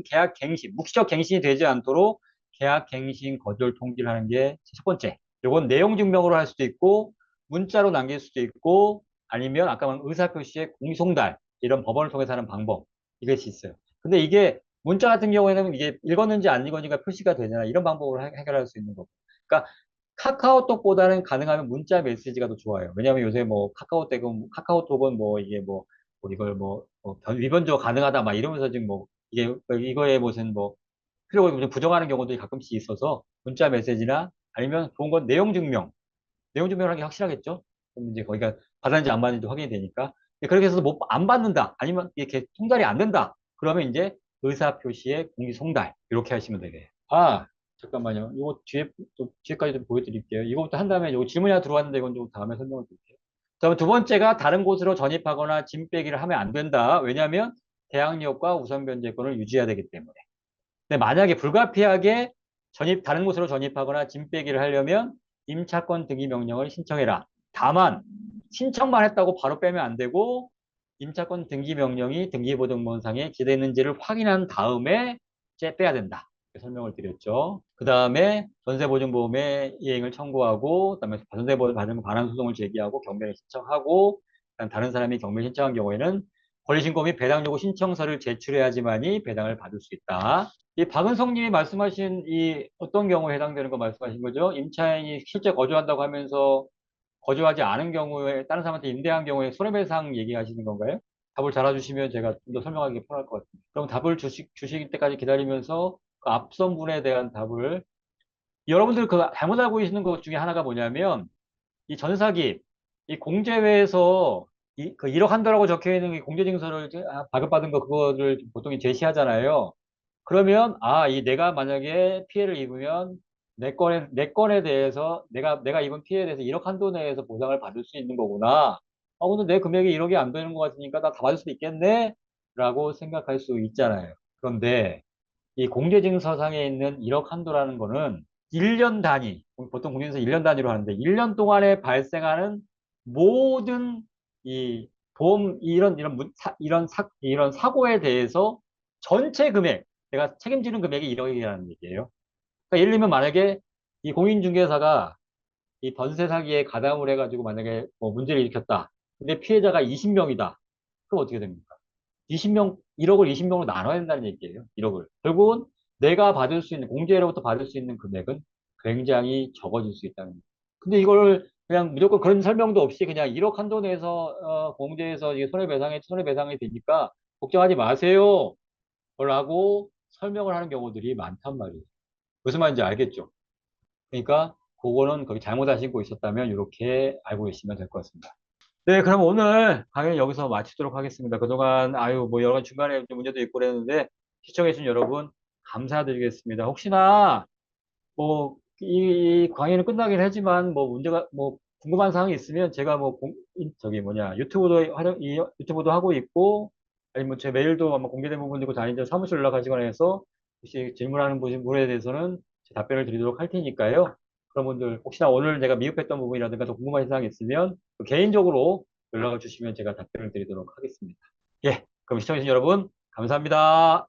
계약 갱신, 묵시적 갱신이 되지 않도록 계약 갱신 거절 통지를 하는 게 첫 번째. 요건 내용 증명으로 할 수도 있고, 문자로 남길 수도 있고, 아니면 아까 말한 의사표시의 공송달, 이런 법원을 통해서 하는 방법. 이것이 있어요. 근데 이게 문자 같은 경우에는 이게 읽었는지 안 읽었는지가 표시가 되잖아. 이런 방법으로 해결할 수 있는 거고. 그러니까 카카오톡보다는 가능하면 문자 메시지가 더 좋아요. 왜냐하면 요새 카카오톡은 이걸 위번조 가능하다 막 이러면서 지금 이거에 무슨 필요가 좀 부정하는 경우들이 가끔씩 있어서 문자 메시지나 아니면 좋은 건 내용 증명을 하는 게 확실하겠죠? 그럼 이제 거기가 받았는지 안 받았는지 확인이 되니까. 그렇게 해서 안 받는다. 아니면 이렇게 통달이 안 된다. 그러면 이제 의사표시의 공지송달. 이렇게 하시면 되겠어요. 아, 잠깐만요. 이거 뒤에까지 좀 보여드릴게요. 이거부터 한 다음에 이거 질문이 하나 들어왔는데 이건 좀 다음에 설명을 드릴게요. 다음 두 번째가 다른 곳으로 전입하거나 짐 빼기를 하면 안 된다. 왜냐하면 대항력과 우선 변제권을 유지해야 되기 때문에. 근데 만약에 불가피하게 다른 곳으로 전입하거나 짐 빼기를 하려면 임차권 등기 명령을 신청해라. 다만 신청만 했다고 바로 빼면 안 되고 임차권 등기 명령이 등기부등본상에 기재되어 있는지를 확인한 다음에 이제 빼야 된다. 이렇게 설명을 드렸죠. 그 다음에 전세보증보험의 이행을 청구하고 그다음에 전세보증 받은 반환소송을 제기하고 경매를 신청하고 다른 사람이 경매 신청한 경우에는 권리신고 및 배당 요구 신청서를 제출해야지만이 배당을 받을 수 있다. 이 박은성 님이 말씀하신 이 어떤 경우에 해당되는 거 말씀하신 거죠? 임차인이 실제 거주한다고 하면서 거주하지 않은 경우에 다른 사람한테 임대한 경우에 손해배상 얘기하시는 건가요? 답을 잘 알아주시면 제가 좀 더 설명하기 편할 것 같습니다. 그럼 답을 주실 때까지 기다리면서 그 앞선 분에 대한 답을 여러분들 그 잘못 알고 계시는 것 중에 하나가 뭐냐면 이 전사기 이 공제회에서 그 1억 한도라고 적혀 있는 이 공제증서를 발급받은 거 그거를 보통 제시하잖아요. 그러면 이 내가 만약에 피해를 입으면 내 건에 대해서 내가 입은 피해에 대해서 1억 한도 내에서 보상을 받을 수 있는 거구나. 근데 내 금액이 1억이 안 되는 것 같으니까 나 다 받을 수도 있겠네? 라고 생각할 수 있잖아요. 그런데 이 공제증서상에 있는 1억 한도라는 거는 1년 단위, 보통 공제증서 1년 단위로 하는데 1년 동안에 발생하는 모든 이 보험, 이런 사고에 대해서 전체 금액, 내가 책임지는 금액이 1억이라는 얘기예요. 그러니까 예를 들면 만약에 이 공인중개사가 이 번세 사기에 가담을 해가지고 만약에 뭐 문제를 일으켰다. 근데 피해자가 20명이다. 그럼 어떻게 됩니까? 20명, 1억을 20명으로 나눠야 된다는 얘기예요. 1억을. 결국은 내가 받을 수 있는, 공제로부터 받을 수 있는 금액은 굉장히 적어질 수 있다는 거예요. 근데 이걸 그냥 무조건 그런 설명도 없이 그냥 1억 한도 내에서, 공제에서 이게 손해배상이 되니까 걱정하지 마세요. 라고 설명을 하는 경우들이 많단 말이에요. 무슨 말인지 알겠죠? 그러니까 그거는 거기 잘못 하시고 있었다면 이렇게 알고 계시면 될 것 같습니다. 네, 그럼 오늘 강의 여기서 마치도록 하겠습니다. 그동안, 뭐, 여러 가지 중간에 좀 문제도 있고 그랬는데, 시청해주신 여러분, 감사드리겠습니다. 혹시나, 뭐, 이 강의는 끝나긴 하지만, 뭐, 궁금한 사항이 있으면 제가 유튜브도 하고 있고, 아니면 제 메일도 아마 공개된 부분이고 다니는 사무실 연락하시거나 해서, 혹시 질문하는 분에 대해서는 제 답변을 드리도록 할 테니까요. 그런 분들, 혹시나 오늘 내가 미흡했던 부분이라든가 더 궁금한 사항이 있으면, 개인적으로 연락을 주시면 제가 답변을 드리도록 하겠습니다. 예, 그럼 시청해주신 여러분, 감사합니다.